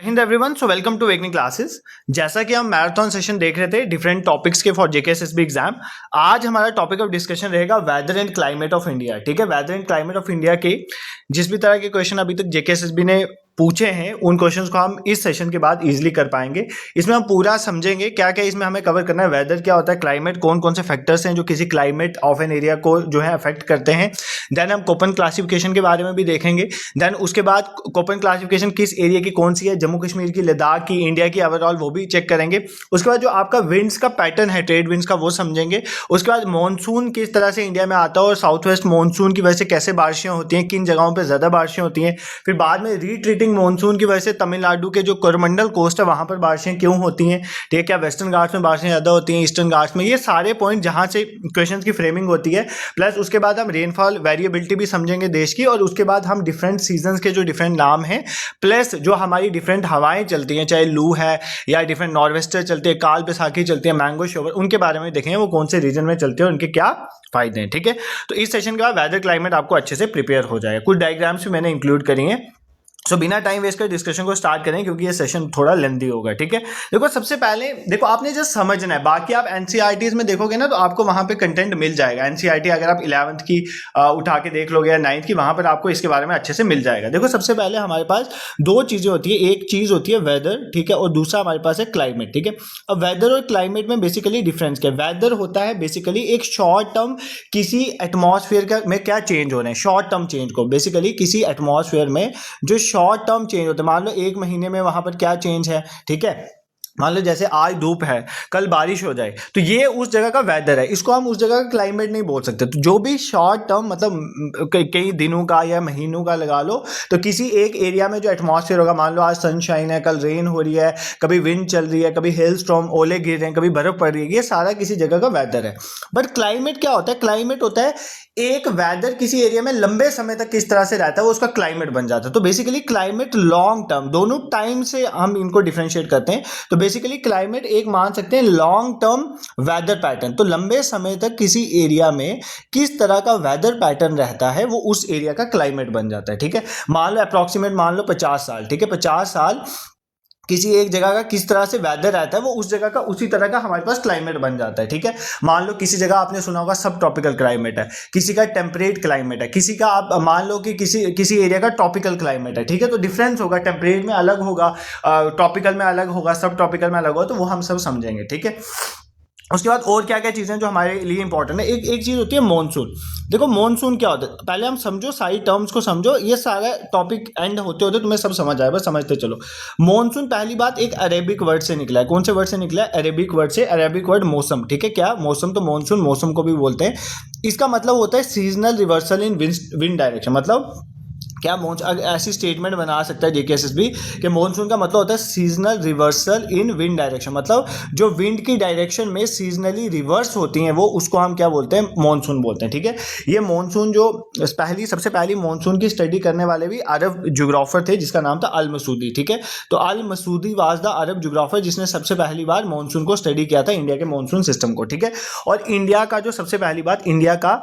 Hind everyone, so welcome to awakening classes. जैसा कि हम मैराथन सेशन देख रहे थे डिफरेंट टॉपिक्स के फॉर जेकेएसएसबी एग्जाम, आज हमारा टॉपिक ऑफ डिस्कशन रहेगा weather and climate of India. ठीक है, weather and climate of India के जिस भी तरह के क्वेश्चन अभी तक जेकेएसएसबी ने पूछे हैं उन क्वेश्चंस को हम इस सेशन के बाद इजीली कर पाएंगे। इसमें हम पूरा समझेंगे क्या क्या इसमें हमें कवर करना है, वेदर क्या होता है, क्लाइमेट कौन कौन से फैक्टर्स हैं जो किसी क्लाइमेट ऑफ एन एरिया को जो है अफेक्ट करते हैं। देन हम कोपन क्लासिफिकेशन के बारे में भी देखेंगे। देन उसके बाद कोपन क्लासिफिकेशन किस एरिया की कौन सी है, जम्मू कश्मीर की, लद्दाख की, इंडिया की ओवरऑल, वो भी चेक करेंगे। उसके बाद जो आपका विंड्स का पैटर्न है, ट्रेड विंड्स का, वो समझेंगे। उसके बाद मानसून किस तरह से इंडिया में आता है और साउथ वेस्ट मानसून की वजह से कैसे बारिशें होती हैं, किन जगहों पर ज़्यादा बारिशें होती हैं। फिर बाद में रिट्रीटिंग मानसून की वजह से तमिलनाडु के जो कोरमंडल कोस्ट है वहां पर बारिशें क्यों होती हैं, ठीक है, क्या वेस्टर्न घाट्स में बारिशें ज़्यादा होती हैं, ईस्टर्न घाट्स में, ये सारे पॉइंट जहां से क्वेश्चंस की फ्रेमिंग होती है। प्लस उसके बाद हम रेनफॉल वेरिएबिलिटी भी समझेंगे देश की, और उसके बाद हम डिफरेंट सीजन्स के जो डिफरेंट नाम हैं, प्लस जो हमारी डिफरेंट हवाएं चलती हैं, चाहे लू है या डिफरेंट नॉर्वेस्टर चलती है, काल बैसाखी चलती है, मैंगो शोवर, उनके बारे में देखेंगे वो कौन से रीजन में चलती है और उनके क्या फायदे हैं। ठीक है, तो इस सेशन के बाद वेदर क्लाइमेट आपको अच्छे से प्रिपेयर हो जाएगा। कुछ डायग्राम्स भी मैंने इंक्लूड करी हैं। सो बिना टाइम वेस्ट कर डिस्कशन को स्टार्ट करें क्योंकि ये सेशन थोड़ा लेंथी होगा। ठीक है, देखो सबसे पहले देखो आपने जस्ट समझना है, बाकी आप एनसीईआरटीज में देखोगे ना तो आपको वहां पे कंटेंट मिल जाएगा। एनसीईआरटी अगर आप 11th की उठा के देख लोगे या 9th की, वहां पर आपको इसके बारे में अच्छे से मिल जाएगा। देखो सबसे पहले हमारे पास दो चीजें होती है, एक चीज होती है वेदर, ठीक है, और दूसरा हमारे पास है क्लाइमेट। ठीक है, अब वेदर और क्लाइमेट में बेसिकली डिफरेंस क्या है। वेदर होता है बेसिकली एक शॉर्ट टर्म किसी एटमॉस्फेयर में क्या चेंज हो रहे हैं, शॉर्ट टर्म चेंज को बेसिकली किसी एटमॉस्फेयर में जो शॉर्ट टर्म चेंज होता है, मान लो एक महीने में वहां पर क्या चेंज है। ठीक है, मान लो जैसे आज धूप है, कल बारिश हो जाए, तो ये उस जगह का वेदर है, इसको हम उस जगह का क्लाइमेट नहीं बोल सकते। तो जो भी शॉर्ट टर्म मतलब कई दिनों का या महीनों का लगा लो, तो किसी एक एरिया में जो एटमॉस्फेयर होगा, मान लो आज सनशाइन है, कल रेन हो रही है, कभी विंड चल रही है, कभी हेल स्टॉर्म, ओले गिर रहे हैं, कभी बर्फ पड़ रही है, ये सारा किसी जगह का वेदर है। बट क्लाइमेट क्या होता है, क्लाइमेट होता है एक वेदर किसी एरिया में लंबे समय तक किस तरह से रहता है वो उसका क्लाइमेट बन जाता है। तो बेसिकली क्लाइमेट लॉन्ग टर्म, दोनों टाइम से हम इनको डिफरेंशिएट करते हैं। तो बेसिकली क्लाइमेट एक मान सकते हैं लॉन्ग टर्म वेदर पैटर्न, तो लंबे समय तक किसी एरिया में किस तरह का वेदर पैटर्न रहता है वो उस एरिया का क्लाइमेट बन जाता है। ठीक है, मान लो अप्रॉक्सीमेट मान लो 50 साल, ठीक है, 50 साल किसी एक जगह का किस तरह से वेदर रहता है वो उस जगह का उसी तरह का हमारे पास क्लाइमेट बन जाता है। ठीक है, मान लो किसी जगह आपने सुना होगा सब ट्रॉपिकल क्लाइमेट है, किसी का टेम्परेट क्लाइमेट है, किसी का आप मान लो कि किसी एरिया का ट्रॉपिकल क्लाइमेट है। ठीक है, तो डिफरेंस होगा, टेम्परेट में अलग होगा, ट्रॉपिकल में अलग होगा, सब ट्रॉपिकल में अलग होगा, तो वो हम सब समझेंगे। ठीक है, उसके बाद और क्या क्या चीज़ें जो हमारे लिए इंपॉर्टेंट है, एक चीज़ होती है मॉनसून। देखो मॉनसून क्या होता है, पहले हम समझो सारी टर्म्स को समझो, ये सारा टॉपिक एंड होते होते तुम्हें सब समझ आए, बस समझते चलो। मॉनसून पहली बात एक अरेबिक वर्ड से निकला है। कौन से वर्ड से निकला है? अरेबिक वर्ड से। अरेबिक वर्ड मौसम, ठीक है, क्या मौसम, तो मॉनसून मौसम को भी बोलते हैं। इसका मतलब होता है सीजनल रिवर्सल इन विंड डायरेक्शन। मतलब क्या ऐसी स्टेटमेंट बना सकता है जेकेएसएसबी कि मॉनसून का मतलब होता है सीजनल रिवर्सल इन विंड डायरेक्शन, मतलब जो विंड की डायरेक्शन में सीजनली रिवर्स होती हैं वो उसको हम क्या बोलते हैं, मॉनसून बोलते हैं। ठीक है, ये मॉनसून जो सबसे पहली मॉनसून की स्टडी करने वाले भी अरब ज्योग्राफर थे जिसका नाम था अल मसूदी। ठीक है, तो अल Masoodi was the Arab geographer जिसने सबसे पहली बार मॉनसून को स्टडी किया था, इंडिया के मॉनसून सिस्टम को। ठीक है, और इंडिया का जो सबसे पहली बात, इंडिया का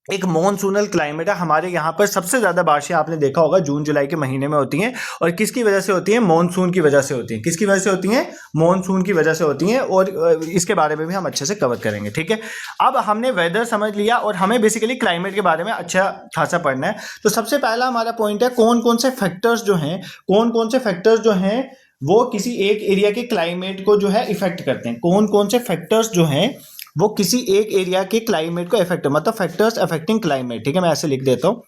एक मॉनसूनल क्लाइमेट है। हमारे यहाँ पर सबसे ज़्यादा बारिशें आपने देखा होगा जून जुलाई के महीने में होती हैं, और किसकी वजह से होती हैं? मॉनसून की वजह से होती हैं। किसकी वजह से होती हैं? मॉनसून की वजह से होती हैं, और इसके बारे में भी हम अच्छे से कवर करेंगे। ठीक है, अब हमने वेदर समझ लिया और हमें बेसिकली क्लाइमेट के बारे में अच्छा खासा पढ़ना है। तो सबसे पहला हमारा पॉइंट है कौन कौन से फैक्टर्स जो हैं वो किसी एक एरिया के क्लाइमेट को जो है इफेक्ट करते हैं। कौन कौन से फैक्टर्स जो हैं वो किसी एक एरिया के क्लाइमेट को इफेक्ट, मतलब फैक्टर्स अफेक्टिंग क्लाइमेट। ठीक है, मैं ऐसे लिख देता हूँ।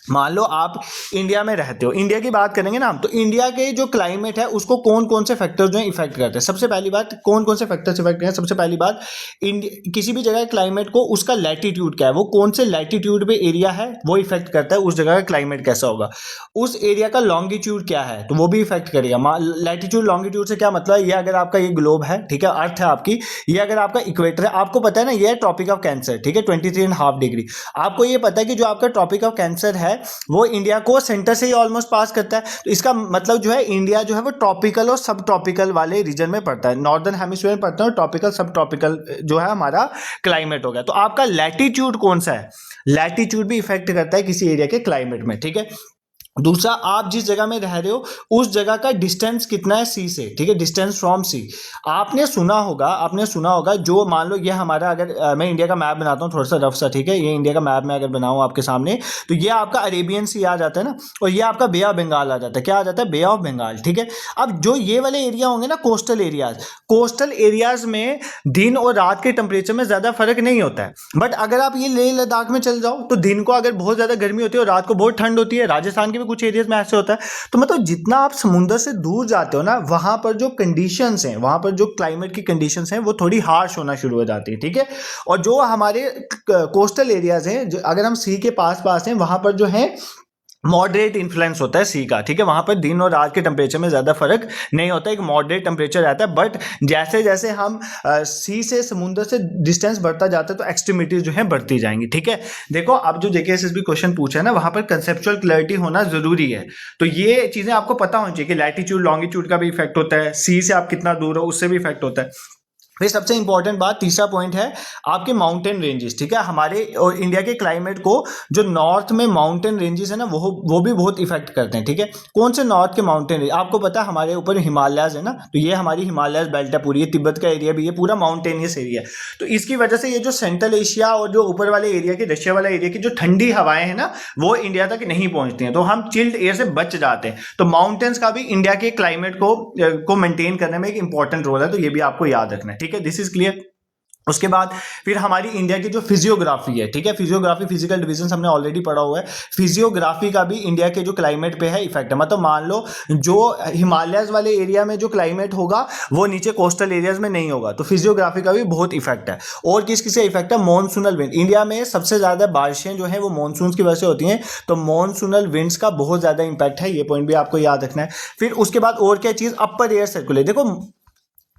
मान लो आप इंडिया में रहते हो, इंडिया की बात करेंगे ना हम, तो इंडिया के जो क्लाइमेट है उसको कौन कौन से फैक्टर्स जो है इफेक्ट करते हैं। सबसे पहली बात, कौन कौन से फैक्टर्स इफेक्ट करते हैं? सबसे पहली बात, किसी भी जगह के क्लाइमेट को उसका लैटिट्यूड क्या है, वो कौन से लैटिट्यूड पे एरिया है वो इफेक्ट करता है उस जगह का क्लाइमेट कैसा होगा। उस एरिया का लॉन्गिट्यूड क्या है तो वो भी इफेक्ट करेगा। लैटिट्यूड लॉन्गिट्यूड से क्या मतलब है, ये अगर आपका ये ग्लोब है, ठीक है, अर्थ है आपकी, ये अगर आपका इक्वेटर है, आपको पता है ना ये है ट्रॉपिक ऑफ कैंसर, ठीक है, 23.5 डिग्री। आपको ये पता है कि जो आपका ट्रॉपिक ऑफ कैंसर है वो इंडिया को सेंटर से ही ऑलमोस्ट पास करता है। तो इसका मतलब जो है इंडिया जो है वो ट्रॉपिकल और सब ट्रॉपिकल वाले रीजन में पड़ता है, नॉर्दर्न हेमिस्फीयर में पड़ता है, और ट्रॉपिकल सब ट्रॉपिकल जो है हमारा क्लाइमेट हो गया। तो आपका लैटिट्यूड कौन सा है, लैटिट्यूड भी इफेक्ट करता है किसी एरिया के क्लाइमेट में। ठीक है, दूसरा, आप जिस जगह में रह रहे हो उस जगह का डिस्टेंस कितना है सी से, ठीक है, डिस्टेंस फ्रॉम सी। आपने सुना होगा जो, मान लो ये हमारा, अगर मैं इंडिया का मैप बनाता हूँ थोड़ा सा रफ सा, ठीक है, ये इंडिया का मैप मैं अगर बनाऊँ आपके सामने, तो ये आपका अरेबियन सी आ जाता है ना, और ये आपका बे ऑफ बंगाल आ जाता है। क्या आ जाता है? बे ऑफ बंगाल, ठीक है। अब जो ये वाले एरिया होंगे ना, कोस्टल एरियाज में दिन और रात के टेम्परेचर में ज्यादा फर्क नहीं होता है। बट अगर आप ये लेह लद्दाख में चल जाओ तो दिन को अगर बहुत ज्यादा गर्मी होती है और रात को बहुत ठंड होती है। राजस्थान के भी कुछ एरियाज में ऐसे होता है। तो मतलब जितना आप समुद्र से दूर जाते हो ना, वहां पर जो कंडीशंस हैं, वहां पर जो क्लाइमेट की कंडीशंस हैं, वो थोड़ी हार्श होना शुरू हो जाती है, ठीक है। और जो हमारे कोस्टल एरियाज हैं, अगर हम सी के पास पास हैं, वहां पर जो है मॉडरेट इन्फ्लुएंस होता है सी का, ठीक है। वहां पर दिन और रात के टेम्परेचर में ज्यादा फर्क नहीं होता, एक मॉडरेट टेम्परेचर रहता है। बट जैसे जैसे हम सी से समुद्र से डिस्टेंस बढ़ता जाता है तो एक्सट्रीमिटीज जो है बढ़ती जाएंगी, ठीक है। देखो, अब जो जेकेएसएसबी क्वेश्चन पूछा है ना, वहां पर कंसेप्चुअल क्लैरिटी होना जरूरी है। तो ये चीजें आपको पता होनी चाहिए कि लैटिट्यूड लॉन्गिट्यूड का भी इफेक्ट होता है, सी से आप कितना दूर हो उससे भी इफेक्ट होता है। फिर सबसे इंपॉर्टेंट बात, तीसरा पॉइंट है आपके माउंटेन रेंजेस, ठीक है। हमारे और इंडिया के क्लाइमेट को जो नॉर्थ में माउंटेन रेंजेस है ना, वो भी बहुत इफेक्ट करते हैं, ठीक है। कौन से नॉर्थ के माउंटेन रेंज? आपको पता है हमारे ऊपर हिमालयाज है ना, तो ये हमारी हिमालयाज बेल्ट है पूरी, ये तिब्बत का एरिया भी, ये पूरा माउंटेनियस एरिया है। तो इसकी वजह से ये जो सेंट्रल एशिया और जो ऊपर वाले एरिया की, रशिया वाला एरिया की जो ठंडी हवाएं हैं ना, वो इंडिया तक नहीं पहुंचती हैं, तो हम चिल्ड एयर से बच जाते हैं। तो माउंटेन्स का भी इंडिया के क्लाइमेट को मेंटेन करने में एक इंपॉर्टेंट रोल है, तो ये भी आपको याद रखना है, ठीक है। This is clear. उसके बाद फिर हमारी इंडिया की जो फिजियोग्राफी है, ठीक है, फिजियोग्राफी फिजिकल डिवीजन हमने ऑलरेडी पढ़ा हुआ है। फिजियोग्राफी का भी इंडिया के जो क्लाइमेट पे है इफेक्ट है। मतलब मान लो जो हिमालयस वाले एरिया में जो क्लाइमेट होगा वो नीचे कोस्टल एरियाज में नहीं होगा, तो फिजियोग्राफी का भी बहुत इफेक्ट है। और किस किससे इफेक्ट है? Monsoonal wind. इंडिया में सबसे ज्यादा बारिशें जो है वो मॉनसून की वजह से होती हैं, तो मॉनसूनल विंड्स का बहुत ज्यादा इंपैक्ट है, ये पॉइंट भी आपको याद रखना है। फिर उसके बाद और क्या चीज? अपर एयर सर्कुलेशन। देखो,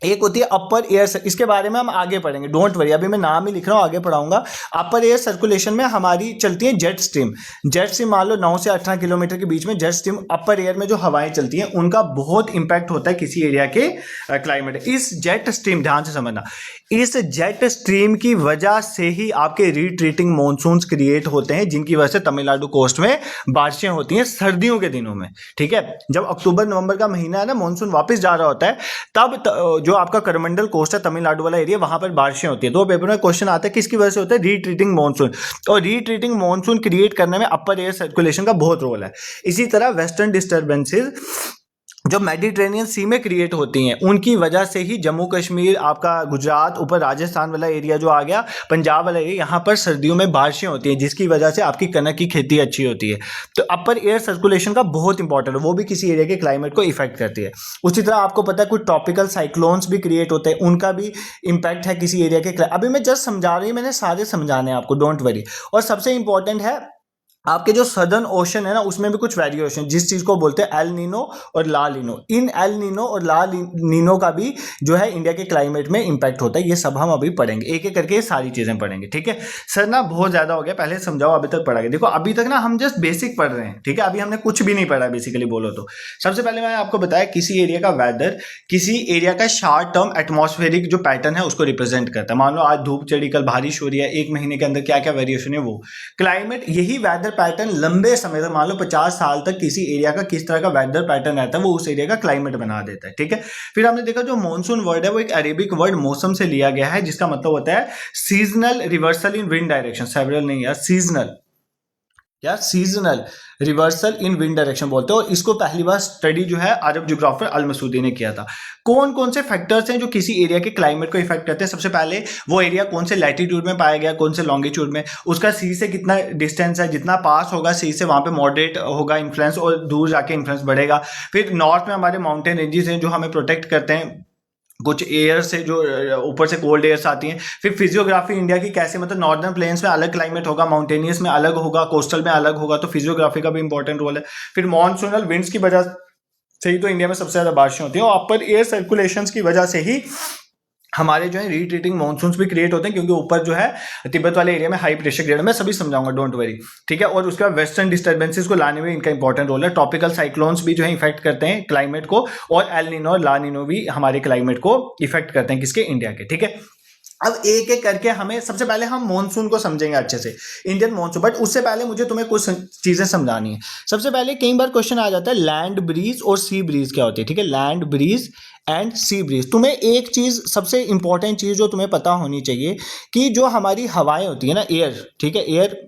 एक होती है अपर एयर, इसके बारे में हम आगे पढ़ेंगे, डोंट वरी, अभी मैं नाम ही लिख रहा हूँ, आगे पढ़ाऊंगा। अपर एयर सर्कुलेशन में हमारी चलती है जेट स्ट्रीम। जेट स्ट्रीम मान लो 9 से 18 किलोमीटर के बीच में जेट स्ट्रीम, अपर एयर में जो हवाएं चलती हैं उनका बहुत इंपैक्ट होता है किसी एरिया के क्लाइमेट। इस जेट स्ट्रीम, ध्यान से समझना, इस जेट स्ट्रीम की वजह से ही आपके रिट्रीटिंग मानसून क्रिएट होते हैं, जिनकी वजह से तमिलनाडु कोस्ट में बारिशें होती हैं सर्दियों के दिनों में, ठीक है। जब अक्टूबर नवंबर का महीना है ना, मानसून वापस जा रहा होता है, तब जो आपका करमंडल कोस्ट है, तमिलनाडु वाला एरिया, वहां पर बारिशें होती है। तो पेपर में क्वेश्चन आता है किसकी वजह से होता है? Retreating monsoon. और रीट्रीटिंग मानसून क्रिएट करने में अपर एयर सर्कुलेशन का बहुत रोल है। इसी तरह वेस्टर्न डिस्टर्बेंसेस जो मेडिटेरेनियन सी में क्रिएट होती हैं, उनकी वजह से ही जम्मू कश्मीर, आपका गुजरात, ऊपर राजस्थान वाला एरिया जो आ गया, पंजाब वाला एरिया, यहाँ पर सर्दियों में बारिशें होती हैं, जिसकी वजह से आपकी कनक की खेती अच्छी होती है। तो अपर एयर सर्कुलेशन का बहुत इंपॉर्टेंट है, वो भी किसी एरिया के क्लाइमेट को इफेक्ट करती है। उसी तरह आपको पता है कुछ ट्रॉपिकल साइक्लोन्स भी क्रिएट होते हैं, उनका भी इंपैक्ट है किसी एरिया के। अभी मैं जस्ट समझा रही हूँ, मैंने सारे समझाने हैं आपको, डोंट वरी। और सबसे इंपॉर्टेंट है आपके जो सदर्न ओशन है ना, उसमें भी कुछ वेरिएशन, जिस चीज को बोलते हैं एल नीनो और ला लीनो। इन एल नीनो और ला नीनो का भी जो है इंडिया के क्लाइमेट में इंपैक्ट होता है। ये सब हम अभी पढ़ेंगे, एक एक करके सारी चीजें पढ़ेंगे, ठीक है। सर ना बहुत ज्यादा हो गया, पहले समझाओ, अभी तक पढ़ा गया। देखो अभी तक ना हम जस्ट बेसिक पढ़ रहे हैं, ठीक है, अभी हमने कुछ भी नहीं पढ़ा बेसिकली बोलो तो। सबसे पहले मैंने आपको बताया किसी एरिया का वेदर किसी एरिया का शॉर्ट टर्म एटमॉस्फेरिक जो पैटर्न है उसको रिप्रेजेंट करता है। मान लो आज धूप चढ़ी, कल बारिश हो रही है, एक महीने के अंदर क्या क्या वेरिएशन है वो क्लाइमेट। यही वेदर पैटर्न लंबे समय तक, मान लो 50 साल तक किसी एरिया का किस तरह का वेदर पैटर्न रहता है, वो उस एरिया का क्लाइमेट बना देता है, ठीक है। फिर हमने देखा जो मॉनसून वर्ड है वो एक अरेबिक वर्ड मौसम से लिया गया है, जिसका मतलब होता है सीजनल रिवर्सल इन विंड डायरेक्शन। सेवरल नहीं यार, सीजनल, क्या सीजनल रिवर्सल इन विंड डायरेक्शन बोलते हैं। और इसको पहली बार स्टडी जो है अरब जियोग्राफर अल मसूदी ने किया था। कौन कौन से फैक्टर्स हैं जो किसी एरिया के क्लाइमेट को इफेक्ट करते हैं? सबसे पहले वो एरिया कौन से लैटिट्यूड में पाया गया, कौन से लॉन्गिट्यूड में, उसका सी से कितना डिस्टेंस है, जितना पास होगा सी से वहां पे मॉडरेट होगा इन्फ्लुएंस और दूर जाके इन्फ्लुएंस बढ़ेगा। फिर नॉर्थ में हमारे माउंटेन रेंजेस हैं जो हमें प्रोटेक्ट करते हैं कुछ एयर से, जो ऊपर से कोल्ड एयर्स आती हैं। फिर फिजियोग्राफी इंडिया की कैसे, मतलब नॉर्दर्न प्लेन्स में अलग क्लाइमेट होगा, माउंटेनियस में अलग होगा, कोस्टल में अलग होगा, तो फिजियोग्राफी का भी इंपॉर्टेंट रोल है। फिर मॉनसूनल विंड्स की वजह से ही तो इंडिया में सबसे ज्यादा बारिशें होती हैं, और अपर एयर सर्कुलेशन की वजह से ही हमारे जो है रिट्रीटिंग मानसून भी क्रिएट होते हैं, क्योंकि ऊपर जो है तिब्बत वाले एरिया में हाई प्रेशर ग्रेड, मैं सभी समझाऊंगा, डोंट वरी, ठीक है। और उसके बाद वेस्टर्न डिस्टर्बेंसेस को लाने में इनका इंपॉर्टेंट रोल है। ट्रॉपिकल साइक्लोन्स भी जो है इफेक्ट करते हैं क्लाइमेट को, और एल नीनो और ला नीनो भी हमारे क्लाइमेट को इफेक्ट करते हैं, किसके? इंडिया के, ठीक है। अब एक एक करके हमें सबसे पहले हम मॉनसून को समझेंगे अच्छे से, इंडियन मॉनसून। बट उससे पहले मुझे तुम्हें कुछ चीजें समझानी है। सबसे पहले कई बार क्वेश्चन आ जाता है लैंड ब्रीज और सी ब्रीज क्या होती है, ठीक है, land breeze and sea breeze. तुम्हें एक चीज सबसे इंपॉर्टेंट चीज जो तुम्हें पता होनी चाहिए कि जो हमारी हवाएं होती है ना, एयर, ठीक है, एयर,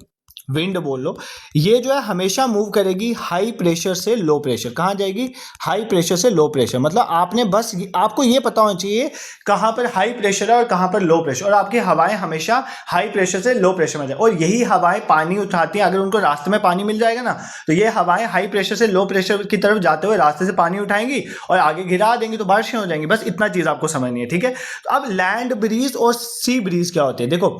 विंड बोल लो, ये जो है हमेशा मूव करेगी हाई प्रेशर से लो प्रेशर। कहाँ जाएगी? हाई प्रेशर से लो प्रेशर। मतलब आपने बस आपको ये पता होना चाहिए कहाँ पर हाई प्रेशर है और कहाँ पर लो प्रेशर, और आपकी हवाएं हमेशा हाई प्रेशर से लो प्रेशर में जाए। और यही हवाएं पानी उठाती हैं। अगर उनको रास्ते में पानी मिल जाएगा ना, तो ये हवाएं हाई प्रेशर से लो प्रेशर की तरफ जाते हुए रास्ते से पानी उठाएंगी और आगे गिरा देंगी, तो बारिशें हो जाएंगी। बस इतना चीज आपको समझनी है, ठीक है। तो अब लैंड ब्रीज और सी ब्रीज क्या होते हैं, देखो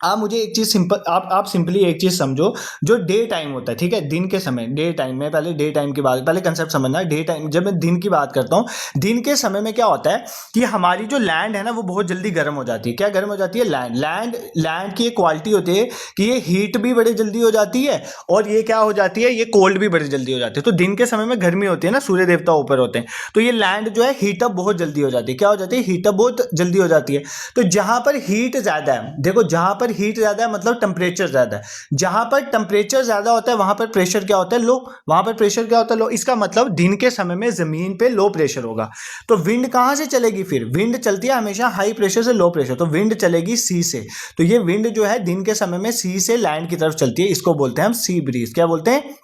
आप मुझे एक चीज सिंपल, आप सिंपली एक चीज समझो, जो डे टाइम होता है, ठीक है, दिन के समय, डे टाइम में, पहले डे टाइम की बात, पहले कंसेप्ट समझना। डे टाइम, जब मैं दिन की बात करता हूँ, दिन के समय में क्या होता है कि हमारी जो लैंड है ना वो बहुत जल्दी गर्म हो जाती है। क्या गर्म हो जाती है? लैंड की एक क्वालिटी होती है कि ये हीट भी बड़ी जल्दी हो जाती है और ये क्या हो जाती है, ये कोल्ड भी बड़ी जल्दी हो जाती है। तो दिन के समय में गर्मी होती है ना, सूर्य देवता ऊपर होते हैं, तो ये लैंड जो है हीटअप बहुत जल्दी हो जाती है। क्या हो जाती है? हीटअप बहुत जल्दी हो जाती है। तो जहां पर हीट ज्यादा है, देखो जहां पर हीट ज्यादा है मतलब टेम्परेचर ज्यादा है। जहां पर टेम्परेचर ज्यादा होता है वहां पर प्रेशर क्या होता है? लो। वहां पर प्रेशर क्या होता है? लो। इसका मतलब दिन के समय में जमीन पे लो प्रेशर होगा। तो विंड कहां से चलेगी? फिर विंड चलती है हमेशा हाई प्रेशर से लो प्रेशर, तो विंड चलेगी सी से। तो ये विंड जो है दिन के समय में सी से लैंड की तरफ चलती है, इसको बोलते हैं हम सी ब्रीज। क्या बोलते हैं?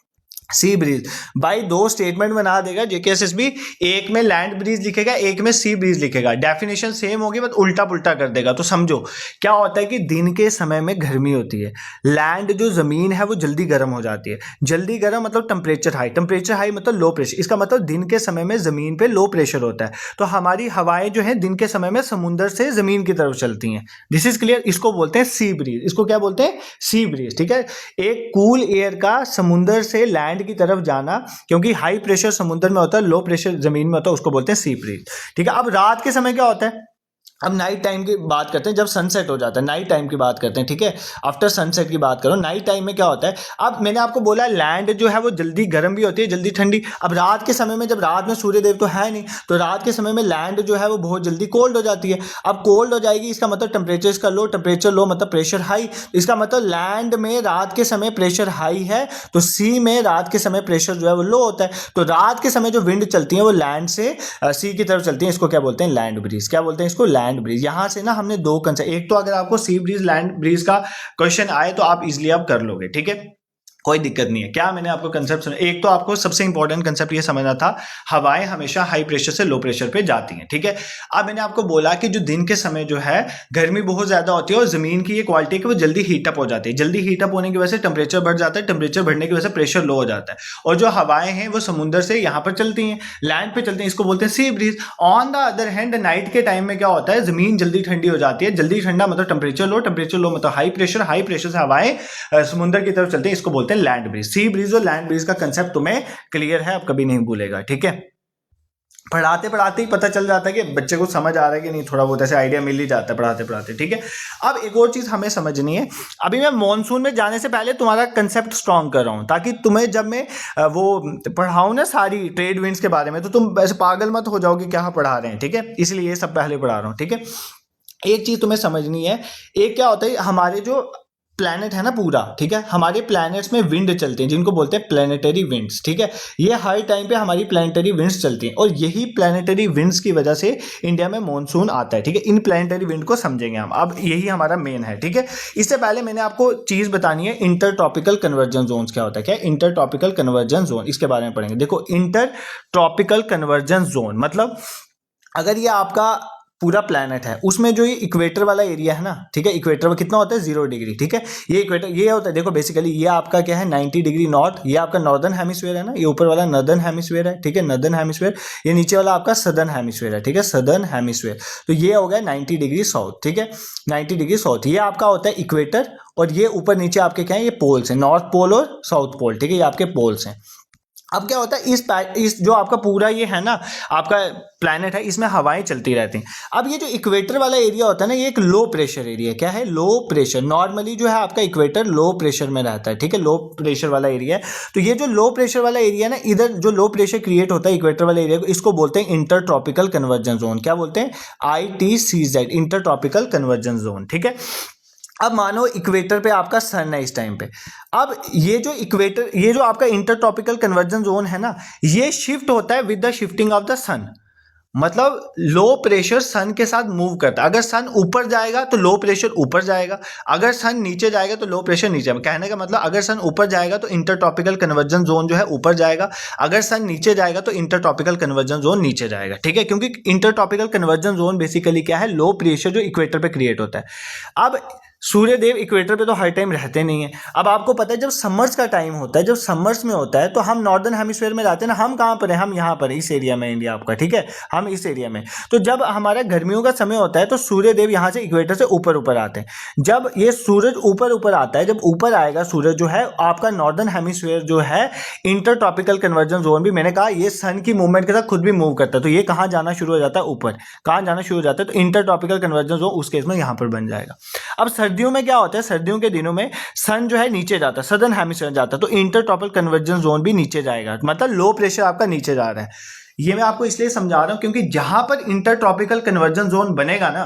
Sea breeze. भाई दो स्टेटमेंट बना देगा जेकेएसएसबी, एक में लैंड ब्रीज लिखेगा, एक में सी ब्रीज लिखेगा। डेफिनेशन सेम होगी बट उल्टा पुल्टा कर देगा। तो समझो क्या होता है कि दिन के समय में गर्मी होती है, लैंड जो जमीन है वो जल्दी गर्म हो जाती है। जल्दी गर्म मतलब टेम्परेचर हाई, टेम्परेचर हाई मतलब लो प्रेशर। इसका मतलब दिन के समय में जमीन पे लो प्रेशर होता है, तो हमारी हवाएं जो है दिन के समय में समुद्र से जमीन की तरफ चलती हैं। This is clear. इसको बोलते हैं सी ब्रीज। इसको क्या बोलते हैं? सी ब्रीज, ठीक है। एक कूल एयर का समुद्र से लैंड की तरफ जाना, क्योंकि हाई प्रेशर समुद्र में होता है, लो प्रेशर जमीन में होता है, उसको बोलते हैं सी ब्रीज, ठीक है। अब रात के समय क्या होता है? अब नाइट टाइम की बात करते हैं, जब सनसेट हो जाता है, नाइट टाइम की बात करते हैं, ठीक है। आफ्टर सनसेट की बात करो, नाइट टाइम में क्या होता है? अब मैंने आपको बोला लैंड जो है वो जल्दी गर्म भी होती है, जल्दी ठंडी। अब रात के समय में, जब रात में सूर्य देव तो है नहीं, तो रात के समय में लैंड जो है वो बहुत जल्दी कोल्ड हो जाती है। अब कोल्ड हो जाएगी, इसका मतलब टेम्परेचर इसका लो, टेम्परेचर लो मतलब प्रेशर हाई। इसका मतलब लैंड में रात के समय प्रेशर हाई है, तो सी में रात के समय प्रेशर जो है वो लो होता है। तो रात के समय जो विंड चलती है वो लैंड से सी की तरफ चलती है, इसको क्या बोलते हैं? Land breeze. क्या बोलते हैं इसको? Land breeze. यहां से ना हमने दो कंसेप्ट, एक तो अगर आपको सी ब्रीज लैंड ब्रीज का क्वेश्चन आए तो आप इजिली आप कर लोगे, ठीक है, कोई दिक्कत नहीं है। क्या मैंने आपको कंसेप्ट सुना? एक तो आपको सबसे इंपॉर्टेंट कंसेप्ट ये समझना था, हवाएं हमेशा हाई प्रेशर से लो प्रेशर पे जाती हैं, ठीक है। अब मैंने आपको बोला कि जो दिन के समय जो है गर्मी बहुत ज्यादा होती है और जमीन की ये क्वालिटी है कि वो जल्दी हीटअप हो जाती है। जल्दी हीटअप होने की वजह से टेम्परेचर बढ़ जाता है, टेम्परेचर बढ़ने की वजह से प्रेशर लो हो जाता है, और जो हवाएं हैं वो समुद्र से यहाँ पर चलती हैं, लैंड पे चलती हैं, इसको बोलते हैं sea breeze. On the other hand night के टाइम में क्या होता है? जमीन जल्दी ठंडी हो जाती है। जल्दी ठंडा मतलब टेम्परेचर लो, टेम्परेचर लो मतलब हाई प्रेशर से हवाएं समुद्र की तरफ चलती है, इसको बोलते हैं लैंड ब्रीज। सी ब्रीज और लैंड ब्रीज का कंसेप्ट तुम्हें क्लियर है, अब कभी नहीं भूलेगा, ठीक है। पढ़ाते पढ़ाते ही पता चल जाता है कि बच्चे को समझ आ रहा है कि नहीं, थोड़ा बहुत ऐसे आइडिया मिल ही जाता है पढ़ाते पढ़ाते, ठीक है। अब एक और चीज हमें समझनी है, अभी मैं मॉनसून में जाने से पहले तुम्हारा कंसेप्ट स्ट्रॉन्ग कर रहा हूं, ताकि तुम्हें जब मैं वो पढ़ाऊं ना सारी ट्रेड विंड्स के बारे में, तो तुम ऐसे पागल मत हो जाओ कि क्या पढ़ा रहे हैं, ठीक है। इसलिए ये सब पहले पढ़ा रहा हूं, ठीक है। एक चीज तुम्हें समझनी है, एक क्या होता है, हमारे जो प्लैनेट है ना पूरा, ठीक है, हमारे प्लैनेट्स में विंड चलते हैं जिनको बोलते हैं प्लैनेटरी विंड्स, ठीक है। ये हर टाइम पे हमारी प्लैनेटरी विंड्स चलती हैं, और यही प्लैनेटरी विंड्स की वजह से इंडिया में मॉनसून आता है, ठीक है। इन प्लैनेटरी विंड को समझेंगे हम, अब यही हमारा मेन है, ठीक है। इससे पहले मैंने आपको चीज बतानी है, इंटर ट्रॉपिकल कन्वर्जन जोन क्या होता है। क्या? इंटर ट्रॉपिकल कन्वर्जन जोन, इसके बारे में पढ़ेंगे। देखो इंटर ट्रॉपिकल कन्वर्जन जोन मतलब अगर ये आपका पूरा प्लैनेट है, उसमें जो ये इक्वेटर वाला एरिया है ना, ठीक है, इक्वेटर में कितना होता है? 0 डिग्री, ठीक है। ये इक्वेटर ये होता है, देखो बेसिकली ये आपका क्या है? 90 डिग्री नॉर्थ, ये आपका नॉर्दर्न हेमिस्फीयर है ना, ये ऊपर वाला नॉर्दर्न हेमिस्फीयर है, ठीक है, नॉर्दर्न हेमिस्फीयर। ये नीचे वाला आपका सदर्न हेमिस्फीयर है, ठीक है, सदर्न हेमिस्फीयर। तो ये हो गया 90 डिग्री साउथ, ठीक है, 90 डिग्री साउथ। ये आपका होता है इक्वेटर, और ये ऊपर नीचे आपके क्या है? ये पोल्स हैं, नॉर्थ पोल और साउथ पोल, ठीक है, ये आपके पोल्स हैं। अब क्या होता है, इस जो आपका पूरा ये है ना आपका प्लैनेट है, इसमें हवाएं चलती रहती हैं। अब ये जो इक्वेटर वाला एरिया होता है ना, ये एक लो प्रेशर एरिया, क्या है, लो प्रेशर। नॉर्मली जो है आपका इक्वेटर लो प्रेशर में रहता है, ठीक है, लो प्रेशर वाला एरिया है। तो ये जो लो प्रेशर वाला एरिया है ना, इधर जो लो प्रेशर क्रिएट होता है इक्वेटर वाले एरिया को, इसको बोलते हैं इंटर ट्रॉपिकल कन्वर्जन जोन। क्या बोलते हैं, ITCZ, inter tropical conversion zone, ठीक है। अब मानो इक्वेटर पे आपका सन है इस टाइम पे। अब ये जो इक्वेटर, ये जो आपका इंटर ट्रॉपिकल कन्वर्जन जोन है ना, ये शिफ्ट होता है with the shifting of the sun. मतलब लो प्रेशर सन के साथ मूव करता है। अगर सन ऊपर जाएगा तो लो प्रेशर ऊपर जाएगा, अगर सन नीचे जाएगा तो लो प्रेशर नीचे जाएगा। कहने का मतलब, अगर सन ऊपर जाएगा तो इंटर ट्रॉपिकल कन्वर्जन जोन जो है ऊपर जाएगा, अगर सन नीचे जाएगा तो इंटर ट्रॉपिकल कन्वर्जन जोन नीचे जाएगा, ठीक है। क्योंकि inter tropical conversion zone basically क्या है, लो प्रेशर जो इक्वेटर पे क्रिएट होता है। अब सूर्य देव इक्वेटर पे तो हर टाइम रहते नहीं है। अब आपको पता है जब समर्स का टाइम होता है, जब समर्स में होता है तो हम नॉर्दर्न हेमिस्फीयर में रहते हैं ना। हम कहाँ पर हैं, हम यहाँ पर, इस एरिया में, इंडिया आपका, ठीक है, हम इस एरिया में। तो जब हमारा गर्मियों का समय होता है तो सूर्य देव यहाँ से इक्वेटर से ऊपर ऊपर आते हैं। जब ये सूरज ऊपर ऊपर आता है, जब ऊपर आएगा सूरज जो है आपका नॉर्दर्न हेमिस्फीयर जो है, इंटर ट्रॉपिकल कन्वर्जन जोन भी, मैंने कहा ये सन की मूवमेंट के साथ खुद भी मूव करता है, तो ये कहाँ जाना शुरू हो जाता है, ऊपर। कहाँ जाना शुरू हो जाता है, तो इंटर ट्रॉपिकल कन्वर्जन जोन उस केस में यहाँ पर बन जाएगा। अब सर्दियों में क्या होता है, सर्दियों के दिनों में सन जो है नीचे जाता है, सदर्न हेमिस्फीयर जाता है, तो इंटर ट्रॉपिकल कन्वर्जन जोन भी नीचे जाएगा। मतलब लो प्रेशर आपका नीचे जा रहा है। ये मैं आपको इसलिए समझा रहा हूं क्योंकि जहां पर इंटर ट्रॉपिकल कन्वर्जन जोन बनेगा ना,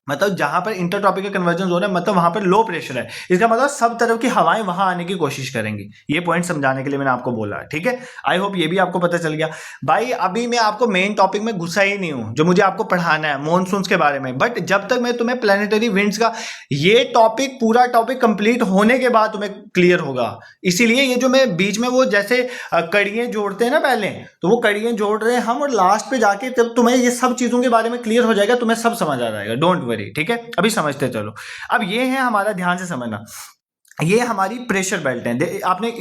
मतलब जहां पर इंटर ट्रॉपिकल कन्वर्जन जोन है, मतलब वहां पर लो प्रेशर है। इसका मतलब सब तरफ की हवाएं वहां आने की कोशिश करेंगी। ये पॉइंट समझाने के लिए मैंने आपको बोला है, ठीक है। आई होप ये भी आपको पता चल गया। भाई अभी मैं आपको मेन टॉपिक में घुसा ही नहीं हूं जो मुझे आपको पढ़ाना है, मॉनसून्स के बारे में। बट जब तक मैं तुम्हें प्लैनेटरी विंड्स का ये टॉपिक, पूरा टॉपिक कंप्लीट होने के बाद तुम्हें क्लियर होगा। इसीलिए ये जो मैं बीच में वो जैसे कड़ियां जोड़ते हैं ना पहले, तो वो कड़ियां जोड़ रहे हैं हम, और लास्ट पे जाके जब तुम्हें ये सब चीजों के बारे में क्लियर हो जाएगा, तुम्हें सब समझ आ जाएगा, डोंट वरी, ठीक है। अभी समझते चलो। अब ये है हमारा, ध्यान से समझना, ये हमारी प्रेशर बेल्ट है। आपने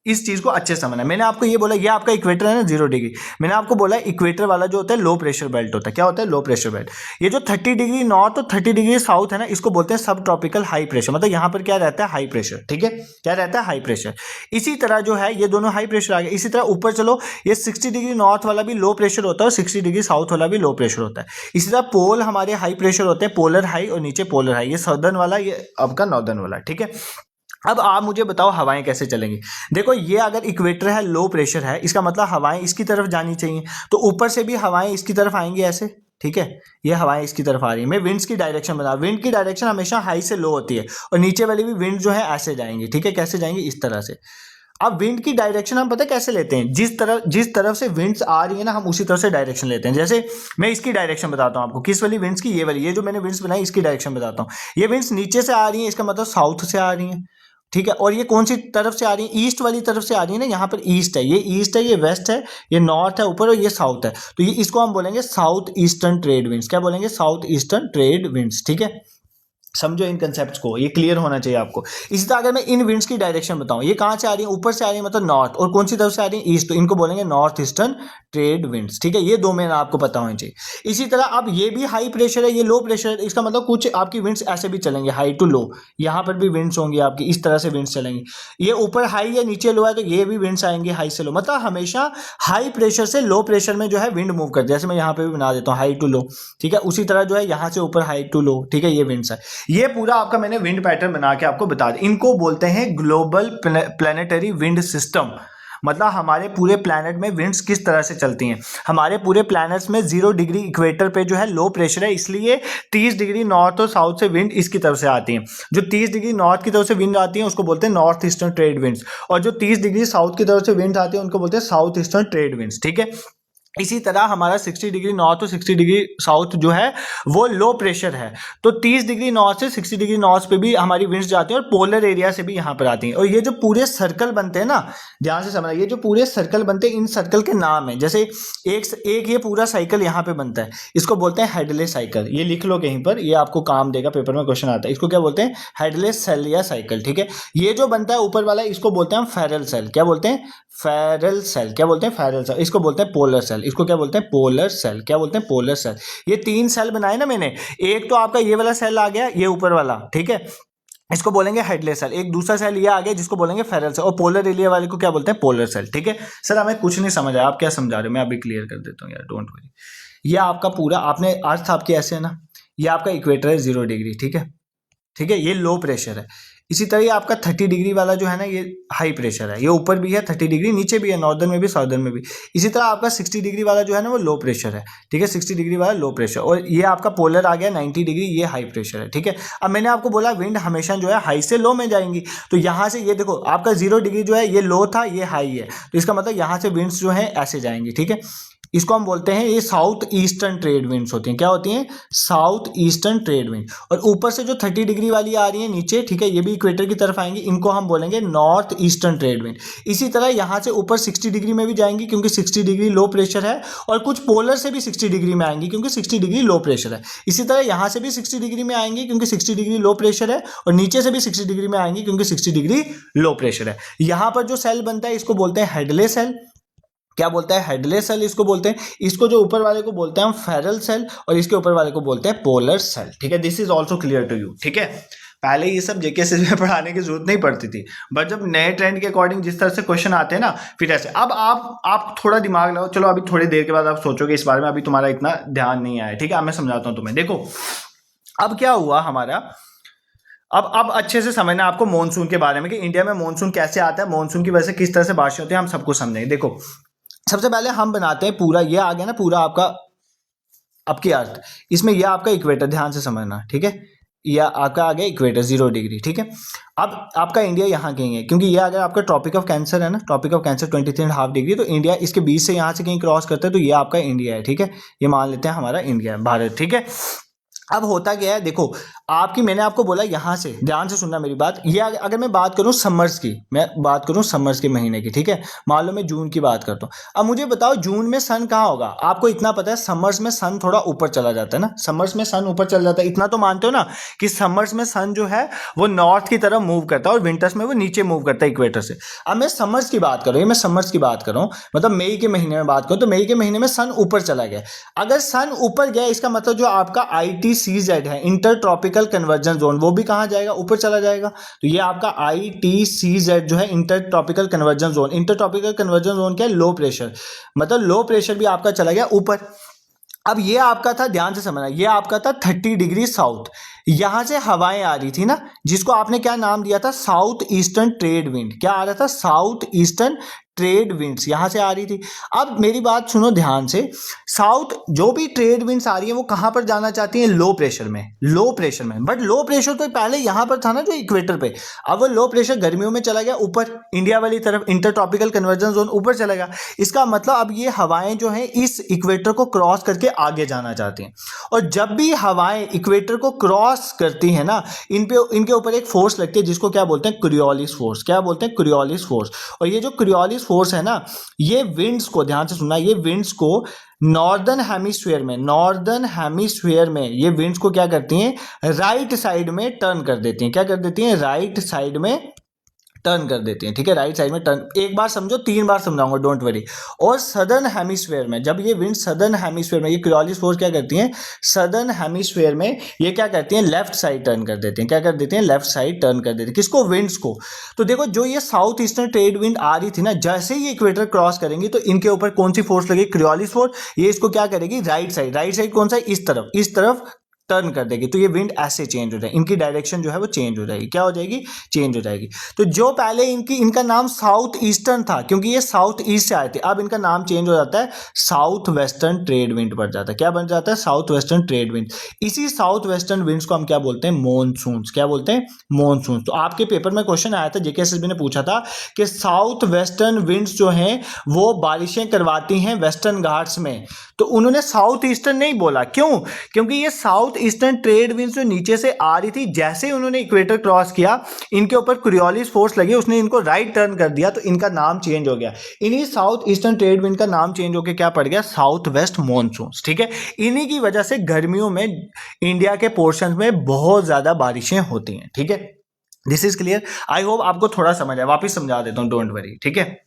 इस चीज को अच्छे से समझना। मैंने आपको ये बोला, ये आपका इक्वेटर है ना 0 डिग्री। मैंने आपको बोला इक्वेटर वाला जो होता है लो प्रेशर बेल्ट होता है। क्या होता है, लो प्रेशर बेल्ट। ये जो 30 डिग्री नॉर्थ और 30 डिग्री साउथ है ना, इसको बोलते हैं सब ट्रॉपिकल हाई प्रेशर। मतलब यहाँ पर क्या रहता है, हाई प्रेशर, ठीक है, क्या रहता है, हाई प्रेशर। इसी तरह जो है ये दोनों हाई प्रेशर आ गए। इसी तरह ऊपर चलो, ये 60 डिग्री नॉर्थ वाला भी लो प्रेशर होता है और 60 डिग्री साउथ वाला भी लो प्रेशर होता है। इसी तरह पोल हमारे हाई प्रेशर होते हैं, पोलर हाई और नीचे पोलर हाई। ये सदर्न वाला, ये आपका नॉर्दर्न वाला, ठीक है। अब आप मुझे बताओ हवाएं कैसे चलेंगी। देखो ये अगर इक्वेटर है, लो प्रेशर है, इसका मतलब हवाएं इसकी तरफ जानी चाहिए, तो ऊपर से भी हवाएं इसकी तरफ आएंगी ऐसे, ठीक है। ये हवाएं इसकी तरफ आ रही है। मैं विंड्स की डायरेक्शन बता, विंड की डायरेक्शन हमेशा हाई से लो होती है, और नीचे वाली भी विंड जो है ऐसे जाएंगी, ठीक है। कैसे जाएंगी, इस तरह से। अब विंड की डायरेक्शन हम पता है कैसे लेते हैं, जिस तरफ से विंड्स आ रही है ना, हम उसी तरफ से डायरेक्शन लेते हैं। जैसे मैं इसकी डायरेक्शन बताता हूं आपको, किस वाली विंड्स की, ये वाली, ये जो मैंने विंड्स बनाई इसकी डायरेक्शन बताता हूँ। ये विंड्स नीचे से आ रही है, इसका मतलब साउथ से आ रही है, ठीक है। और ये कौन सी तरफ से आ रही है, ईस्ट वाली तरफ से आ रही है ना। यहाँ पर ईस्ट है, ये ईस्ट है, ये वेस्ट है, ये नॉर्थ है ऊपर, और ये साउथ है। तो ये इसको हम बोलेंगे साउथ ईस्टर्न ट्रेड विंड्स। क्या बोलेंगे, साउथ ईस्टर्न ट्रेड विंड्स, ठीक है। समझो इन कंसेप्ट्स को, ये क्लियर होना चाहिए आपको। इसी तरह अगर मैं इन विंड्स की डायरेक्शन बताऊं, ये कहां से आ रही है, ऊपर से आ रही है, मतलब नॉर्थ, और कौन सी तरफ से आ रही है, ईस्ट, तो इनको बोलेंगे नॉर्थ ईस्टर्न ट्रेड विंड्स, ठीक है। ये दो मेन आपको पता होने चाहिए। इसी तरह अब ये भी हाई प्रेशर है, ये लो प्रेशर है, इसका मतलब कुछ आपकी विंड्स ऐसे भी चलेंगे, हाई टू लो। यहाँ पर भी विंड्स होंगी आपकी, इस तरह से विंड्स चलेंगी। ये ऊपर हाई या नीचे लो है, तो ये भी विंड्स आएंगे हाई से लो। मतलब हमेशा हाई प्रेशर से लो प्रेशर में जो है विंड मूव करती है। जैसे मैं यहाँ पे भी बना देता हूँ हाई टू लो, ठीक है। उसी तरह जो है यहाँ से ऊपर हाई टू लो, ठीक है, ये विंड्स है। ये पूरा आपका मैंने विंड पैटर्न बना के आपको बता दिया। इनको बोलते हैं ग्लोबल प्लैनेटरी विंड सिस्टम। मतलब हमारे पूरे प्लैनेट में विंड्स किस तरह से चलती हैं। हमारे पूरे प्लैनेट्स में 0 डिग्री इक्वेटर पे जो है लो प्रेशर है, इसलिए 30 डिग्री नॉर्थ और साउथ से विंड इसकी तरफ से आती हैं। जो 30 डिग्री नॉर्थ की तरफ से विंड आती है उसको बोलते हैं नॉर्थ ईस्टर्न ट्रेड विंड्स, और जो 30 डिग्री साउथ की तरफ से विंड आती है उनको बोलते हैं साउथ ईस्टर्न ट्रेड विंड्स, ठीक है। इसी तरह हमारा 60 डिग्री नॉर्थ और 60 डिग्री साउथ जो है वो लो प्रेशर है, तो 30 डिग्री नॉर्थ से 60 डिग्री नॉर्थ पे भी हमारी विंड्स जाती हैं, और पोलर एरिया से भी यहाँ पर आती हैं। और ये जो पूरे सर्कल बनते हैं ना, ध्यान से समझना, ये जो पूरे सर्कल बनते हैं, इन सर्कल के नाम है। जैसे एक ये पूरा साइकिल यहाँ पे बनता है, इसको बोलते हैं हेडले साइकिल। ये लिख लो कहीं पर, ये आपको काम देगा, पेपर में क्वेश्चन आता है। इसको क्या बोलते हैं, हेडले सेल या साइकिल, ठीक है। ये जो बनता है ऊपर वाला, इसको बोलते हैं हम फेरल सेल। क्या बोलते हैं, फेरल सेल। क्या बोलते हैं, फेरल सेल। इसको बोलते हैं पोलर सेल। इसको क्या बोलते हैं, पोलर सेल। क्या बोलते हैं, पोलर सेल। ये 3 सेल बनाए ना मैंने, एक तो आपका ये वाला सेल आ गया, ये ऊपर वाला, ठीक है। इसको बोलेंगे हेडलेस सेल। एक दूसरा सेल ये आ गया जिसको बोलेंगे फेरल सेल, और पोलर एरिया वाले को क्या बोलते हैं, पोलर सेल। ठीक है सर, हमें कुछ नहीं समझ आया, आप क्या समझा रहे हो, मैं अभी क्लियर कर देता हूँ यार, डोंट वरी। ये आपका पूरा, आपने अर्थ आपकी ऐसे है ना, ये आपका इक्वेटर है 0 डिग्री, ठीक है, ठीक है, ये लो प्रेशर है। इसी तरह ये आपका 30 डिग्री वाला जो है ना, ये हाई प्रेशर है, ये ऊपर भी है 30 डिग्री, नीचे भी है, नॉर्दर्न में भी साउदर्न में भी। इसी तरह आपका 60 डिग्री वाला जो है ना, वो लो प्रेशर है, ठीक है, 60 डिग्री वाला लो प्रेशर। और ये आपका पोलर आ गया 90 डिग्री, ये हाई प्रेशर है, ठीक है। अब मैंने आपको बोला विंड हमेशा जो है हाई से लो में जाएंगी, तो यहाँ से ये देखो आपका 0 डिग्री जो है ये लो था, ये हाई है, तो इसका मतलब यहाँ से विंड्स जो है ऐसे जाएंगी, ठीक है। इसको हम बोलते हैं, ये साउथ ईस्टर्न ट्रेड विंड्स होती हैं। क्या होती हैं, साउथ ईस्टर्न ट्रेड विंड। और ऊपर से जो 30 डिग्री वाली आ रही है नीचे, ठीक है, ये भी इक्वेटर की तरफ आएंगी, इनको हम बोलेंगे नॉर्थ ईस्टर्न ट्रेड विंड। इसी तरह यहाँ से ऊपर 60 डिग्री में भी जाएंगी क्योंकि 60 डिग्री लो प्रेशर है, और कुछ पोलर से भी 60 डिग्री में आएंगी क्योंकि 60 डिग्री लो प्रेशर है। इसी तरह यहाँ से भी 60 डिग्री में आएंगी क्योंकि 60 डिग्री लो प्रेशर है, और नीचे से भी 60 डिग्री में आएंगी क्योंकि 60 डिग्री लो प्रेशर है। यहाँ पर जो सेल बनता है इसको बोलते हैं हेडले सेल। क्या बोलता है, हेडलेस सेल इसको बोलते हैं। इसको जो ऊपर वाले को बोलते हैं हम फेरल सेल, और इसके ऊपर वाले को बोलते हैं पोलर सेल, ठीक है। This is also clear to you, ठीक है। पहले ये सब जेकेएसएस में पढ़ाने की जरूरत नहीं पड़ती थी, बट जब नए ट्रेंड के अकॉर्डिंग जिस तरह से क्वेश्चन आते हैं ना, फिर ऐसे। अब आप थोड़ा दिमाग लगाओ, चलो अभी थोड़ी देर के बाद आप सोचोगे इस बारे में, अभी तुम्हारा इतना ध्यान नहीं आया, ठीक है। अब मैं समझाता हूँ तुम्हें। देखो अब क्या हुआ हमारा, अब अच्छे से समझना आपको मॉनसून के बारे में, कि इंडिया में मॉनसून कैसे आता है, मॉनसून की वजह से किस तरह से बारिश होती है, हम सबको समझेंगे। देखो सबसे पहले हम बनाते हैं पूरा, ये आ गया ना पूरा आपका आपकी अर्थ, इसमें यह आपका इक्वेटर, ध्यान से समझना, ठीक है। यह आपका आ गया इक्वेटर 0 डिग्री, ठीक है। अब आपका इंडिया यहाँ कहीं है, क्योंकि ये अगर आपका ट्रॉपिक ऑफ कैंसर है ना, ट्रॉपिक ऑफ कैंसर 23.5 डिग्री, तो इंडिया इसके बीच से यहाँ से कहीं क्रॉस करता है, तो ये आपका इंडिया है, ठीक है। ये मान लेते हैं हमारा इंडिया है, भारत, ठीक है। अब होता क्या है, देखो आपकी, मैंने आपको बोला यहाँ से, ध्यान से सुनना मेरी बात। ये अगर मैं बात करूँ समर्स की, मैं बात करूँ समर्स के महीने की, ठीक है। मान लो मैं जून की बात करता हूँ। अब मुझे बताओ जून में सन कहाँ होगा, आपको इतना पता है समर्स में सन थोड़ा ऊपर चला जाता है ना, समर्स में सन ऊपर चला जाता है, इतना तो मानते हो ना कि समर्स में सन जो है वो नॉर्थ की तरफ मूव करता है, और विंटर्स में वो नीचे मूव करता है इक्वेटर से। अब मैं समर्स की बात करूँ, मैं समर्स की बात कर रहा हूँ, मतलब मई के महीने में बात करूँ, तो मई के महीने में सन ऊपर चला गया। अगर सन ऊपर गया, इसका मतलब जो आपका ITCZ है, इंटर ट्रॉपिकल कन्वर्जन जोन, वो भी कहां जाएगा, ऊपर चला जाएगा। तो ये आपका ITCZ जो है, inter tropical conversion zone. Inter tropical conversion zone क्या है, लो प्रेशर, मतलब लो प्रेशर भी आपका चला गया ऊपर। अब ये आपका था, ध्यान से समझना, ये आपका था 30 डिग्री साउथ, यहां से हवाएं आ रही थी ना, जिसको आपने क्या नाम दिया था, साउथ ईस्टर्न ट्रेड विंड। क्या आ रहा था, साउथ ईस्टर्न ट्रेड विंड्स यहां से आ रही थी। अब मेरी बात सुनो ध्यान से, साउथ जो भी ट्रेड विंड्स आ रही है वो कहां पर जाना चाहती है, लो प्रेशर में, लो प्रेशर में। बट लो प्रेशर तो पहले यहां पर था ना, जो इक्वेटर पे। अब वो लो प्रेशर गर्मियों में चला गया ऊपर इंडिया वाली तरफ, इंटर ट्रॉपिकल कन्वर्जन जोन ऊपर चला गया। इसका मतलब अब ये हवाएं जो है इस इक्वेटर को क्रॉस करके आगे जाना चाहती हैं, और जब भी हवाएं इक्वेटर को क्रॉस करती है ना, इनके ऊपर एक फोर्स लगती है जिसको क्या बोलते हैं, कोरियोलिस फोर्स। क्या बोलते हैं, कोरियोलिस फोर्स। और ये जो कोरियोलिस फोर्स है ना, ये विंड्स को, ध्यान से सुनना, ये विंड्स को नॉर्दर्न हेमिस्फीयर में, नॉर्दर्न हेमिस्फीयर में ये विंड्स को क्या करती हैं, राइट साइड में टर्न कर देती हैं। क्या कर देती हैं, राइट साइड में टर्न कर देती हैं, ठीक है, राइट साइड में टर्न। एक बार समझो, 3 बार समझाऊंगा, डोंट वरी। और सदर्न हेमिस्फीयर में, जब ये विंड सदर्न हेमिस्फीयर में, ये कोरियोलिस फोर्स क्या करती हैं, सदर्न हेमिस्फीयर में ये क्या करती हैं, लेफ्ट साइड टर्न कर देते हैं। क्या कर देते हैं, लेफ्ट साइड टर्न कर देते हैं। किसको, विंड्स को। तो देखो जो ये साउथ ईस्टर्न ट्रेड विंड आ रही थी ना, जैसे ही इक्वेटर क्रॉस करेंगी तो इनके ऊपर कौन सी फोर्स लगेगी, कोरियोलिस फोर्स। ये इसको क्या करेगी, राइट साइड, राइट साइड कौन सा है, इस तरफ टर्न कर देगी। तो ये विंड ऐसे चेंज हो जाएगी, इनकी डायरेक्शन जो है वो चेंज हो जाएगी। क्या हो जाएगी, चेंज हो जाएगी। तो जो पहले इनका नाम साउथ ईस्टर्न था, क्योंकि ये साउथ ईस्ट से आए थे, अब इनका नाम चेंज हो जाता है, साउथ वेस्टर्न ट्रेड विंड बन जाता है। क्या बन जाता है, साउथ वेस्टर्न ट्रेड विंड। इसी साउथ वेस्टर्न विंड्स को हम क्या बोलते हैं, मॉनसून्स। क्या बोलते हैं, मॉनसून्स। तो आपके पेपर में क्वेश्चन आया था, जेकेएसएसबी ने पूछा था कि साउथ वेस्टर्न विंड्स जो हैं वो बारिशें करवाती हैं वेस्टर्न घाट्स में। तो उन्होंने साउथ ईस्टर्न नहीं बोला, क्यों, क्योंकि ये साउथ ईस्टर्न ट्रेड विंड्स जो नीचे से आ रही थी, जैसे ही उन्होंने इक्वेटर क्रॉस किया, इनके ऊपर कोरियोलिस फोर्स लगी, उसने इनको राइट टर्न कर दिया, तो इनका नाम चेंज हो गया। इन्हीं साउथ ईस्टर्न ट्रेड विंड का नाम चेंज होकर क्या पड़ गया, साउथ वेस्ट मॉनसून्स, ठीक है। इन्हीं की वजह से गर्मियों में इंडिया के पोर्शन में बहुत ज्यादा बारिशें होती हैं, ठीक है। This is clear, I hope आपको थोड़ा समझ आया, वापिस समझा देता हूं, डोंट वरी, ठीक है।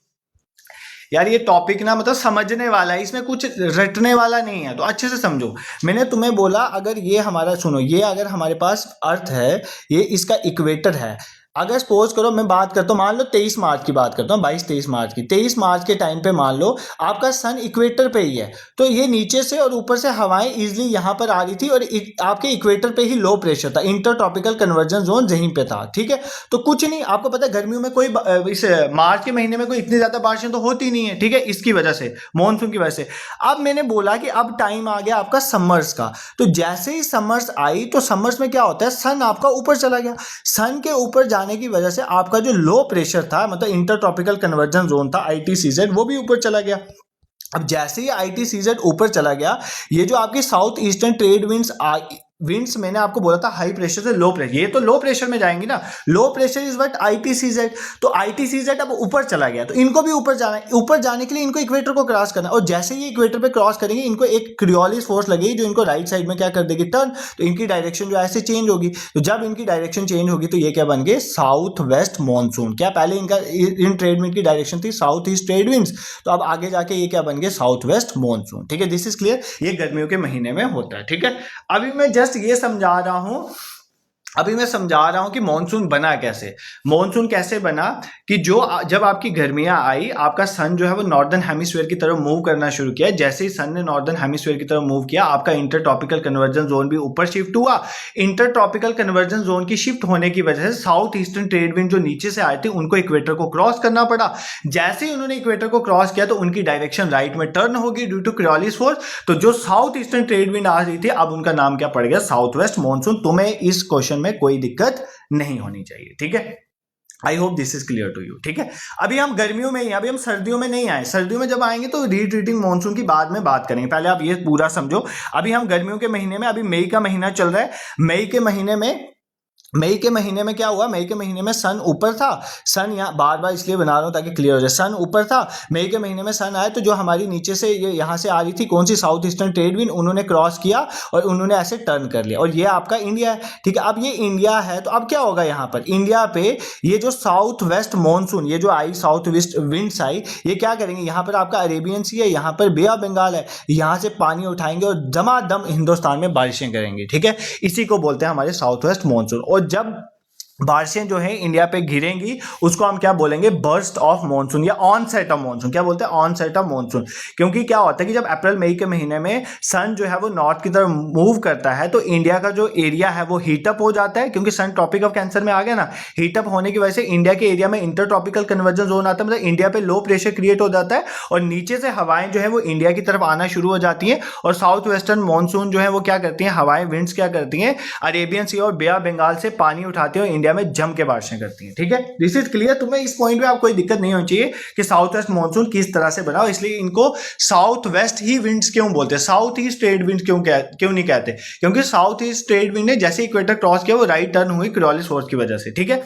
यार ये टॉपिक ना मतलब समझने वाला है, इसमें कुछ रटने वाला नहीं है, तो अच्छे से समझो। मैंने तुम्हें बोला अगर ये हमारा, सुनो, ये अगर हमारे पास अर्थ है, ये इसका इक्वेटर है। अगर सपोज करो मैं बात करता हूँ, मान लो 23 मार्च की बात करता हूँ, 22-23 मार्च की, 23 मार्च के टाइम पे मान लो आपका सन इक्वेटर पे ही है, तो ये नीचे से और ऊपर से हवाएं इजिली यहाँ पर आ रही थी और आपके इक्वेटर पे ही लो प्रेशर था, इंटर ट्रॉपिकल कन्वर्जन जोन यहीं पे था, ठीक है। तो कुछ नहीं, आपको पता है गर्मियों में कोई इस मार्च के महीने में कोई इतनी ज्यादा बारिशें तो होती नहीं है, ठीक है, इसकी वजह से, मानसून की वजह से। अब मैंने बोला कि अब टाइम आ गया आपका समर्स का, तो जैसे ही समर्स आई तो समर्स में क्या होता है, सन आपका ऊपर चला गया, सन के ऊपर जाने की वजह से आपका जो लो प्रेशर था, मतलब इंटर ट्रॉपिकल कन्वर्जन जोन था ITCZ, वो भी ऊपर चला गया। अब जैसे ही ITCZ ऊपर चला गया, ये जो आपकी साउथ ईस्टर्न ट्रेड विंड्स मैंने आपको बोला था हाई प्रेशर से लो प्रेशर, ये तो लो प्रेशर में जाएंगी ना, low pressure is what ITCZ, तो ITCZ अब ऊपर चला गया, तो इनको भी ऊपर जाना है, ऊपर जाने के लिए इनको इक्वेटर को क्रॉस करना है, और जैसे ही इक्वेटर पे क्रॉस करेंगे इनको एक क्रियोलिस फोर्स लगेगी जो इनको राइट साइड में क्या कर देगी, टर्न, तो इनकी डायरेक्शन जो ऐसे चेंज होगी, तो जब इनकी डायरेक्शन चेंज होगी तो ये क्या बन गए, साउथ वेस्ट मानसून। क्या पहले इनका इन ट्रेड विंड की डायरेक्शन थी साउथ ईस्ट ट्रेड विंड्स, तो अब आगे जाके ये क्या बन गए, साउथ वेस्ट मानसून, ठीक है, दिस इज क्लियर। ये गर्मियों के महीने में होता है, ठीक है। अभी मैं जस्ट ये समझा रहा हूं, अभी मैं समझा रहा हूं कि मॉनसून बना कैसे। मॉनसून कैसे बना कि जब आपकी गर्मियां आई, आपका सन जो है वो नॉर्दर्न हेमिस्फीयर की तरफ मूव करना शुरू किया। जैसे ही सन ने नॉर्दर्न हेमिस्फीयर की तरफ मूव किया, आपका इंटर ट्रॉपिकल कन्वर्जन जोन भी ऊपर शिफ्ट हुआ। इंटर ट्रॉपिकल कन्वर्जन जोन की शिफ्ट होने की वजह से साउथ ईस्टर्न ट्रेड विंड जो नीचे से आए थे उनको इक्वेटर को क्रॉस करना पड़ा। जैसे ही उन्होंने इक्वेटर को क्रॉस किया तो उनकी डायरेक्शन राइट में टर्न होगी ड्यू टू क्रियोलिस फोर्स, तो जो साउथ ईस्टर्न ट्रेड विंड आ रही थी अब उनका नाम क्या पड़ गया, साउथ वेस्ट मानसून। तुम्हें इस क्वेश्चन में कोई दिक्कत नहीं होनी चाहिए, ठीक है। I hope this is clear to you, ठीक है। अभी हम गर्मियों में ही, अभी हम सर्दियों में नहीं आए, सर्दियों में जब आएंगे तो रिट्रीटिंग मानसून की बाद में बात करेंगे, पहले आप ये पूरा समझो। अभी हम गर्मियों के महीने में, अभी मई का महीना चल रहा है, मई के महीने में क्या हुआ, मई के महीने में सन ऊपर था, सन यहाँ बार बार इसलिए बना रहा हूं ताकि क्लियर हो जाए, सन ऊपर था, मई के महीने में सन आया, तो जो हमारी नीचे से ये यहाँ से आ रही थी कौन सी, साउथ ईस्टर्न ट्रेड विंड, उन्होंने क्रॉस किया और उन्होंने ऐसे टर्न कर लिया, और ये आपका इंडिया है, ठीक है। अब ये इंडिया है तो अब क्या होगा यहाँ पर, इंडिया पे ये जो साउथ वेस्ट मानसून, ये जो आई साउथ वेस्ट विंड्स आई, ये क्या करेंगे, यहाँ पर आपका अरेबियन सी है, यहाँ पर बे ऑफ बंगाल है, यहाँ से पानी उठाएंगे और दमादम हिंदुस्तान में बारिशें करेंगे, ठीक है। इसी को बोलते हैं हमारे साउथ वेस्ट मानसून। और जब बारिशें जो है इंडिया पे गिरेंगी उसको हम क्या बोलेंगे, बर्स्ट ऑफ मॉनसून या ऑन सेट ऑफ मॉनसून। क्या बोलते हैं, ऑन सेट ऑफ मॉनसून। क्योंकि क्या होता है कि जब अप्रैल मई के महीने में सन जो है वो नॉर्थ की तरफ मूव करता है तो इंडिया का जो एरिया है वो हीटअप हो जाता है, क्योंकि सन ट्रॉपिक ऑफ कैंसर में आ गया ना, हीटअप होने की वजह से इंडिया के एरिया में इंटर ट्रॉपिकल कन्वर्जन जोन आता है, मतलब इंडिया पे लो प्रेशर क्रिएट हो जाता है और नीचे से हवाएं जो है वो इंडिया की तरफ आना शुरू हो जाती हैं, और साउथ वेस्टर्न मॉनसून जो है वो क्या करती हैं, हवाएं विंड्स क्या करती हैं, अरेबियन सी और बे ऑफ बंगाल से पानी उठाती है और इंडिया में जम के बारिश करती है, ठीक है। This is clear. तुम्हें इस पॉइंट में आप कोई दिक्कत नहीं होनी चाहिए कि साउथ वेस्ट मानसून किस तरह से बना, इसलिए इनको साउथ वेस्ट ही विंड्स क्यों बोलते हैं, साउथ ईस्ट ट्रेड विंड क्यों नहीं कहते, क्योंकि साउथ ईस्ट ट्रेड विंड ने जैसे इक्वेटर क्रॉस किया वो राइट टर्न हुई क्रियोलिस फोर्स की वजह से, ठीक है।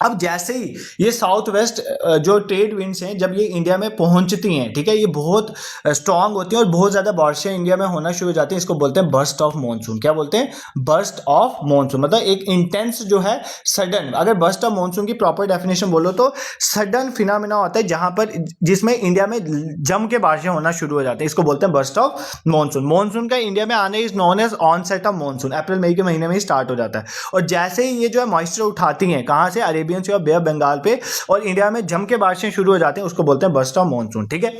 अब जैसे ही ये साउथ वेस्ट जो ट्रेड विंड्स हैं जब ये इंडिया में पहुंचती हैं, ठीक है, ये बहुत स्ट्रांग होती हैं और बहुत ज़्यादा बारिशें इंडिया में होना शुरू हो जाती हैं, इसको बोलते हैं बर्स्ट ऑफ मॉनसून। क्या बोलते हैं, बर्स्ट ऑफ मॉनसून, मतलब एक इंटेंस जो है सडन, अगर बर्स्ट ऑफ मॉनसून की प्रॉपर डेफिनेशन बोलो तो सडन फिनोमेना होता है जहां पर जिसमें इंडिया में जम के बारिशें होना शुरू हो जाती हैं, इसको बोलते हैं बर्स्ट ऑफ मॉनसून। मॉनसून का इंडिया में आने is known as onset of monsoon, अप्रैल मई के महीने में ही स्टार्ट हो जाता है, और जैसे ही ये जो है मॉइस्चर उठाती हैं कहाँ से, अरेबियन सी और बे ऑफ बंगाल पे, और इंडिया में जम के बारिशें शुरू हो जाते हैं, उसको बोलते हैं बर्स्ट ऑफ मॉनसून, ठीक है।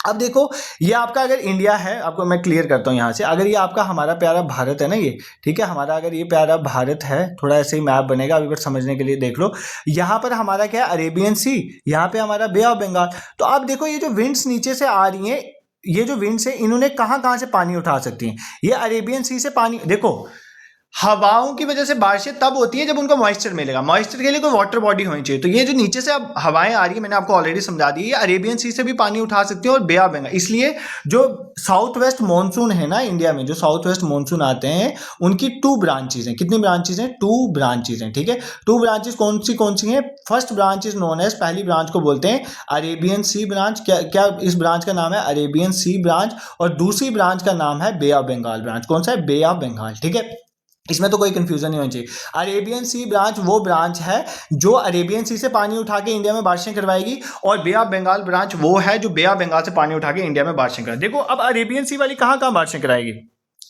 अब देखो ये आपका अगर इंडिया है, आपको मैं क्लियर करता हूं यहां से, अगर ये आपका हमारा प्यारा भारत है ना ये, ठीक है, हमारा अगर ये प्यारा भारत है, थोड़ा ऐसे ही मैप बनेगा अभी बस समझने के लिए देख लो, यहां पर हमारा क्या है, अरेबियन सी, यहां पे हमारा बे ऑफ बंगाल। तो अब देखो ये जो विंड्स नीचे से आ रही हैं, ये जो विंड्स है इन्होंने कहां से पानी उठा सकती हैं, ये अरेबियन सी से पानी, देखो हवाओं की वजह से बारिशें तब होती है जब उनको मॉइस्चर मिलेगा, मॉइस्चर के लिए कोई वाटर बॉडी होनी चाहिए, तो ये जो नीचे से अब हवाएं आ रही है मैंने आपको ऑलरेडी समझा दी, ये अरेबियन सी से भी पानी उठा सकती है और बे ऑफ बंगाल। इसलिए जो साउथ वेस्ट मानसून है ना इंडिया में, जो साउथ वेस्ट मानसून आते हैं उनकी 2 ब्रांचेज हैं। कितनी ब्रांचेज हैं, 2 ब्रांचेज हैं, ठीक है। 2 ब्रांचेज कौन सी हैं, first branch is known as, पहली ब्रांच को बोलते हैं अरेबियन सी ब्रांच। क्या इस ब्रांच का नाम है, अरेबियन सी ब्रांच, और दूसरी ब्रांच का नाम है बे ऑफ बंगाल ब्रांच। कौन सा है, बे ऑफ बंगाल, ठीक है। इसमें तो कोई कंफ्यूजन नहीं होनी चाहिए। अरेबियन सी ब्रांच वो ब्रांच है जो अरेबियन सी से पानी उठा के इंडिया में बारिशें करवाएगी, और बे ऑफ बंगाल ब्रांच वो है जो बे ऑफ बंगाल से पानी उठा के इंडिया में बारिशें कराएगी। देखो अब अरेबियन सी वाली कहाँ कहाँ बारिशें कराएगी,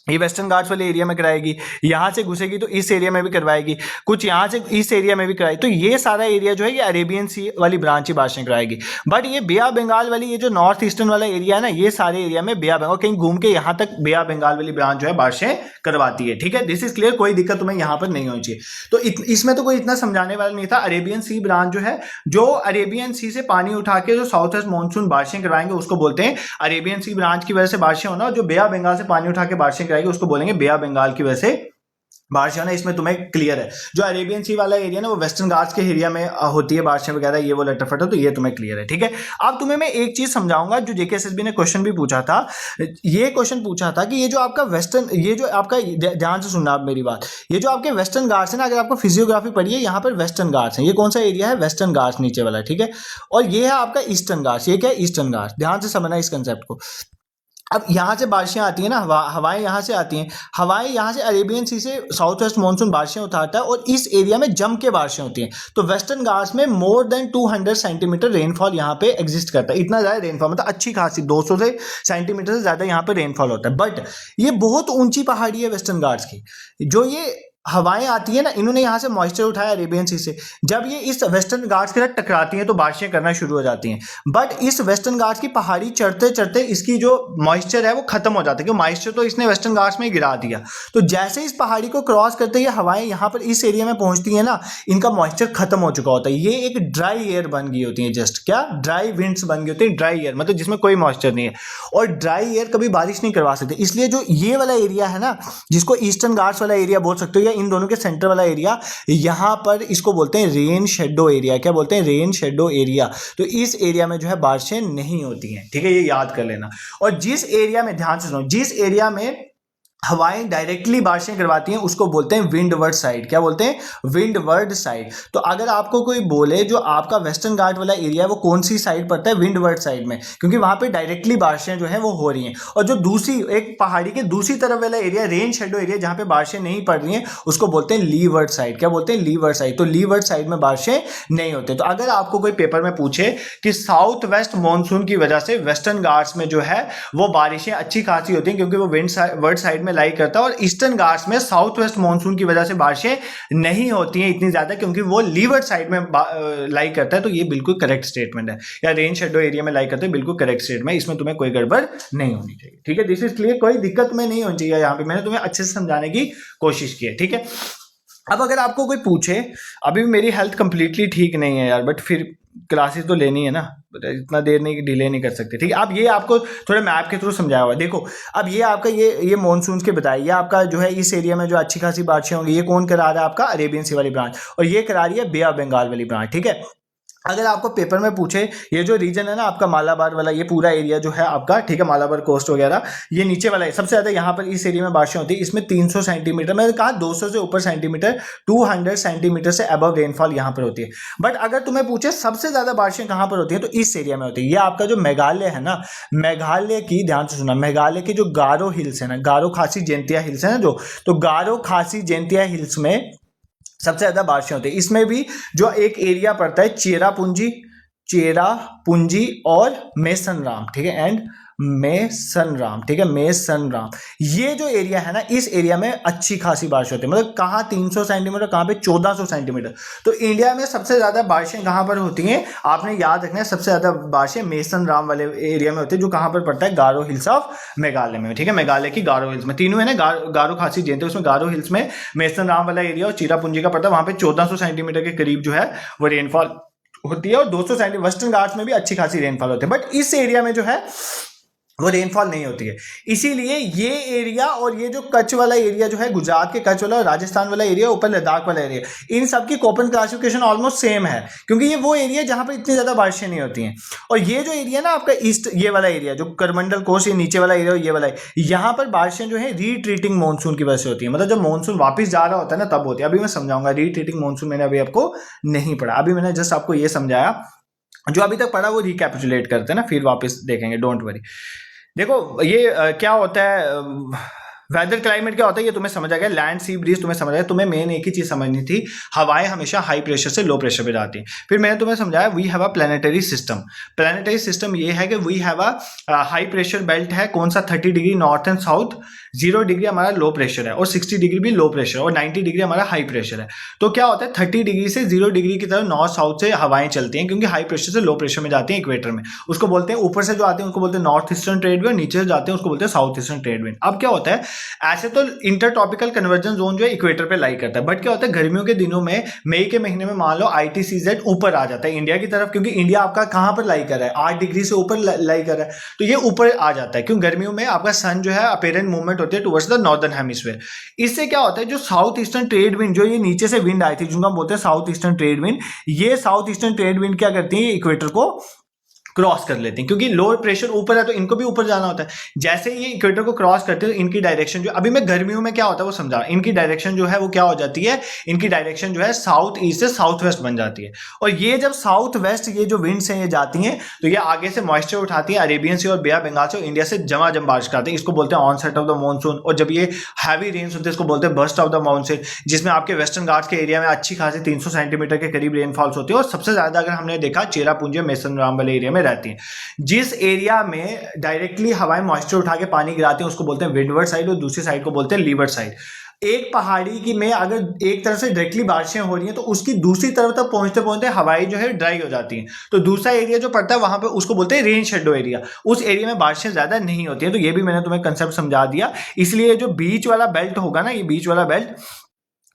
ये वेस्टर्न घाट्स वाले एरिया में कराएगी, यहाँ से घुसेगी तो इस एरिया में भी करवाएगी, कुछ यहाँ से इस एरिया में भी कराएगी। तो ये सारा एरिया जो है ये अरेबियन सी वाली ब्रांच ही बारिशें कराएगी। बट ये बे ऑफ बंगाल वाली ये जो नॉर्थ ईस्टर्न वाला एरिया है ना, ये सारे एरिया में बे ऑफ बंगाल कहीं घूम के यहाँ तक बे ऑफ बंगाल वाली ब्रांच जो है बारिशें करवाती है। ठीक है, दिस इज क्लियर, कोई दिक्कत तुम्हें यहाँ पर नहीं होनी चाहिए। तो इसमें तो कोई इतना समझाने वाला नहीं था। अरेबियन सी ब्रांच जो है, जो अरेबियन सी से पानी उठा के जो साउथ वेस्ट मानसून बारिशें करवाएंगे उसको बोलते हैं अरेबियन सी ब्रांच की वजह से बारिशें होना, और जो बे ऑफ बंगाल से पानी उठा के बारिशें कराएगी उसको बोलेंगे बे ऑफ बंगाल की वजह से बारिश होना। इसमें तुम्हें क्लियर है। जो अरेबियन सी वाला एरिया ना वो वेस्टर्न घाट्स के एरिया में होती है बारिशें वगैरह, ये वो लेटर फटर, तो ये तुम्हें क्लियर है। ठीक है, अब तुम्हें मैं एक चीज समझाऊंगा जो जेकेएसएसबी ने क्वेश्चन भी पूछा था। ये क्वेश्चन पूछा था कि ये जो आपका वेस्टर्न, ये जो आपका, ध्यान से सुनना आप मेरी बात, ये जो आपके वेस्टर्न घाट्स है ना, अगर आपको फिजियोग्राफी पढ़ी है, यहाँ पर वेस्टर्न घाट्स है, ये कौन सा एरिया है, वेस्टर्न घाट्स नीचे वाला। ठीक है, और ये है आपका ईस्टर्न घाट्स, ये क्या है, ईस्टर्न घाट्स। ध्यान से समझना इस कंसेप्ट को। अब यहाँ से बारिशें आती हैं ना, हवाएं यहाँ से आती हैं, हवाएं यहाँ से अरेबियन सी से साउथ वेस्ट मानसून बारिशें उठाता है और इस एरिया में जम के बारिशें होती हैं। तो वेस्टर्न घाट्स में मोर देन 200 सेंटीमीटर रेनफॉल यहाँ पे एग्जिस्ट करता है। इतना ज़्यादा रेनफॉल, मतलब अच्छी खासी 200 से सेंटीमीटर से ज़्यादा यहाँ पे रेनफॉल होता है। बट ये बहुत ऊंची पहाड़ी है वेस्टर्न घाट्स की। जो ये हवाएं आती है ना, इन्होंने यहाँ से मॉइस्चर उठाया अरेबियन सी से, जब ये इस वेस्टर्न घाट्स के साथ टकराती हैं तो बारिशें करना शुरू हो जाती हैं। बट इस वेस्टर्न घाट्स की पहाड़ी चढ़ते चढ़ते इसकी जो मॉइस्चर है वो खत्म हो जाता है, क्योंकि मॉइस्चर तो इसने वेस्टर्न घाट्स में ही गिरा दिया। तो जैसे इस पहाड़ी को क्रॉस करते ये हवाएं यहाँ पर इस एरिया में पहुंचती है ना, इनका मॉइस्चर खत्म हो चुका होता है। ये एक ड्राई एयर बन गई होती है, जस्ट क्या, ड्राई विंड्स बन गई होती है। ड्राई एयर मतलब जिसमें कोई मॉइस्चर नहीं है, और ड्राई एयर कभी बारिश नहीं करवा सकते। इसलिए जो ये वाला एरिया है ना, जिसको ईस्टर्न घाट्स वाला एरिया बोल सकते हो, या इन दोनों के सेंटर वाला एरिया, यहां पर इसको बोलते हैं रेन शेडो एरिया। क्या बोलते हैं, रेन शेडो एरिया। तो इस एरिया में जो है बारिशें नहीं होती हैं। ठीक है, ये याद कर लेना। और जिस एरिया में, ध्यान से सुनो, जिस एरिया में हवाएं डायरेक्टली बारिशें करवाती हैं उसको बोलते हैं विंडवर्ड साइड। क्या बोलते हैं, विंडवर्ड साइड। तो अगर आपको कोई बोले जो आपका वेस्टर्न घाट वाला एरिया है वो कौन सी साइड पड़ता है, विंडवर्ड साइड में, क्योंकि वहां पे डायरेक्टली बारिशें जो है वो हो रही हैं। और जो दूसरी एक पहाड़ी के दूसरी तरफ वाला एरिया, रेन शेडो एरिया, जहां पे बारिशें नहीं पड़ रही हैं, उसको बोलते हैं लीवर्ड साइड। क्या बोलते हैं, लीवर्ड साइड। तो लीवर्ड साइड में बारिशें नहीं होती। तो अगर आपको कोई पेपर में पूछे कि साउथ वेस्ट मानसून की वजह से वेस्टर्न घाट्स में जो है वो बारिशें अच्छी खासी होती हैं क्योंकि वो विंडवर्ड साइड में लाई करता है, और ईस्टर्न घाट्स में साउथ वेस्ट मानसून की वजह से बारिशें नहीं होती हैं इतनी ज्यादा क्योंकि वो लीवर्ड साइड में लाई करता है। तो ये बिल्कुल करेक्ट स्टेटमेंट है, या रेन शेडो एरिया में लाई करता है, बिल्कुल करेक्ट स्टेटमेंट। इसमें तुम्हें कोई गड़बड़ नहीं होनी चाहिए। ठीक है, दिस इज क्लियर, कोई दिक्कत में नहीं होनी चाहिए। यहाँ पे मैंने तुम्हें अच्छे से समझाने की कोशिश की है। ठीक है, अब अगर आपको कोई पूछे, अभी मेरी हेल्थ कंप्लीटली ठीक नहीं है यार, बट फिर क्लासेस तो लेनी है ना, इतना देर नहीं, डिले नहीं कर सकते। ठीक है, अब ये आपको थोड़े मैप के थ्रू समझाया हुआ है। देखो अब ये आपका ये मॉनसून के बताइए, ये आपका जो है इस एरिया में जो अच्छी खासी बारिशें होंगी, ये कौन करा रहा है, आपका अरेबियन सी वाली ब्रांच, और ये करा रही है बे ऑफ बंगाल वाली ब्रांच। ठीक है, अगर आपको पेपर में पूछे ये जो रीजन है ना आपका मालाबार वाला, ये पूरा एरिया जो है आपका, ठीक है, मालाबार कोस्ट वगैरह, ये नीचे वाला है, सबसे ज्यादा यहाँ पर इस एरिया में बारिशें होती है। इसमें 300 सेंटीमीटर, मैंने कहा 200 से ऊपर सेंटीमीटर, 200 सेंटीमीटर से अबव रेनफॉल यहाँ पर होती है। बट अगर तुम्हें पूछे सबसे ज्यादा बारिशें कहाँ पर होती है, तो इस एरिया में होती है। ये आपका जो मेघालय है ना, मेघालय की, ध्यान से सुना, मेघालय की जो गारो हिल्स है ना, गारो खासी जयंतिया हिल्स है ना जो, तो गारो खासी जयंतिया हिल्स में सबसे ज्यादा बारिशें होती है। इसमें भी जो एक एरिया पड़ता है चेरापूंजी और मेसनराम, ठीक है, एंड मेसनराम, ठीक है, मेसनराम, ये जो एरिया है ना, इस एरिया में अच्छी खासी बारिश होती है। मतलब कहाँ 300 सेंटीमीटर, कहाँ पे 1400 सेंटीमीटर। तो इंडिया में सबसे ज्यादा बारिशें कहाँ पर होती हैं, आपने याद रखना है, सबसे ज्यादा बारिशें मेसनराम वाले एरिया में होती है, जो कहाँ पर पड़ता है, गारो हिल्स ऑफ मेघालय में। ठीक है, मेघालय की गारो हिल्स में, तीनों है ना, गारो खासी जयंती, उसमें गारो हिल्स में मेसनराम वाला एरिया और चेरापूंजी का पड़ता है, वहां पे 1400 सेंटीमीटर के करीब जो है वो रेनफॉल होती है, और 200 सेंटीमीटर वेस्टर्न घाट्स में भी अच्छी खासी रेनफॉल होती है। बट इस एरिया में जो है वो रेनफॉल नहीं होती है। इसीलिए ये एरिया और ये जो कच्छ वाला एरिया जो है, गुजरात के कच्छ वाला, राजस्थान वाला एरिया, ऊपर लद्दाख वाला एरिया, इन सब की कोपन क्लासिफिकेशन ऑलमोस्ट सेम है, क्योंकि ये वो एरिया जहां पर इतनी ज्यादा बारिशें नहीं होती हैं। और ये जो एरिया ना आपका ईस्ट, ये वाला एरिया जो करमंडल कोस्ट, ये नीचे वाला एरिया, ये वाला, यहाँ पर बारिशें जो है रीट्रीटिंग मानसून की वजह से होती है। मतलब जब मानसून वापस जा रहा होता है ना तब होती है। अभी मैं समझाऊंगा रीट्रीटिंग मानसून, मैंने अभी आपको नहीं पढ़ा, अभी मैंने जस्ट आपको ये समझाया, जो अभी तक पढ़ा वो रिकैपिचुलेट करते हैं ना, फिर वापस देखेंगे, डोंट वरी। देखो ये क्या होता है, वेदर क्लाइमेट क्या होता है ये तुम्हें समझ आ गया, लैंड सी ब्रीज तुम्हें समझ आ गया। तुम्हें मेन एक ही चीज समझनी थी, हवाएं हमेशा हाई प्रेशर से लो प्रेशर पे जाती हैं। फिर मैंने तुम्हें समझाया we have a planetary system. Planetary system ये है कि we have a high pressure belt है, कौन सा 30 degree north and south, 0 degree हमारा लो प्रेशर है और 60 डिग्री भी लो प्रेशर और 90 डिग्री हमारा हाई प्रेशर है। तो क्या होता है 30 डिग्री से 0 डिग्री की तरफ नॉर्थ साउथ से हवाएं चलती हैं, क्योंकि हाई प्रेशर से लो प्रेशर में जाती हैं इक्वेटर में। उसको बोलते हैं, ऊपर से जो आते हैं उसको बोलते हैं नॉर्थ ईस्टर्न ट्रेड विंड, नीचे से जाते हैं उसको बोलते हैं साउथ ईस्टर्न ट्रेड विंड। अब क्या होता है, ऐसे तो इंटर ट्रॉपिकल कन्वर्जन जोन जो है इक्वेटर पे लाई करता है, बट क्या होता है गर्मियों के दिनों में मई के महीने में मान लो ITCZ ऊपर आ जाता है इंडिया की तरफ, क्योंकि इंडिया आपका कहां पर लाई कर रहा है, 8 डिग्री से ऊपर लाई कर रहा है, तो ये ऊपर आ जाता है। क्यों, गर्मियों में आपका सन जो है अपेरेंट मूवमेंट होती है टुवर्ड्स द नॉर्दर्न हेमिस्फीयर। इससे क्या होता है, जो साउथ ईस्टर्न ट्रेड विंड, जो ये नीचे से विंड आई थी जिनको हम बोलते हैं साउथ ईस्टर्न ट्रेड विंड, ये साउथ ईस्टर्न ट्रेड विंड क्या करती है, इक्वेटर को क्रॉस कर लेते हैं, क्योंकि लोअर प्रेशर ऊपर है तो इनको भी ऊपर जाना होता है। जैसे ही ये इक्वेटर को क्रॉस करते हैं इनकी डायरेक्शन जो, अभी मैं गर्मियों में क्या होता है वो समझा, इनकी डायरेक्शन जो है वो क्या हो जाती है, इनकी डायरेक्शन जो है साउथ ईस्ट से साउथ वेस्ट बन जाती है। और ये जब साउथ वेस्ट ये जो विंड्स हैं ये जाती हैं तो ये आगे से मॉइस्चर उठाती है अरेबियन सी और बे ऑफ बंगाल से, और इंडिया से जम बारिश कराते हैं। इसको बोलते हैं ऑनसेट ऑफ द मानसून। और जब ये हैवी रेन्स होते हैं इसको बोलते हैं बर्स्ट ऑफ द मानसून, जिसमें आपके वेस्टर्न घाट्स के एरिया में अच्छी खासी 300 सेंटीमीटर के करीब रेनफॉल्स होती है। और सबसे ज्यादा अगर हमने देखा चेरापूंजी मेसन राम वाले एरिया में रहती है। जिस एरिया में डायरेक्टली हवाएं मॉइस्चर उठा के पानी गिराते हैं उसको बोलते हैं विंडवर्ड साइड, और दूसरी साइड को बोलते हैं लीवर्ड साइड। एक पहाड़ी की में अगर एक तरफ से डायरेक्टली बारिशें हो रही हैं तो उसकी दूसरी तरफ तक पहुंचते पहुंचते हवाएं जो है ड्राई हो जाती हैं, तो दूसरा एरिया जो पड़ता है वहां पे उसको बोलते हैं रेन शेडो एरिया। उस एरिया में बारिशें ज्यादा नहीं होती हैं। तो ये भी मैंने तुम्हें कंसेप्ट समझा दिया। इसलिए जो बीच वाला बेल्ट होगा ना, ये बीच वाला बेल्ट,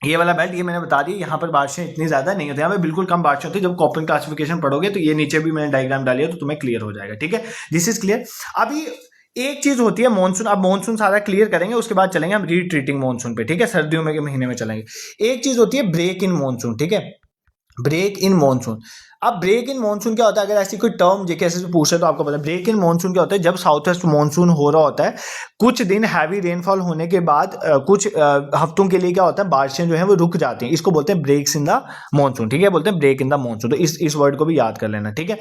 ये वाला बेल्ट, ये मैंने बता दिया, यहाँ पर बारिशें इतनी ज्यादा नहीं होती, यहाँ पे बिल्कुल कम बारिश होती है। जब कॉपन क्लासिफिकेशन पढ़ोगे तो ये नीचे भी मैंने डायग्राम डाली है तो तुम्हें क्लियर हो जाएगा। ठीक है, दिस इज क्लियर। अभी एक चीज होती है मॉनसून, अब मॉनसून सारा क्लियर करेंगे उसके बाद चलेंगे हम रीट्रीटिंग मॉनसून पे। ठीक है, सर्दियों में के महीने में चलेंगे। एक चीज होती है ब्रेक इन मॉनसून। ठीक है, ब्रेक इन मॉनसून। अब ब्रेक इन मॉनसून क्या होता है, अगर ऐसी कोई टर्म जेकेएसएस में पूछे तो आपको पता है ब्रेक इन मॉनसून क्या होता है। जब साउथ वेस्ट मॉनसून हो रहा होता है, कुछ दिन हैवी रेनफॉल होने के बाद कुछ हफ्तों के लिए क्या होता है बारिशें जो है वो रुक जाती हैं, इसको बोलते हैं ब्रेक्स इन द मॉनसून। ठीक है, बोलते हैं ब्रेक इन द मॉनसून। तो इस वर्ड को भी याद कर लेना। ठीक है,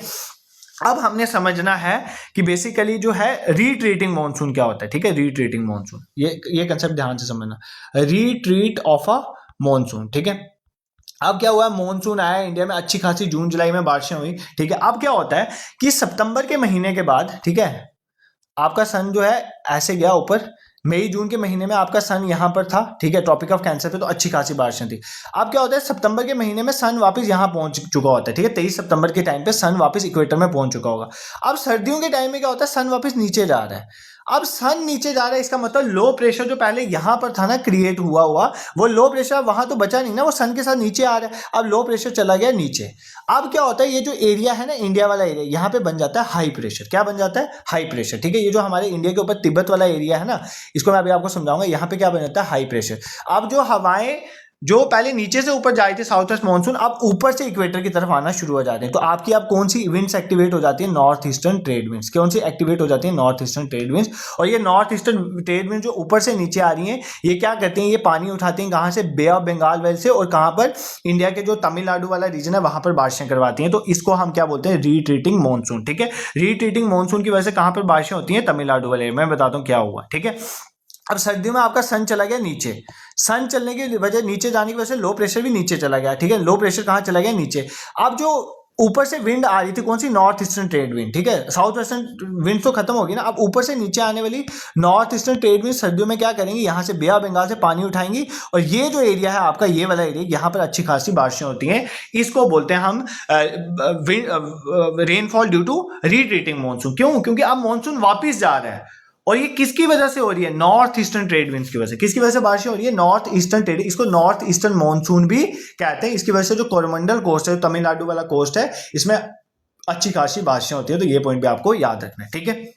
अब हमने समझना है कि बेसिकली जो है रीट्रीटिंग मॉनसून क्या होता है। ठीक है, रीट्रीटिंग मॉनसून, ये कंसेप्ट ध्यान से समझना, रीट्रीट ऑफ अ मॉनसून। ठीक है, अब क्या हुआ, मॉनसून आया इंडिया में, अच्छी खासी जून जुलाई में बारिशें हुई। ठीक है, अब क्या होता है कि सितंबर के महीने के बाद, ठीक है, आपका सन जो है ऐसे गया ऊपर, मई जून के महीने में आपका सन यहाँ पर था। ठीक है, ट्रॉपिक ऑफ कैंसर पे तो अच्छी खासी बारिशें थी। अब क्या होता है सितंबर के महीने में सन वापस यहाँ पहुंच चुका होता है। ठीक है, 23 सितंबर के टाइम पे सन वापस इक्वेटर में पहुंच चुका होगा। अब सर्दियों के टाइम में क्या होता है, सन वापस नीचे जा रहा है। अब सन नीचे जा रहा है, इसका मतलब लो प्रेशर जो पहले यहां पर था ना क्रिएट हुआ वो लो प्रेशर वहां तो बचा नहीं ना, वो सन के साथ नीचे आ रहा है। अब लो प्रेशर चला गया नीचे। अब क्या होता है, ये जो एरिया है ना इंडिया वाला एरिया, यहाँ पे बन जाता है हाई प्रेशर। क्या बन जाता है, हाई प्रेशर। ठीक है, ये जो हमारे इंडिया के ऊपर तिब्बत वाला एरिया है ना, इसको मैं अभी आपको समझाऊंगा। यहाँ पे क्या बन जाता है, हाई प्रेशर। अब जो हवाएं जो पहले नीचे से ऊपर जा रही थी साउथ वेस्ट मानसून, अब ऊपर से इक्वेटर की तरफ आना शुरू हो जाते हैं। तो आपकी अब कौन सी विंड्स एक्टिवेट हो जाती है, नॉर्थ ईस्टर्न ट्रेड विंड्स। कौन सी एक्टिवेट हो जाती है, नॉर्थ ईस्टर्न ट्रेड विंड्स। और ये नॉर्थ ईस्टर्न ट्रेड विंड जो ऊपर से नीचे आ रही हैं, ये क्या करती हैं, ये पानी उठाती हैं कहाँ से, बे ऑफ बंगाल वेल से, और कहाँ पर, इंडिया के जो तमिलनाडु वाला रीजन है वहां पर बारिशें करवाती हैं। तो इसको हम क्या बोलते हैं, रीट्रीटिंग मानसून। ठीक है, रीट्रीटिंग मानसून की वजह से कहाँ पर बारिशें होती हैं, तमिलनाडु वाले। मैं बताता हूँ क्या हुआ। ठीक है, अब सर्दियों में आपका सन चला गया नीचे, सन चलने की वजह, नीचे जाने की वजह से लो प्रेशर भी नीचे चला गया। ठीक है, लो प्रेशर कहाँ चला गया, नीचे। अब जो ऊपर से विंड आ रही थी कौन सी, नॉर्थ ईस्टर्न ट्रेड विंड। ठीक है, साउथ वेस्टर्न विंड तो खत्म होगी ना, अब ऊपर से नीचे आने वाली नॉर्थ ईस्टर्न ट्रेड विंड सर्दियों में क्या करेंगी, यहाँ से बे ऑफ बंगाल से पानी उठाएंगी, और ये जो एरिया है आपका, ये वाला एरिया, यहाँ पर अच्छी खासी बारिशें होती हैं। इसको बोलते हैं हम rainfall due to retreating monsoon. क्यों, क्योंकि अब मानसून वापिस जा रहा है, और ये किसकी वजह से हो रही है, नॉर्थ ईस्टर्न ट्रेड विंड्स की वजह से। किसकी वजह से बारिशें हो रही है, नॉर्थ ईस्टर्न ट्रेड, इसको नॉर्थ ईस्टर्न मानसून भी कहते हैं। इसकी वजह से जो कोरोमंडल कोस्ट है, तमिलनाडु वाला कोस्ट है, इसमें अच्छी खासी बारिशें होती है। तो ये पॉइंट भी आपको याद रखना है। ठीक है,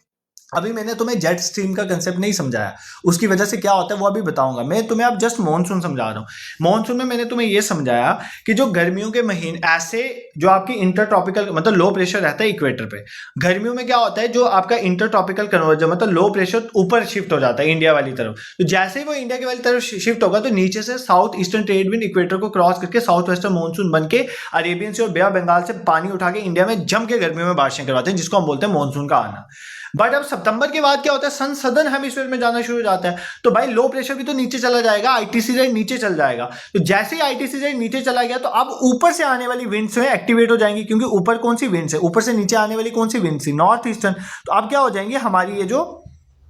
अभी मैंने तुम्हें जेट स्ट्रीम का कंसेप्ट नहीं समझाया, उसकी वजह से क्या होता है वो अभी बताऊंगा। मैं तुम्हें अब जस्ट मॉनसून समझा रहा हूँ। मॉनसून में मैंने तुम्हें ये समझाया कि जो गर्मियों के महीने, ऐसे जो आपकी इंटर ट्रॉपिकल मतलब लो प्रेशर रहता है इक्वेटर पे, गर्मियों में क्या होता है, जो आपका इंटर ट्रॉपिकल कन्वर्जन मतलब लो प्रेशर ऊपर शिफ्ट हो जाता है इंडिया वाली तरफ। तो जैसे ही वो इंडिया की वाली तरफ शिफ्ट होगा तो नीचे से south eastern trade wind equator को क्रॉस करके साउथ वेस्टर्न मानसून बन के अरेबियन सी और बे ऑफ बंगाल से पानी उठा के इंडिया में जम के गर्मियों में बारिशें करवाते हैं, जिसको हम बोलते हैं मानसून का आना। बट अब सितंबर के बाद क्या होता है, सन सदर्न हेमिस्फीयर में जाना शुरू हो जाता है, तो भाई लो प्रेशर भी तो नीचे चला जाएगा, आईटीसीजेड नीचे चल जाएगा। तो जैसे ही आईटीसीजेड नीचे चला गया तो अब ऊपर से आने वाली विंड्स में एक्टिवेट हो जाएंगी, क्योंकि ऊपर कौन सी विंड्स है, ऊपर से नीचे आने वाली कौन सी विंड्स थी, नॉर्थ ईस्टर्न। तो अब क्या हो जाएंगे हमारी ये जो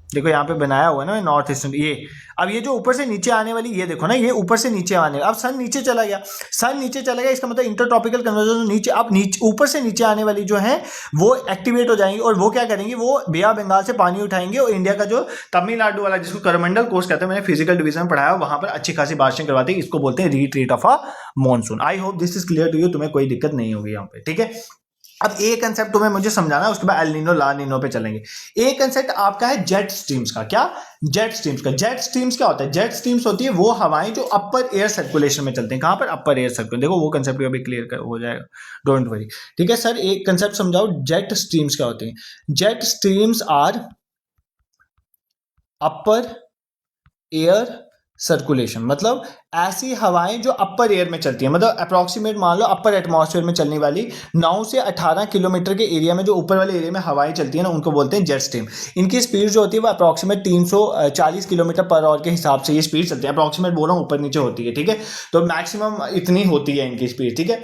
देखो यहाँ पे बनाया हुआ है ना नॉर्थ ईस्टर्न, ये अब ये जो ऊपर से नीचे आने वाली ये देखो ना, ये ऊपर से नीचे आने, अब सन नीचे चला गया, सन नीचे चला गया, इसका मतलब इंटरट्रॉपिकल कन्वर्जन नीचे, अब नीचे ऊपर से नीचे आने वाली जो है वो एक्टिवेट हो जाएंगी, और वो क्या करेंगे, वो बे ऑफ बंगाल से पानी उठाएंगे और इंडिया का जो तमिलनाडु वाला जिसको करमंडल कोस्ट कहते हैं, मैंने फिजिकल डिवीजन में पढ़ाया, वहां पर अच्छी खासी बारिशें करवाती है, इसको बोलते हैं retreat of a monsoon. I hope this is clear to you, तुम्हें कोई दिक्कत नहीं होगी यहाँ पे, ठीक है। अब एक कंसेप्ट तुम्हें मुझे समझाना है, उसके बाद एल नीनो ला नीनो पे चलेंगे। एक कंसेप्ट आपका है जेट स्ट्रीम्स का। क्या? जेट स्ट्रीम्स का। जेट स्ट्रीम्स क्या होता है? जेट स्ट्रीम्स होती है वो हवाएं जो अपर एयर सर्कुलेशन में चलते हैं। कहां पर? अपर एयर सर्कुलेशन। देखो वो कंसेप्ट अभी क्लियर हो जाएगा, डोंट वरी, ठीक है। सर एक कंसेप्ट समझाओ, जेट स्ट्रीम्स क्या होते हैं? Jet streams are upper air circulation, मतलब ऐसी हवाएं जो अपर एयर में चलती हैं, मतलब अप्रॉक्सीमेट मान लो अपर एटमॉस्फेयर में चलने वाली 9 से 18 किलोमीटर के एरिया में जो ऊपर वाले एरिया में हवाएं चलती हैं ना, उनको बोलते हैं जेट स्ट्रीम। इनकी स्पीड जो होती है वो अप्रॉक्सीमेट 340 किलोमीटर पर आवर के हिसाब से ये स्पीड चलती है। अप्रॉक्सीमेट बोल रहा हूँ, ऊपर नीचे होती है, ठीक है। तो मैक्सिमम इतनी होती है इनकी स्पीड, ठीक है।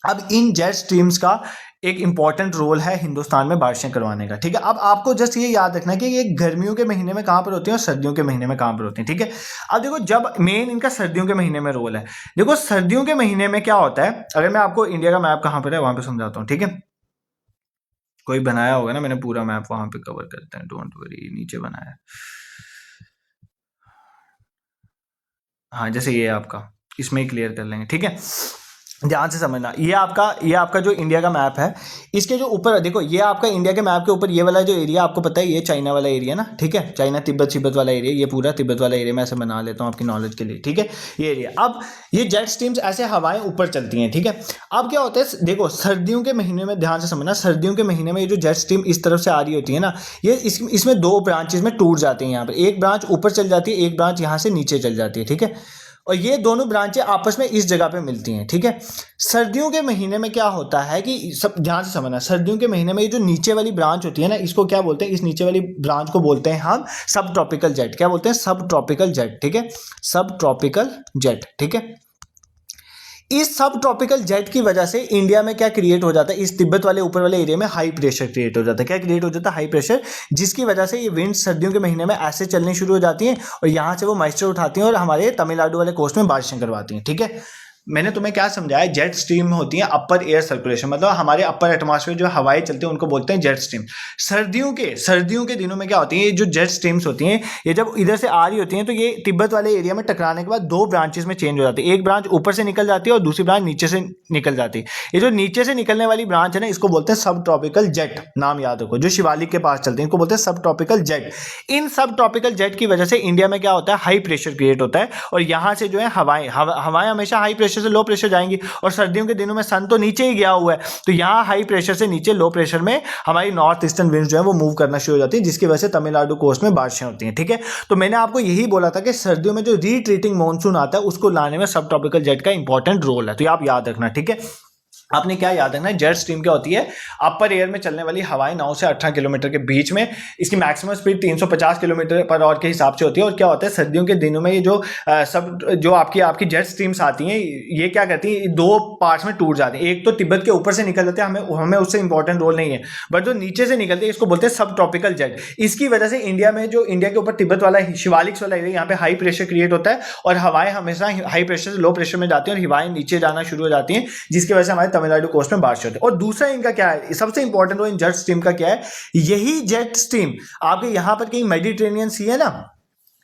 अब इन जेट स्ट्रीम्स का एक इंपॉर्टेंट रोल है हिंदुस्तान में बारिशें करवाने का, ठीक है। अब आपको जस्ट ये याद रखना है कि ये गर्मियों के महीने में कहां पर होती है और सर्दियों के महीने में कहां पर होती है, ठीक है। अब देखो जब मेन इनका सर्दियों के महीने में रोल है, देखो सर्दियों के महीने में क्या होता है, अगर मैं आपको इंडिया का मैप कहां पर है वहां पे समझाता हूं, ठीक है। कोई बनाया होगा ना, मैंने पूरा मैप वहां पे कवर करते हैं, डोंट वरी, नीचे बनाया है। हाँ जैसे ये आपका, इसमें ही क्लियर कर लेंगे, ठीक है। ध्यान से समझना, ये आपका जो इंडिया का मैप है, इसके जो ऊपर देखो, ये आपका इंडिया के मैप के ऊपर ये वाला जो एरिया आपको पता है, ये चाइना वाला एरिया ना, ठीक है। चाइना तिब्बत वाला एरिया, ये पूरा तिब्बत वाला एरिया मैं ऐसे बना लेता हूँ आपकी नॉलेज के लिए, ठीक है। ये एरिया, अब ये जेट स्ट्रीम्स ऐसे हवाएं ऊपर चलती हैं, ठीक है। अब क्या होता है, देखो सर्दियों के महीने में ध्यान से समझना, सर्दियों के महीने में ये जो जेट स्ट्रीम इस तरफ से आ रही होती है ना, ये इसमें दो ब्रांचेस में टूट जाती हैं। यहाँ पर एक ब्रांच ऊपर चल जाती है, एक ब्रांच यहाँ से नीचे चल जाती है, ठीक है। और ये दोनों ब्रांचें आपस में इस जगह पे मिलती हैं, ठीक है। सर्दियों के महीने में क्या होता है कि सब ध्यान से समझना, सर्दियों के महीने में ये जो नीचे वाली ब्रांच होती है ना, इसको क्या बोलते हैं, इस नीचे वाली ब्रांच को बोलते हैं हम सब ट्रॉपिकल जेट। क्या बोलते हैं? सब ट्रॉपिकल जेट, ठीक है। सब ट्रॉपिकल जेट, ठीक है। इस सब ट्रॉपिकल जेट की वजह से इंडिया में क्या क्रिएट हो जाता है, इस तिब्बत वाले ऊपर वाले एरिया में हाई प्रेशर क्रिएट हो जाता है। क्या क्रिएट हो जाता है? हाई प्रेशर, जिसकी वजह से ये विंड सर्दियों के महीने में ऐसे चलनी शुरू हो जाती हैं और यहाँ से वो मॉइस्चर उठाती हैं और हमारे तमिलनाडु वाले कोस्ट में बारिशें करवाती हैं, ठीक है। मैंने तुम्हें क्या समझाया, जेट स्ट्रीम होती है अपर एयर सर्कुलेशन, मतलब हमारे अपर एटमॉस्फेयर जो हवाएं चलती हैं उनको बोलते हैं जेट स्ट्रीम। सर्दियों के दिनों में क्या होती है, ये जो जेट स्ट्रीम्स होती हैं, ये जब इधर से आ रही होती हैं तो ये तिब्बत वाले एरिया में टकराने के बाद दो ब्रांचेस में चेंज हो जाती है। एक ब्रांच ऊपर से निकल जाती है और दूसरी ब्रांच नीचे से निकल जाती है। ये जो नीचे से निकलने वाली ब्रांच है ना, इसको बोलते हैं सब ट्रॉपिकल जेट, नाम याद रखो, जो शिवालिक के पास चलते हैं इनको बोलते हैं सब ट्रॉपिकल जेट। इन सब ट्रॉपिकल जेट की वजह से इंडिया में क्या होता है, हाई प्रेशर क्रिएट होता है और यहाँ से जो है हवाएं हमेशा हाई प्रेशर से लो प्रेशर जाएंगी। और सर्दियों के दिनों में सन तो नीचे ही गया हुआ है, तो यहाँ हाई प्रेशर से नीचे लो प्रेशर में हमारी नॉर्थ ईस्टर्न विंड्स जो है वो मूव करना शुरू हो जाती है, जिसकी वजह से तमिलनाडु कोस्ट में बारिशें होती हैं, ठीक है। तो मैंने आपको यही बोला था कि सर्दियों में जो रिट्रीटिंग मॉनसून आता है उसको लाने में सब ट्रॉपिकल जेट का इंपॉर्टेंट रोल है, तो ये आप याद रखना, ठीक है। आपने क्या याद रखना है, जेट स्ट्रीम क्या होती है, अपर एयर में चलने वाली हवाएं 9 से 18 किलोमीटर के बीच में, इसकी maximum speed 350 kilometre per hour के हिसाब से होती है। और क्या होता है, सर्दियों के दिनों में ये जो आपकी जेट स्ट्रीम्स आती हैं, ये क्या करती है, दो पार्ट्स में टूट जाती है। एक तो तिब्बत के ऊपर से निकल जाते हैं, हमें उससे इंपॉर्टेंट रोल नहीं है, बट जो नीचे से निकलते हैं इसको बोलते हैं सब ट्रॉपिकल जेट। इसकी वजह से इंडिया में जो इंडिया के ऊपर तिब्बत वाला शिवालिक वाला एरिया, यहाँ पे हाई प्रेशर क्रिएट होता है और हवाएं हमेशा हाई प्रेशर से लो प्रेशर में जाती हैं और हवाएं नीचे जाना शुरू हो जाती हैं, जिसकी वजह से हमारे तमिलनाडु कोस्ट में बारिश होती है। और दूसरा इनका क्या है, सबसे इंपॉर्टेंट इन जेट स्ट्रीम का क्या है, यही जेट स्ट्रीम आपके यहां पर कहीं मेडिटेरेनियन सी है ना,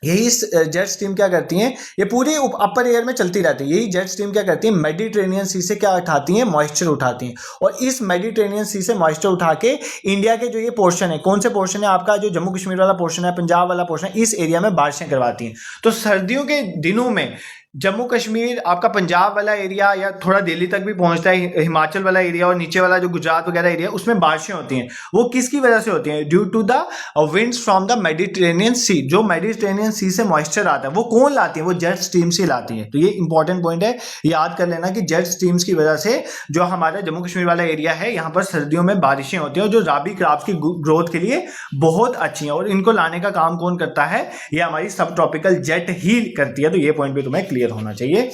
यही जेट स्ट्रीम क्या करती हैं, ये पूरी अपर एयर में चलती रहती है। यही जेट स्ट्रीम क्या करती है, मेडिटेरेनियन सी से क्या उठाती हैं, मॉइस्चर उठाती हैं और इस मेडिटेरेनियन सी से मॉइस्चर उठा के इंडिया के जो ये पोर्शन है, कौन से पोर्शन है आपका, जो जम्मू कश्मीर वाला पोर्शन है, पंजाब वाला पोर्शन है, इस एरिया में बारिशें करवाती हैं। तो सर्दियों के दिनों में जम्मू कश्मीर, आपका पंजाब वाला एरिया या थोड़ा दिल्ली तक भी पहुंचता है, हिमाचल वाला एरिया और नीचे वाला जो गुजरात वगैरह एरिया, उसमें बारिशें होती हैं। वो किसकी वजह से होती हैं? Due to the winds from the Mediterranean sea. जो मेडिटेरेनियन सी से मॉइस्चर आता है वो कौन लाती है? वो जेट स्ट्रीम से लाती है। तो ये इंपॉर्टेंट पॉइंट है, याद कर लेना कि जेट स्ट्रीम्स की वजह से जो हमारा जम्मू कश्मीर वाला एरिया है, यहाँ पर सर्दियों में बारिशें होती हैं, और जो राबी क्रॉप्स की ग्रोथ के लिए बहुत अच्छी है। और इनको लाने का काम कौन करता है? ये हमारी सब ट्रॉपिकल जेट ही करती है। तो ये पॉइंट भी तुम्हें क्लियर होना चाहिए।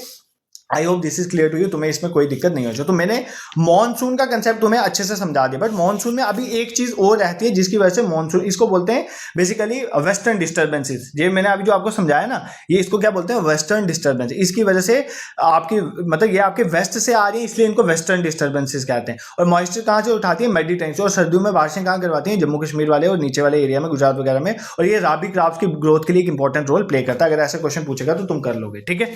I hope this is clear to you, तुम्हें इसमें कोई दिक्कत नहीं हो चाहिए। तो मैंने मॉनसून का कंसेप्ट तुम्हें अच्छे से समझा दिया, बट मॉनसून में अभी एक चीज और रहती है जिसकी वजह से मॉनसून, इसको बोलते हैं बेसिकली वेस्टर्न डिस्टर्बेंसेस। ये मैंने अभी जो आपको समझाया ना, ये इसको क्या बोलते हैं? Western disturbance. इसकी वजह से आपकी मतलब ये आपके वेस्ट से आ रही है, इसलिए इनको वेस्टर्न डिस्टर्बेंसेस कहते हैं। और मॉइस्चर कहाँ से उठाती है? मेडिटेरेनियन से। और सर्दियों में बारिशें कहाँ करवाती हैं? जम्मू कश्मीर वाले और नीचे वाले एरिया में, गुजरात वगैरह में। और ये राबी क्रॉप्स की ग्रोथ के लिए एक इंपॉर्टेंट रोल प्ले करता है। अगर ऐसा क्वेश्चन पूछेगा तो तुम कर लोगे, ठीक है।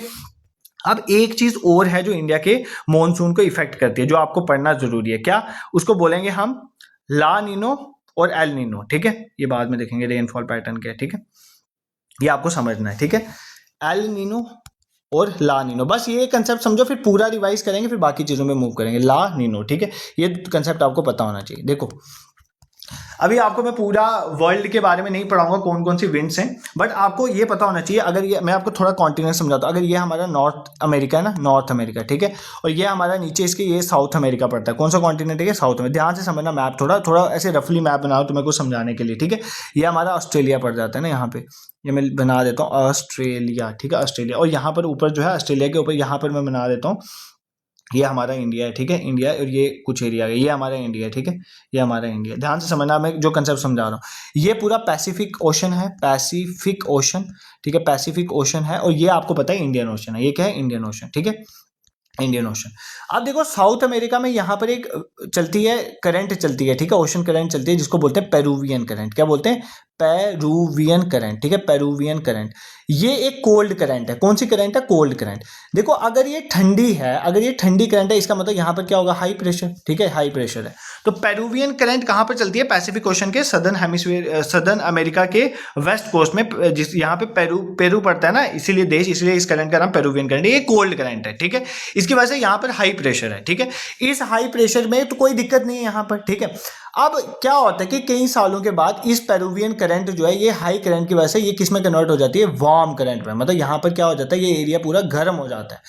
अब एक चीज और है जो इंडिया के मॉनसून को इफेक्ट करती है, जो आपको पढ़ना जरूरी है। क्या? उसको बोलेंगे हम ला नीनो और एल नीनो, ठीक है। ये बाद में देखेंगे रेनफॉल पैटर्न क्या है, ठीक है। ये आपको समझना है, ठीक है। एल नीनो और ला नीनो, बस ये कंसेप्ट समझो, फिर पूरा रिवाइज करेंगे, फिर बाकी चीजों में मूव करेंगे। ला नीनो, ठीक है, ये कंसेप्ट आपको पता होना चाहिए। देखो, अभी आपको मैं पूरा वर्ल्ड के बारे में नहीं पढ़ाऊंगा कौन कौन सी विंड्स हैं, बट आपको ये पता होना चाहिए। अगर ये मैं आपको थोड़ा कॉन्टिनेंट समझाता हूँ। अगर ये हमारा नॉर्थ अमेरिका है ना, नॉर्थ अमेरिका, ठीक है, और ये हमारा नीचे इसके ये साउथ अमेरिका पड़ता है। कौन सा कॉन्टिनेंट है? साउथ में। ध्यान से समझना मैप, थोड़ा थोड़ा ऐसे रफली मैप बनाओ तुम्हें कुछ समझाने के लिए, ठीक है। ये हमारा ऑस्ट्रेलिया पड़ जाता है ना यहाँ पे, ये मैं बना देता हूँ ऑस्ट्रेलिया, ठीक है, ऑस्ट्रेलिया। और यहाँ पर ऊपर जो है ऑस्ट्रेलिया के ऊपर यहाँ पर मैं बना देता हूँ, ये हमारा इंडिया है, ठीक है, इंडिया। और ये कुछ एरिया है, ये हमारा इंडिया है, ठीक है, ये हमारा इंडिया। ध्यान से समझना, मैं जो कंसेप्ट समझा रहा हूँ। ये पूरा पैसिफिक ओशन है, पैसिफिक ओशन, ठीक है, पैसिफिक ओशन है। और ये आपको पता है इंडियन ओशन है। ये क्या है? इंडियन ओशन, ठीक है, इंडियन ओशन। अब देखो, साउथ अमेरिका में यहाँ पर एक चलती है करंट चलती है, ठीक है, ओशन करंट चलती है, जिसको बोलते हैं पेरुवियन करंट। क्या बोलते हैं? पेरुवियन करंट, ठीक है, पेरुवियन करंट। ये एक कोल्ड करंट है। कौन सी करंट है? Cold current. देखो, अगर ये ठंडी है, अगर ये ठंडी करंट है, इसका मतलब यहाँ पर क्या होगा? हाई प्रेशर, ठीक है, हाई प्रेशर है। तो पेरुवियन करंट कहाँ पर चलती है? पैसिफिक ओशन के सदर्न हेमिस्फीयर, सदर्न अमेरिका के वेस्ट कोस्ट में, जिस यहाँ पे पेरू पड़ता है ना, इसीलिए देश, इसलिए इस करंट का नाम पेरुवियन करंट है। ये कोल्ड करंट है, ठीक है। इसकी वजह से यहाँ पर हाई प्रेशर है, ठीक है। इस हाई प्रेशर में तो कोई दिक्कत नहीं है यहाँ पर, ठीक है। अब क्या होता है कि कई सालों के बाद इस पेरुवियन करंट जो है, ये हाई करंट की वजह से ये किस में कन्वर्ट हो जाती है? वार्म करंट में। मतलब यहाँ पर क्या हो जाता है? ये एरिया पूरा गर्म हो जाता है।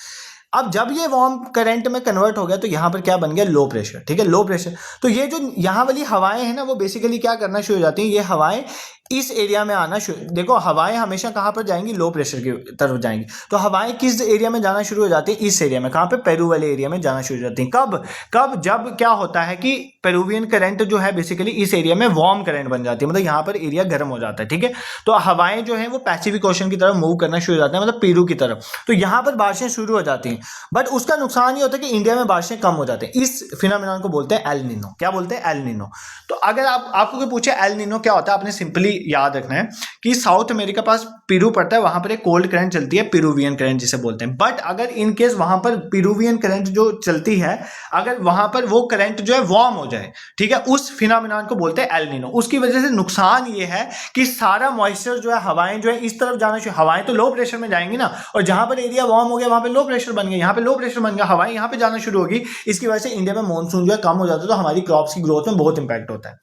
अब जब ये वार्म करंट में कन्वर्ट हो गया तो यहाँ पर क्या बन गया? लो प्रेशर, ठीक है, लो प्रेशर। तो ये जो यहाँ वाली हवाएं हैं ना, वो बेसिकली क्या करना शुरू हो जाती हैं? ये हवाएं इस एरिया में आना शुरू, देखो हवाएं हमेशा कहाँ पर जाएंगी? लो प्रेशर की तरफ जाएंगी। तो हवाएं किस एरिया में जाना शुरू हो जाती है? इस एरिया में। कहाँ पे? पेरू वाले एरिया में जाना शुरू हो जाती है। कब कब? जब क्या होता है कि पेरुवियन करंट जो है बेसिकली इस एरिया में वार्म करंट बन जाती है, मतलब यहाँ पर एरिया गर्म हो जाता है, ठीक है। तो हवाएं जो है वो पैसिफिक ओशन की तरफ मूव करना शुरू हो जाते हैं, मतलब पेरू की तरफ। तो यहाँ पर बारिशें शुरू हो जाती हैं, बट उसका नुकसान ये होता है कि इंडिया में बारिशें कम हो जाती हैं। इस फिनोमेनन को बोलते हैं एल नीनो। क्या बोलते हैं? L Nino. तो अगर आपको कोई पूछे एल नीनो क्या होता है, आपने सिंपली याद रखना है कि साउथ अमेरिका पास पेरू पड़ता है, वहां पर एक कोल्ड करंट चलती है, पेरुवियन करंट जिसे बोलते हैं। बट अगर इन केस वहां पर पेरुवियन करंट जो चलती है, अगर वहां पर वो करंट जो है वार्म हो जाए, ठीक है, उस फिनोमेनन को बोलते हैं एल नीनो। उसकी वजह से नुकसान ये है कि सारा मॉइस्चर जो है, हवाएं जो है इस तरफ जाना शुरू, हवाएं तो लो प्रेशर में जाएंगी ना, और जहां पर एरिया वार्म हो गया वहां पे लो प्रेशर बन गया, यहाँ पे लो प्रेशर बन गया, हवाएं यहाँ पे जाना शुरू होगी। इसकी वजह से इंडिया में मॉनसून जो है कम हो जाता है, तो हमारी क्रॉप्स की ग्रोथ में बहुत इंपैक्ट होता है।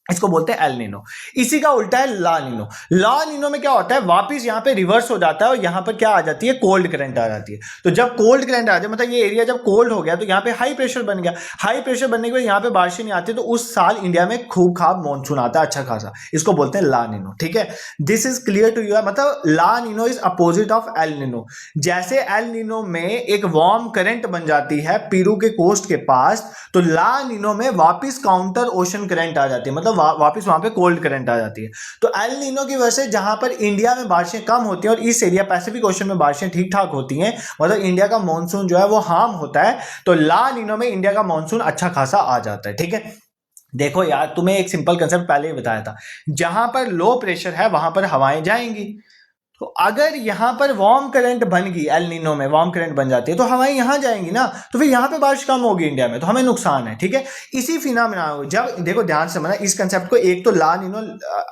इसको बोलते हैं एल नीनो। इसी का उल्टा है ला नीनो। ला नीनो में क्या होता है? वापिस यहाँ पे रिवर्स हो जाता है और यहाँ पर क्या आ जाती है? कोल्ड करंट आ जाती है। तो जब कोल्ड करंट आ जाए, मतलब ये एरिया जब कोल्ड हो गया, तो यहाँ पे हाई प्रेशर बन गया। हाई प्रेशर बनने के बाद यहाँ पे बारिशें नहीं आती, तो उस साल इंडिया में खूब खाब मॉनसून आता है, अच्छा खासा। इसको बोलते हैं ला नीनो, ठीक है। This is clear to you. मतलब La Nina is opposite of El Nino. जैसे एल नीनो में एक वार्म करंट बन जाती है पेरू के कोस्ट के पास, तो ला नीनो में वापिस काउंटर ओशन करंट आ जाती है, मतलब वापिस वहां पे कोल्ड करंट आ जाती है। तो एल नीनो की वजह से जहां पर इंडिया में बारिशें कम होती हैं और इस एरिया पैसिफिक ओशन में बारिशें ठीक ठाक होती हैं, मतलब इंडिया का मॉनसून जो है वो हार्म होता है, तो ला नीनो में इंडिया का मॉनसून अच्छा खासा आ जाता है, ठीक है। देखो यार, तुम्हें एक सिंपल कंसेप्ट पहले ही बताया था, जहां पर लो प्रेशर है वहां पर हवाएं जाएंगी, तो अगर यहाँ पर वार्म करंट बन गई, एल नीनो में वार्म करंट बन जाती है तो हवाएं यहाँ जाएंगी ना, तो फिर यहाँ पे बारिश कम होगी इंडिया में, तो हमें नुकसान है। ठीक है, इसी फिनोमेना जब देखो ध्यान से समझना इस कंसेप्ट को, एक तो ला नीनो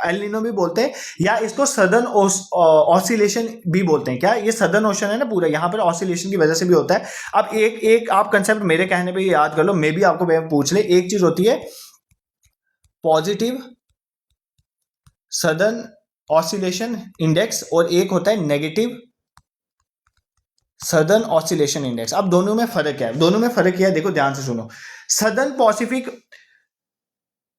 एल नीनो भी बोलते हैं, या इसको सदर्न ऑसिलेशन भी बोलते हैं। क्या ये सदर्न ओशन है ना पूरा, यहाँ पर ऑसिलेशन की वजह से भी होता है। अब एक एक आप कंसेप्ट मेरे कहने पर याद कर लो, मे भी आपको पूछ ले। एक चीज होती है पॉजिटिव सदर्न ऑसिलेशन इंडेक्स और एक होता है नेगेटिव सदर्न ऑसिलेशन इंडेक्स। अब दोनों में फर्क क्या है? दोनों में फर्क क्या है देखो ध्यान से सुनो।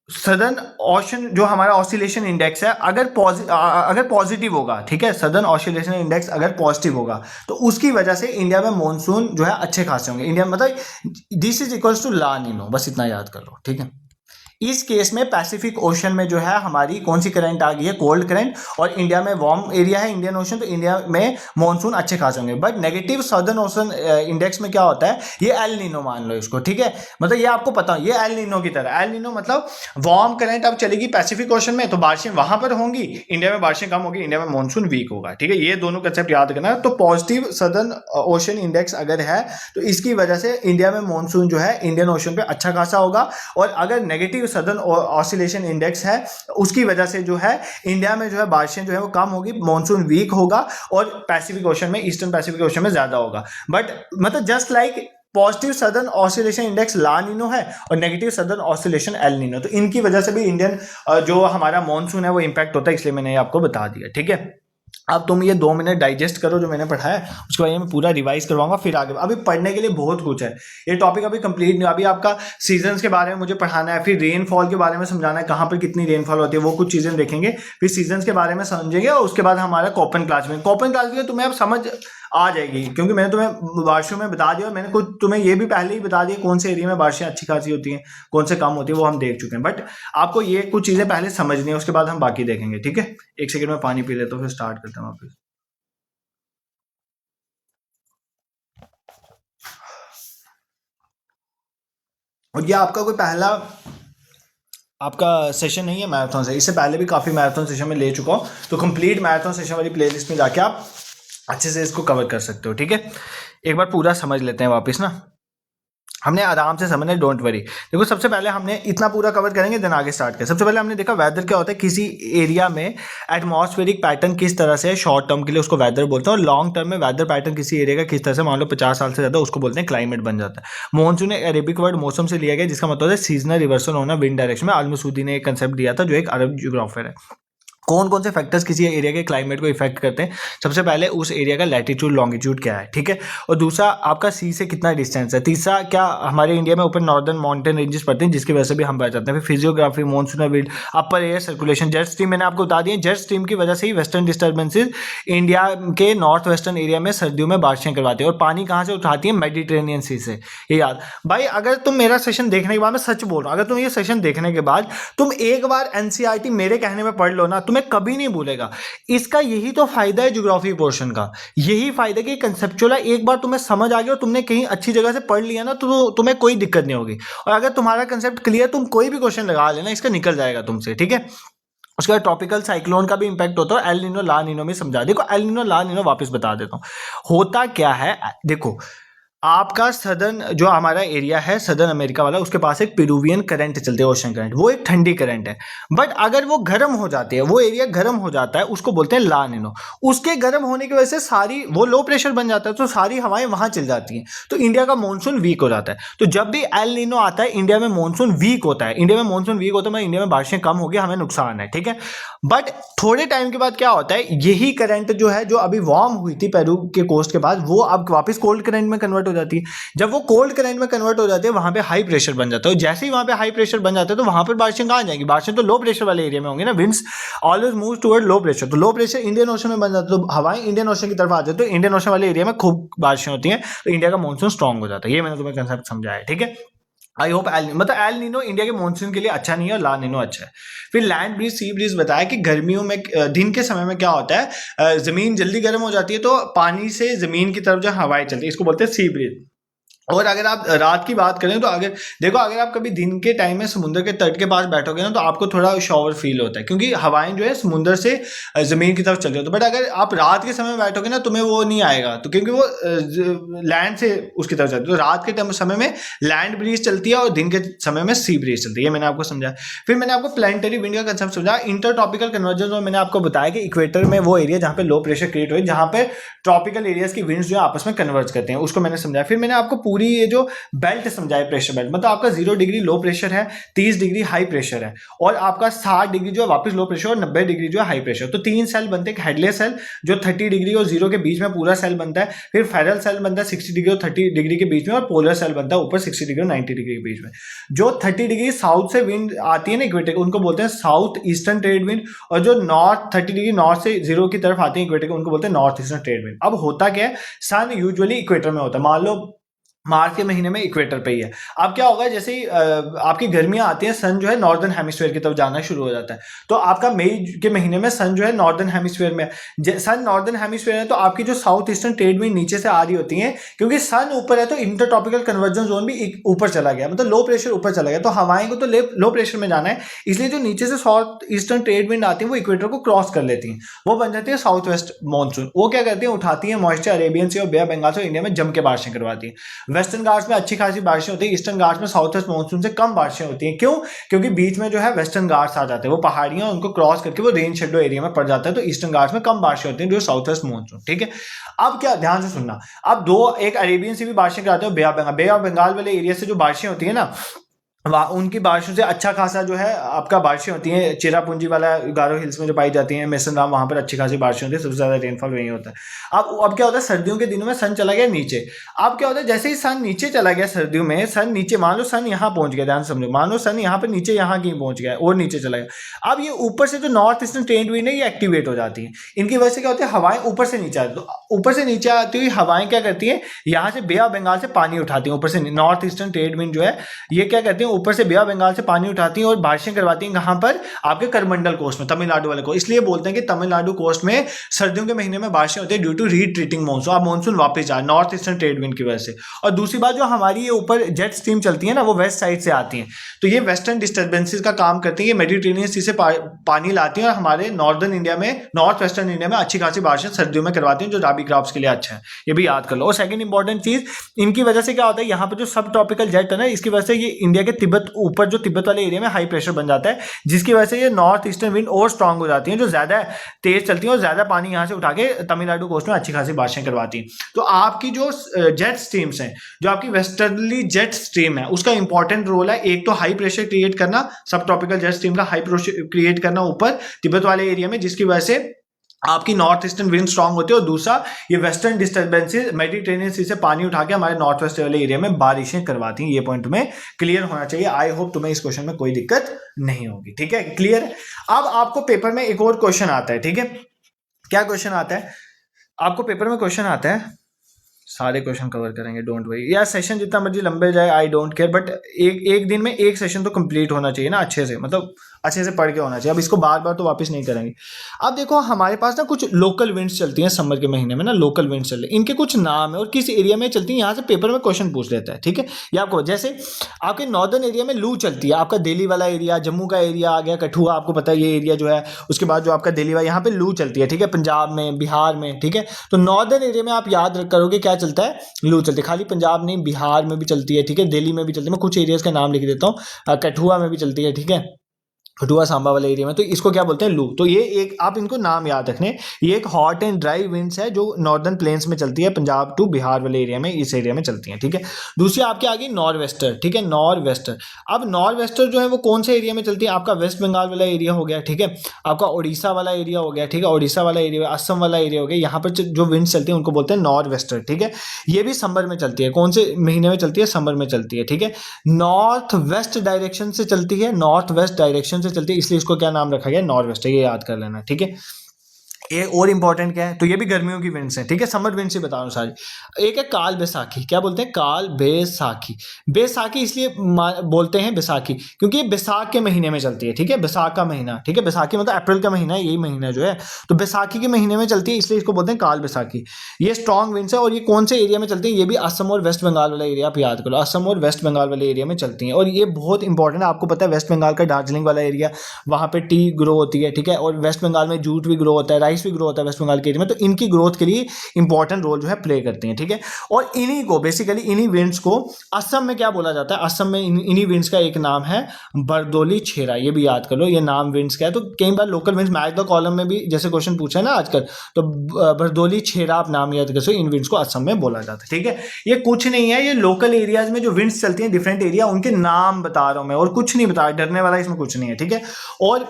सदर्न ओशन जो हमारा ऑसिलेशन इंडेक्स है, अगर पॉजिटिव होगा, ठीक है, सदर्न ऑसिलेशन इंडेक्स अगर पॉजिटिव होगा तो उसकी वजह से इंडिया में मॉनसून जो है अच्छे खासे होंगे। इंडिया में मतलब this is equals to La Nina, बस इतना याद कर लो। ठीक है, इस केस में पैसिफिक ओशन में जो है हमारी कौन सी करंट आ गई है? Cold current. और इंडिया में वार्म एरिया है इंडियन ओशन, तो इंडिया में मॉनसून अच्छे खासे होंगे। But negative southern ocean index में क्या होता है? ये एल नीनो मान लो इसको। ठीक है, मतलब ये आपको पता है, ये एल नीनो की तरह। एल नीनो मतलब वार्म करंट अब चलेगी पैसिफिक ओशन में तो बारिशें वहां पर होंगी, इंडिया में बारिशें कम होगी, इंडिया में मॉनसून वीक होगा। ठीक है, ये दोनों कंसेप्ट याद रखना। तो पॉजिटिव सदर्न ओशन इंडेक्स अगर है तो इसकी वजह से इंडिया में मॉनसून जो है इंडियन ओशन पे अच्छा खासा होगा, और अगर नेगेटिव सदर्न ऑसिलेशन इंडेक्स है उसकी वजह से जो है इंडिया में जो है बारिशें जो है वो कम होगी, मॉनसून वीक होगा, और पैसिफिक ओशन में, ईस्टर्न पैसिफिक ओशन में ज्यादा होगा। बट मतलब just like positive southern oscillation index La Nina है और negative southern oscillation El Nino, तो इनकी वजह से भी इंडियन जो हमारा मॉनसून है वो इंपैक्ट होता है, इसलिए मैंने आपको बता दिया। ठीक है, अब तुम ये 2 मिनट डाइजेस्ट करो जो मैंने पढ़ा है, उसके बाद मैं पूरा रिवाइज करवाऊंगा, फिर आगे। अभी पढ़ने के लिए बहुत कुछ है, ये टॉपिक अभी कंप्लीट नहीं। अभी आपका सीजन्स के बारे में मुझे पढ़ाना है, फिर रेनफॉल के बारे में समझाना है, कहाँ पर कितनी रेनफॉल होती है, वो कुछ चीजें देखेंगे, फिर सीजन्स के बारे में समझेंगे, और उसके बाद हमारा कॉपन क्लास में तुम्हें अब समझ आ जाएगी, क्योंकि मैंने तुम्हें बारिशों में बता दिया, और मैंने कुछ तुम्हें ये भी पहले ही बता दिया कौन से एरिया में बारिशें अच्छी खासी होती हैं, कौन से कम होती है, वो हम देख चुके हैं। बट आपको ये कुछ चीजें पहले समझनी है, उसके बाद हम बाकी देखेंगे। ठीक है, एक सेकंड में पानी पी लेता हूँ, फिर स्टार्ट करते हैं वापस। और ये आपका कोई पहला आपका सेशन नहीं है मैराथन से, इससे पहले भी काफ़ी मैराथन सेशन में ले चुका हूँ, तो कंप्लीट मैराथन सेशन वाली प्लेलिस्ट में जाके आप अच्छे से इसको कवर कर सकते हो। ठीक है, एक बार पूरा समझ लेते हैं वापस ना, हमने आराम से समझना है, डोंट वरी। देखो सबसे पहले हमने इतना पूरा कवर करेंगे, देन आगे स्टार्ट करें। सबसे पहले हमने देखा वेदर क्या होता है, किसी एरिया में एटमॉस्फेरिक पैटर्न किस तरह से शॉर्ट टर्म के लिए उसको वेदर बोलते हैं, और लॉन्ग टर्म में वेदर पैटर्न किसी एरिया का किस तरह से, मान लो 50 साल से ज़्यादा, उसको बोलते हैं क्लाइमेट बन जाता है। मॉनसून एक अरेबिक वर्ड मौसम से लिया गया, जिसका मतलब है सीजनल रिवर्सल होना विंड डायरेक्शन में। अल-मसूदी ने एक कंसेप्ट दिया था, जो एक अरब जियोग्राफर है। कौन कौन से फैक्टर्स किसी एरिया के क्लाइमेट को इफेक्ट करते हैं? सबसे पहले उस एरिया का लैटिट्यूड लॉन्गिट्यूड क्या है, ठीक है, और दूसरा आपका सी से कितना डिस्टेंस है, तीसरा क्या हमारे इंडिया में ऊपर नॉर्दर्न माउंटेन रेंजेस पड़ते हैं जिसकी वजह से भी हम बच जाते हैं, फिर फिजियोग्राफी, मॉनसून विंड, अपर एयर सर्कुलेशन, जेट स्ट्रीम मैंने आपको बता दिया। जेट स्ट्रीम की वजह से ही वेस्टर्न डिस्टर्बेंसेज इंडिया के नॉर्थ वेस्टर्न एरिया में सर्दियों में बारिशें करवाती है, और पानी कहाँ से उठाती है? मेडिटेरेनियन सी से। ये याद भाई, अगर तुम मेरा सेशन देखने के बाद, मैं सच बोल रहा हूँ, अगर तुम ये सेशन देखने के बाद तुम एक बार एनसीईआरटी मेरे कहने में पढ़ लो ना, तुम्हें कभी नहीं भूलेगा। इसका यही तो फायदा है ज्योग्राफी पोर्शन का, यही फायदा कि कंसेप्चुअल एक बार तुम्हें समझ आ गया और तुमने कहीं अच्छी जगह से पढ़ लिया ना, तो तुम्हें कोई दिक्कत नहीं होगी। और अगर तुम्हारा कंसेप्ट क्लियर, तुम कोई भी क्वेश्चन लगा लेना, इसका निकल जाएगा तुमसे। ठीक है, उसके बाद ट्रॉपिकल साइक्लोन का भी इंपैक्ट होता है, एल नीनो ला नीनो में समझा। देखो एल नीनो ला नीनो वापस बता देता हूं, होता क्या है। देखो आपका सदर्न जो हमारा एरिया है सदर्न अमेरिका वाला, उसके पास एक पेरुवियन करंट चलते हैं, ओशन करंट, वो एक ठंडी करंट है। बट अगर वो गर्म हो जाती है, वो एरिया गर्म हो जाता है, उसको बोलते हैं ला नीनो। उसके गर्म होने की वजह से सारी वो लो प्रेशर बन जाता है, तो सारी हवाएं वहां चल जाती हैं, तो इंडिया का मानसून वीक हो जाता है। तो जब भी एल नीनो आता है, इंडिया में मानसून वीक होता है, इंडिया में मानसून वीक होता है, इंडिया में बारिशें कम होगी, हमें नुकसान है। ठीक है, बट थोड़े टाइम के बाद क्या होता है, यही करंट जो है, जो अभी वार्म हुई थी पेरू के कोस्ट के बाद, वो अब वापस कोल्ड करंट में कन्वर्ट हो जाती है। जब वो कोल्ड करंट में कन्वर्ट हो जाते हैं, वहां पे हाई प्रेशर बन जाता है, और जैसे ही वहां पे हाई प्रेशर बन जाता है, तो वहां पर बारिशें कहां जाएंगी? बारिशें तो लो प्रेशर वाले एरिया में होंगी ना, winds always move toward low pressure, तो लो प्रेशर इंडियन ओशन में बन जाता है, तो हवाएं इंडियन ओशन की तरफ आ जाती है, तो इंडियन ओशन वाले एरिया में खूब बारिशें होती हैं, तो इंडिया का मानसून स्ट्रांग हो जाता है। ये मैंने तुम्हें कंसेप्ट समझाया। ठीक है, I hope El Nino India के मानसून के लिए अच्छा नहीं है, और ला नीनो अच्छा है। फिर लैंड ब्रीज, सी ब्रीज बताया कि गर्मियों में दिन के समय में क्या होता है, जमीन जल्दी गर्म हो जाती है, तो पानी से जमीन की तरफ जो हवाएं चलती है, इसको बोलते हैं सी ब्रीज। और अगर आप रात की बात करें तो अगर देखो, अगर आप कभी दिन के टाइम में समुद्र के तट के पास बैठोगे ना तो आपको थोड़ा शॉवर फील होता है, क्योंकि हवाएं जो है समुद्र से जमीन की तरफ चल रही होती है। बट अगर आप रात के समय में बैठोगे ना तुम्हें वो नहीं आएगा, तो क्योंकि वो लैंड से उसकी तरफ चलती है। तो रात के समय में लैंड ब्रीज चलती है और दिन के समय में सी ब्रीज चलती है। ये मैंने आपको समझाया। फिर मैंने आपको प्लानिटरी विंड का कंसेप्ट समझा। इंटर ट्रॉपिकल कन्वर्जेंस में मैंने आपको बताया कि इक्वेटर में वो एरिया जहाँ पे लो प्रेशर क्रिएट हुई, जहाँ पे ट्रॉपिकल एरियाज की विंड्स जो है आपस में कन्वर्ज करते हैं, उसको मैंने समझाया। फिर मैंने आपको पूरी ये जो बेल्ट समझाया, प्रेशर बेल्ट, मतलब आपका 0 डिग्री लो प्रेशर है, 30 डिग्री हाई प्रेशर है, और आपका 60 डिग्री जो है वापस लो प्रेशर, और 90 डिग्री जो है हाई प्रेशर। तो 3 सेल बनते हैं। एक हेडलेस सेल जो 30 डिग्री और 0 के बीच में पूरा सेल बनता है। फिर फेरल सेल बनता है 60 डिग्री और 30 डिग्री के बीच में, और पोलर सेल बनता है ऊपर 60 डिग्री और 90 डिग्री के बीच में। जो 30 डिग्री साउथ से विंड आती है ना इक्वेटर, उनको बोलते हैं साउथ ईस्टर्न ट्रेड विंड, और जो नॉर्थ 30 डिग्री नॉर्थ से 0 की तरफ आती है इक्वेटर, उनको बोलते हैं नॉर्थ ईस्टर्न ट्रेड विंड। अब होता क्या है, सन यूजुअली इक्वेटर में होता है। मान लो मार्च के महीने में इक्वेटर पे ही है। अब क्या होगा, जैसे ही आपकी गर्मियां आती हैं, सन जो है नॉर्दर्न हेमिस्फीयर की तरफ जाना शुरू हो जाता है। तो आपका मई के महीने में सन जो है नॉर्दर्न हेमिस्फीयर में, सन नॉर्दर्न हेमिस्फीयर है, तो आपकी जो साउथ ईस्टर्न ट्रेड विंड नीचे से आ रही होती है, क्योंकि सन ऊपर है तो इंटर ट्रॉपिकल कन्वर्जन जोन भी ऊपर चला गया, मतलब लो प्रेशर ऊपर चला गया। तो हवाएं को तो लो प्रेशर में जाना है, इसलिए जो नीचे से साउथ ईस्टर्न ट्रेड विंड आती है वो इक्वेटर को क्रॉस कर लेती हैं, वो बन जाती है साउथ वेस्ट मानसून। वो क्या करती है, उठाती है मॉइस्चर अरेबियन सी और बे ऑफ बंगाल से, इंडिया में जम के बारिशें करवाती है। वेस्टर्न घाट्स में अच्छी खासी बारिशें होती है, ईस्टर्न घाट्स में साउथ वेस्ट मानसून से कम बारिशें होती हैं। क्यों? क्योंकि बीच में जो है वेस्टर्न घाट्स आ जाते हैं, वो पहाड़ियां, उनको क्रॉस करके वो रेन शेडो एरिया में पड़ जाता है। तो ईस्टर्न घाट्स में कम बारिशें होती हैं, जो साउथ वेस्ट मानसून। ठीक है, अब क्या, ध्यान से सुनना। अब एक अरेबियन से भी बारिशें कराते हो, बे ऑफ बंगाल वाले एरिया से जो बारिशें होती है ना, उनकी बारिशों से अच्छा खासा जो है आपका बारिशें होती हैं। चेरापूंजी वाला गारो हिल्स में जो पाई जाती हैं, मेसन राम, वहां पर अच्छी खासी बारिशें होती है, सबसे ज्यादा रेनफॉल वहीं होता है। अब क्या होता है, सर्दियों के दिनों में सन चला गया नीचे। अब क्या होता है, जैसे ही सन नीचे चला गया सर्दियों में, सन नीचे, मान लो सन यहाँ पहुंच गया, ध्यान समझो, मान लो सन यहाँ पर नीचे, यहाँ कहीं पहुंच गया और नीचे चला गया। अब ये ऊपर से जो नॉर्थ ईस्टर्न ट्रेड विंड है ये एक्टिवेट हो जाती है। इनकी वजह से क्या होती है, हवाएं ऊपर से नीचे आती है। तो ऊपर से नीचे आती हुई हवाएं क्या करती है, यहाँ से बे ऑफ बंगाल से पानी उठाती है। ऊपर से नॉर्थ ईस्टर्न ट्रेड विंड जो है ये क्या करती है, ऊपर से बे ऑफ बंगाल से पानी उठाती हैं और बारिशें करवाती हैं। कहां पर, आपके करमंडल कोस्ट में, तमिलनाडु वाले को। इसलिए बोलते हैं कि तमिलनाडु कोस्ट में सर्दियों के महीने में बारिशें होती है ड्यू टू रीट्रीटिंग मानसून। अब मानसून वापस जाए नॉर्थ ईस्टर्न ट्रेड विंड की वजह से। और दूसरी बात, जो हमारी ये ऊपर जेट स्ट्रीम चलती है ना, वो वेस्ट साइड से आती है, तो ये वेस्टर्न डिस्टर्बेंसेस का काम करती है। ये मेडिटेरेनियन सी से पानी लाती है और हमारे नॉर्दर्न इंडिया में, नॉर्थ वेस्टर्न इंडिया में अच्छी खासी बारिशें सर्दियों में करवाती हैं, जो राबी क्रॉप्स के लिए अच्छा है। ये भी याद कर लो। और सेकंड इंपॉर्टेंट चीज, इनकी वजह से क्या होता है, यहाँ पर जो सब ट्रॉपिकल जेट है ना, इसकी वजह से ये इंडिया के तिब्बत, ऊपर जो तिब्बत वाले एरिया में हाई प्रेशर बन जाता है, जिसकी वजह से ये नॉर्थ ईस्टर्न विंड और स्ट्रांग हो जाती है, जो ज्यादा तेज चलती है और ज्यादा पानी यहां से उठा के तमिलनाडु कोस्ट में अच्छी खासी बारिशें करवाती हैं। तो आपकी जो जेट स्ट्रीम्स हैं, जो आपकी वेस्टर्नली जेट स्ट्रीम है, उसका इंपॉर्टेंट रोल है। एक तो हाई प्रेशर क्रिएट करना, सब ट्रॉपिकल जेट स्ट्रीम का हाई प्रेशर क्रिएट करना ऊपर तिब्बत वाले एरिया में, जिसकी वजह से आपकी नॉर्थ ईस्टर्न विंड स्ट्रांग होती है। और दूसरा, ये वेस्टर्न डिस्टर्बेंसेस मेडिटेरेनियन सी से पानी उठा के हमारे नॉर्थ वेस्ट वाले एरिया में बारिशें करवाती हैं। ये पॉइंट तुम्हें क्लियर होना चाहिए। आई होप तुम्हें इस क्वेश्चन में कोई दिक्कत नहीं होगी। ठीक है, क्लियर है। अब आपको पेपर में एक और क्वेश्चन आता है। ठीक है, क्या क्वेश्चन आता है आपको पेपर में? क्वेश्चन आता है, सारे क्वेश्चन कवर करेंगे, डोंट वरी। यार सेशन जितना मर्जी लंबे जाए, आई डोंट केयर, बट एक दिन में एक सेशन तो कंप्लीट होना चाहिए ना, अच्छे से, मतलब अच्छे से पढ़ के होना चाहिए। अब इसको बार बार तो वापस नहीं करेंगे। अब देखो, हमारे पास ना कुछ लोकल विंड्स चलती हैं समर के महीने में ना, लोकल विंड्स चलती हैं, इनके कुछ नाम है और किस एरिया में चलती हैं, यहाँ से पेपर में क्वेश्चन पूछ लेता है। ठीक है, ये आपको, जैसे आपके नॉर्दर्न एरिया में लू चलती है, आपका दिल्ली वाला एरिया, जम्मू का एरिया आ गया, कठुआ, आपको पता है ये एरिया जो है। उसके बाद जो आपका दिल्ली वाला, यहाँ पे लू चलती है। ठीक है, पंजाब में, बिहार में। ठीक है, तो नॉर्दर्न एरिया में आप याद करोगे क्या चलता है, लू चलती है। खाली पंजाब नहीं, बिहार में भी चलती है। ठीक है, दिल्ली में भी चलती है। मैं कुछ एरियाज का नाम लिख देता हूँ, कठुआ में भी चलती है। ठीक है, कठुआ सांबा वाले एरिया में, तो इसको क्या बोलते हैं, लू। तो ये एक, आप इनको नाम याद रखने, ये एक हॉट एंड ड्राई विंड्स है जो नॉर्दर्न प्लेन्स में चलती है, पंजाब टू बिहार वाले एरिया में, इस एरिया में चलती है। ठीक है, दूसरी आपके आगे नॉर्थ वेस्टर। ठीक है, नॉर्थ वेस्टर। अब नॉर्थ वेस्टर जो है वो कौन से एरिया में चलती है, आपका वेस्ट बंगाल वाला एरिया हो गया। ठीक है, आपका उड़ीसा वाला एरिया हो गया। ठीक है, उड़ीसा वाला एरिया, असम वाला एरिया हो गया। यहाँ पर जो विंड्स चलती है उनको बोलते हैं नॉर्थ वेस्टर। ठीक है, ये भी समर में चलती है। कौन से महीने में चलती है, समर में चलती है। ठीक है, नॉर्थ वेस्ट डायरेक्शन से चलती है, नॉर्थ वेस्ट डायरेक्शन से चलती है, इसलिए इसको क्या नाम रखा गया, नॉर्थ वेस्ट, ये याद कर लेना। ठीक है, ये और इंपॉर्टेंट क्या है, तो ये भी गर्मियों की विंड्स हैं, ठीक है, समर विंड्स ही बता रहा हूँ सारी। एक है काल बैसाखी, क्या बोलते हैं, काल बैसाखी। बैसाखी इसलिए बोलते हैं बैसाखी क्योंकि ये बैसाख के महीने में चलती है, ठीक है, बैसाख का महीना, ठीक है, बैसाखी मतलब अप्रैल का महीना है, यही महीना जो है, तो बैसाखी के महीने में चलती है, इसलिए इसको बोलते हैं काल बैसाखी। ये स्ट्रॉन्ग विंड्स है और ये कौन से एरिया में चलती है, ये भी असम और वेस्ट बंगाल वाला एरिया आप याद करो, असम और वेस्ट बंगाल वाले एरिया में चलती हैं। और ये बहुत इंपॉर्टेंट है, आपको पता है वेस्ट बंगाल का दार्जिलिंग वाला एरिया, वहाँ पे टी ग्रो होती है, ठीक है, और वेस्ट बंगाल में जूट भी ग्रो होता है, राइस भी ग्रो होता है वेस्ट बंगाल के एरिया में, तो इनकी ग्रोथ के लिए इंपॉर्टेंट रोल जो है प्ले करती हैं, ठीक है। और इन्हीं को बेसिकली इन्हीं विंड्स को असम में क्या बोला जाता है, असम में इन्हीं विंड्स का एक नाम है बरदोली छेरा, ये भी याद कर लो, ये नाम विंड्स का है। तो कई बार local winds match the column में भी जैसे क्वेश्चन पूछा है ना आजकल, तो बरदोली छेरा आप नाम याद कर सकते हो, इन विंड्स को असम में बोला जाता है, ठीक है। ये कुछ नहीं है, ये लोकल एरियाज में जो विंड्स चलती हैं डिफरेंट एरिया, उनके नाम बता रहा हूं मैं, और कुछ नहीं बता, डरने वाला इसमें कुछ नहीं है, ठीक है। और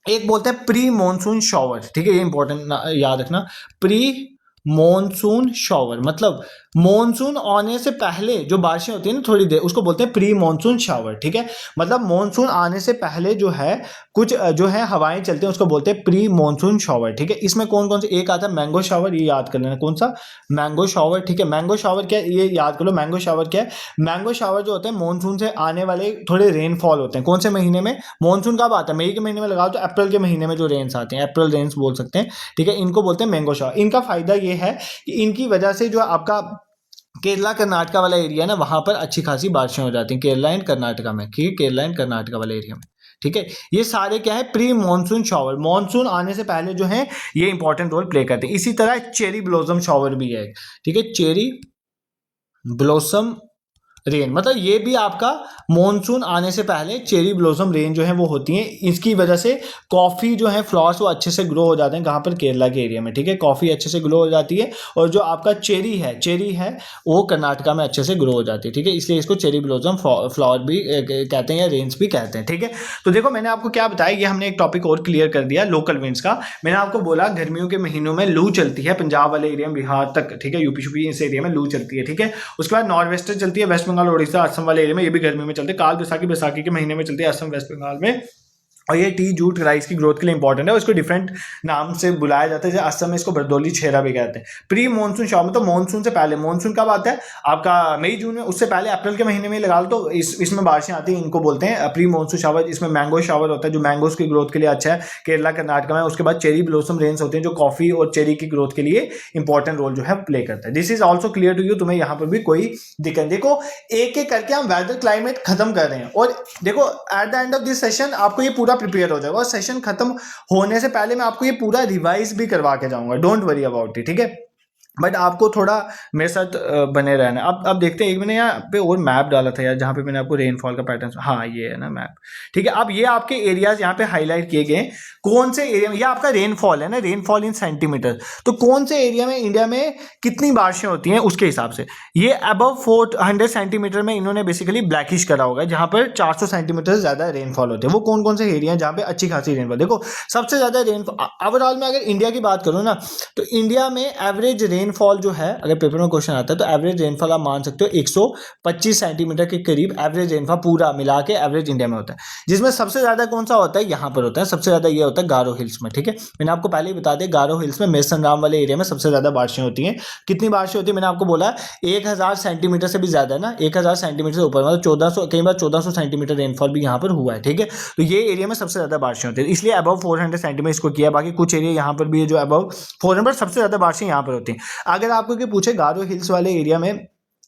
एक बोलते हैं प्री मॉनसून शॉवर, ठीक है, ये इंपॉर्टेंट याद रखना, प्री मॉनसून शॉवर मतलब मॉनसून आने से पहले जो बारिशें होती है ना थोड़ी देर, उसको बोलते हैं प्री मॉनसून शावर, ठीक है। मतलब मॉनसून आने से पहले जो है कुछ जो है हवाएं चलती हैं, उसको बोलते हैं प्री मॉनसून शावर, ठीक है। इसमें कौन कौन से, एक आता है मैंगो शावर, ये याद कर लेना, कौन सा, मैंगो शावर, ठीक है। मैंगो शावर क्या है, ये याद कर लो, मैंगो शावर क्या है, मैंगो शावर जो होते हैं मॉनसून से आने वाले थोड़े रेनफॉल होते हैं, कौन से महीने में, मॉनसून कब आता है, मई के महीने में लगाओ तो अप्रैल के महीने में जो रेन्स आते हैं, अप्रैल रेन्स बोल सकते हैं, ठीक है, इनको बोलते हैं मैंगो शावर। इनका फायदा ये है कि इनकी वजह से जो आपका केरला कर्नाटका वाला एरिया है ना, वहां पर अच्छी खासी बारिशें हो जाती हैं, केरला एंड कर्नाटका में, ठीक है, केरला एंड कर्नाटका वाले एरिया में, ठीक है। ये सारे क्या है, प्री मॉनसून शावर, मॉनसून आने से पहले जो है ये इंपॉर्टेंट रोल प्ले करते हैं। इसी तरह चेरी ब्लॉसम शावर भी है, ठीक है, चेरी ब्लॉसम रेन, मतलब ये भी आपका मॉनसून आने से पहले चेरी ब्लॉसम रेन जो है वो होती है। इसकी वजह से कॉफ़ी जो है फ्लावर्स वो अच्छे से ग्रो हो जाते हैं, कहाँ पर, केरला के एरिया में, ठीक है, कॉफ़ी अच्छे से ग्रो हो जाती है। और जो आपका चेरी है वो कर्नाटका में अच्छे से ग्रो हो जाती है, ठीक है, इसलिए इसको चेरी ब्लॉसम फ्लावर भी कहते हैं या रेन्स भी कहते हैं, ठीक है। तो देखो मैंने आपको क्या बताया, ये हमने एक टॉपिक और क्लियर कर दिया लोकल विंड्स का। मैंने आपको बोला गर्मियों के महीनों में लू चलती है पंजाब वाले एरिया में, बिहार तक, ठीक है, यूपी इस एरिया में लू चलती है, ठीक है। उसके बाद नॉर्थ वेस्टर्न चलती है वेस्ट बंगाल उड़ीसा असम वाले एरिया में, ये भी गर्मी में चलते हैं। काल बैसाखी के महीने में चलती है असम वेस्ट बंगाल में। और ये टी जूट राइस की ग्रोथ के लिए इंपॉर्टेंट है, और इसको डिफरेंट नाम से बुलाया जाता है, जैसे असम में इसको बरदोली छेरा भी कहते हैं। प्री मॉनसून शावर तो मॉनसून से पहले, मॉनसून कब आता है आपका मई जून में, उससे पहले अप्रैल के महीने में लगा लो तो इसमें बारिशें आती हैं, इनको बोलते हैं प्री मॉनसून शावर। इसमें मैंगो शावर होता है जो मैंगोज की ग्रोथ के लिए अच्छा है, केरला कर्नाटका में। उसके बाद चेरी ब्लॉसम रेन्स होते हैं जो कॉफी और चेरी की ग्रोथ के लिए इंपॉर्टेंट रोल जो है प्ले करता है। This is also clear to you, तुम्हें यहाँ पर भी कोई दिक्कत, देखो एक एक करके हम वेदर क्लाइमेट खत्म कर रहे हैं। और देखो at the end of this session आपको ये पूरा प्रिपेयर हो जाएगा, और सेशन खत्म होने से पहले मैं आपको ये पूरा रिवाइज भी करवा के जाऊंगा, डोंट वरी अबाउट इट, ठीक है। बट आपको थोड़ा मेरे साथ बने रहना। अब देखते हैं, एक मैंने यहाँ पे और मैप डाला था यार, जहाँ पे मैंने आपको रेनफॉल का पैटर्न, हाँ ये है ना मैप, ठीक है। अब ये आपके एरियाज यहाँ पे हाईलाइट किए गए, कौन से एरिया में, ये आपका रेनफॉल है ना, रेनफॉल इन सेंटीमीटर, तो कौन से एरिया में इंडिया में कितनी बारिशें होती हैं उसके हिसाब से। ये अबव 400 सेंटीमीटर में इन्होंने बेसिकली ब्लैकिश करा होगा, जहाँ पर 400 सेंटीमीटर से ज़्यादा रेनफॉल होते हैं। वो कौन कौन से एरिया हैं जहाँ पे अच्छी खासी रेनफॉल, देखो सबसे ज़्यादा रेनफॉल ओवरऑल में अगर इंडिया की बात करूँ ना, तो इंडिया में एवरेज रेनफॉल जो है, अगर पेपर में क्वेश्चन आता है तो एवरेज रेनफॉल आप मान सकते हो 125 सेंटीमीटर के करीब एवरेज रेनफॉल पूरा मिला के एवरेज इंडिया में होता है। जिसमें सबसे ज़्यादा कौन सा होता है, यहाँ पर होता है सबसे ज़्यादा, ये होता है गारो हिल्स में, ठीक है। मैंने आपको पहले ही बता दिया, गारो हिल्स में मेसन राम वाले एरिया में सबसे ज़्यादा बारिशें होती हैं। कितनी बारिशें होती है, मैंने आपको बोला 1000 सेंटीमीटर से भी ज़्यादा है ना, 1000 सेंटीमीटर से ऊपर, मतलब 1400, कई बार 1400 सेंटीमीटर रेनफॉल भी यहाँ पर हुआ है, ठीक है। तो ये एरिया में सबसे ज़्यादा बारिशें होती है, इसलिए अबव 400 सेंटीमीटर इसको किया। बाकी कुछ एरिया यहाँ पर भी है जो अबव 400, सबसे ज़्यादा बारिशें यहाँ पर होती हैं। अगर आपको कि पूछे गारो हिल्स वाले एरिया में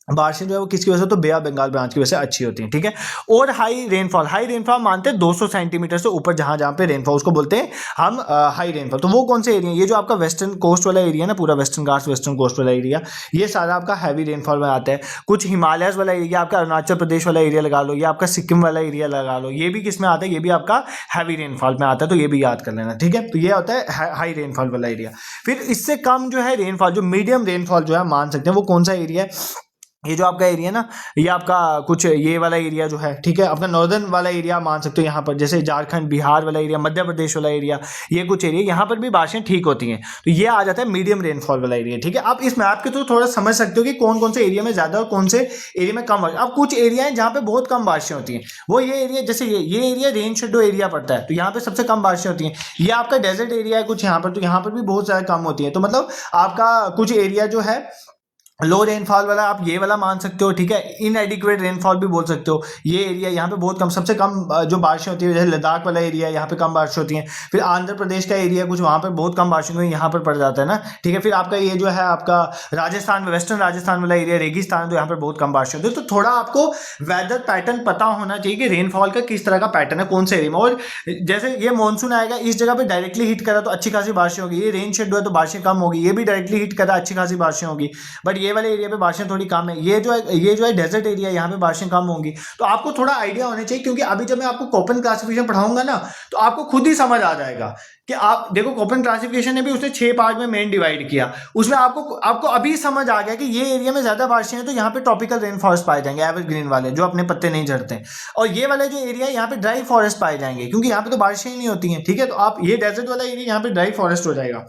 बारिशें जो है वो किसकी वजह से, तो बे ऑफ बंगाल ब्रांच की वजह से अच्छी होती हैं, ठीक है। और हाई रेनफॉल मानते हैं 200 सेंटीमीटर से ऊपर, जहां पे रेनफॉल, उसको बोलते हैं हम हाई रेनफॉल। तो वो कौन से एरिया, ये जो आपका वेस्टर्न कोस्ट वाला एरिया ना, पूरा वेस्टर्न घाट्स वेस्टर्न कोस्ट वाला एरिया, ये सारा आपका हैवी रेनफॉल में आता है। कुछ हिमालयस वाला एरिया, आपका अरुणाचल प्रदेश वाला एरिया लगा लो, या आपका सिक्किम वाला एरिया लगा लो, ये भी किस में आता है, ये भी आपका हैवी रेनफॉल में आता है, तो ये भी याद कर लेना, ठीक है। तो ये होता है हाई रेनफॉल वाला एरिया। फिर इससे कम जो है रेनफॉल, जो मीडियम रेनफॉल जो है मान सकते हैं, वो कौन सा एरिया है, ये जो आपका एरिया ना, ये आपका कुछ ये वाला एरिया जो है, ठीक है, अपना नॉर्दर्न वाला एरिया मान सकते हो यहाँ पर, जैसे झारखंड बिहार वाला एरिया, मध्य प्रदेश वाला एरिया, ये कुछ एरिया यहाँ पर भी बारिशें ठीक होती हैं। तो ये आ जाता है मीडियम रेनफॉल वाला एरिया, ठीक है। आप इस मैप के थ्रू थोड़ा समझ सकते हो कि कौन कौन से एरिया में ज़्यादा और कौन से एरिया में कम बारिश। अब कुछ एरिया है जहाँ पे बहुत कम बारिशें होती हैं, वो ये एरिया, जैसे ये एरिया रेन शेडो एरिया पड़ता है, तो यहाँ पे सबसे कम बारिशें होती हैं। ये आपका डेजर्ट एरिया है कुछ यहाँ पर, तो यहाँ पर भी बहुत ज़्यादा कम होती है। तो मतलब आपका कुछ एरिया जो है लो रेनफॉल वाला, आप ये वाला मान सकते हो, ठीक है। इनएडिक्वेट रेनफॉल भी बोल सकते हो। ये एरिया यहाँ पे बहुत कम, सबसे कम जो बारिशें होती है, जैसे लद्दाख वाला एरिया है, यहाँ पे कम बारिश होती हैं। फिर आंध्र प्रदेश का एरिया कुछ, वहाँ पर बहुत कम बारिश होती है, यहाँ पर पड़ जाता है ना, ठीक है। फिर आपका ये जो है आपका राजस्थान, वेस्टर्न राजस्थान वाला एरिया रेगिस्तान, तो यहाँ पर बहुत कम बारिश होती है। तो थोड़ा आपको वेदर पैटर्न पता होना चाहिए कि रेनफॉल का किस तरह का पैटर्न है, कौन से एरिया में। और जैसे ये मानसून आएगा, इस जगह पे डायरेक्टली हिट करा तो अच्छी खासी बारिशें होगी। ये रेन शेड है तो बारिशें कम होगी। ये भी डायरेक्टली हिट करा, अच्छी खासी बारिशें होगी। बट ये वाले एरिया पे बारिशें थोड़ी कम है। ये जो है डेजर्ट एरिया, यहाँ पे बारिशें कम होंगी। तो आपको थोड़ा आइडिया होना चाहिए, क्योंकि अभी जब मैं आपको कोपेन क्लासिफिकेशन पढ़ाऊंगा ना, तो आपको खुद ही समझ आ जाएगा कि आप देखो, कोपेन क्लासिफिकेशन ने भी उसने 6 पार्ट में मेन डिवाइड किया। उसमें आपको अभी समझ आ गया कि ये एरिया में ज्यादा बारिशें हैं तो यहाँ पे ट्रॉपिकल रेन फॉरेस्ट पाए जाएंगे, एवरग्रीन वाले, जो अपने पत्ते नहीं झड़ते। और ये वाले जो एरिया है, यहाँ पे ड्राई फॉरेस्ट पाए जाएंगे, क्योंकि यहाँ पे तो बारिशें ही नहीं होती हैं, ठीक है। तो आप ये डेजर्ट वाला एरिया, यहाँ पे ड्राई फॉरेस्ट हो जाएगा।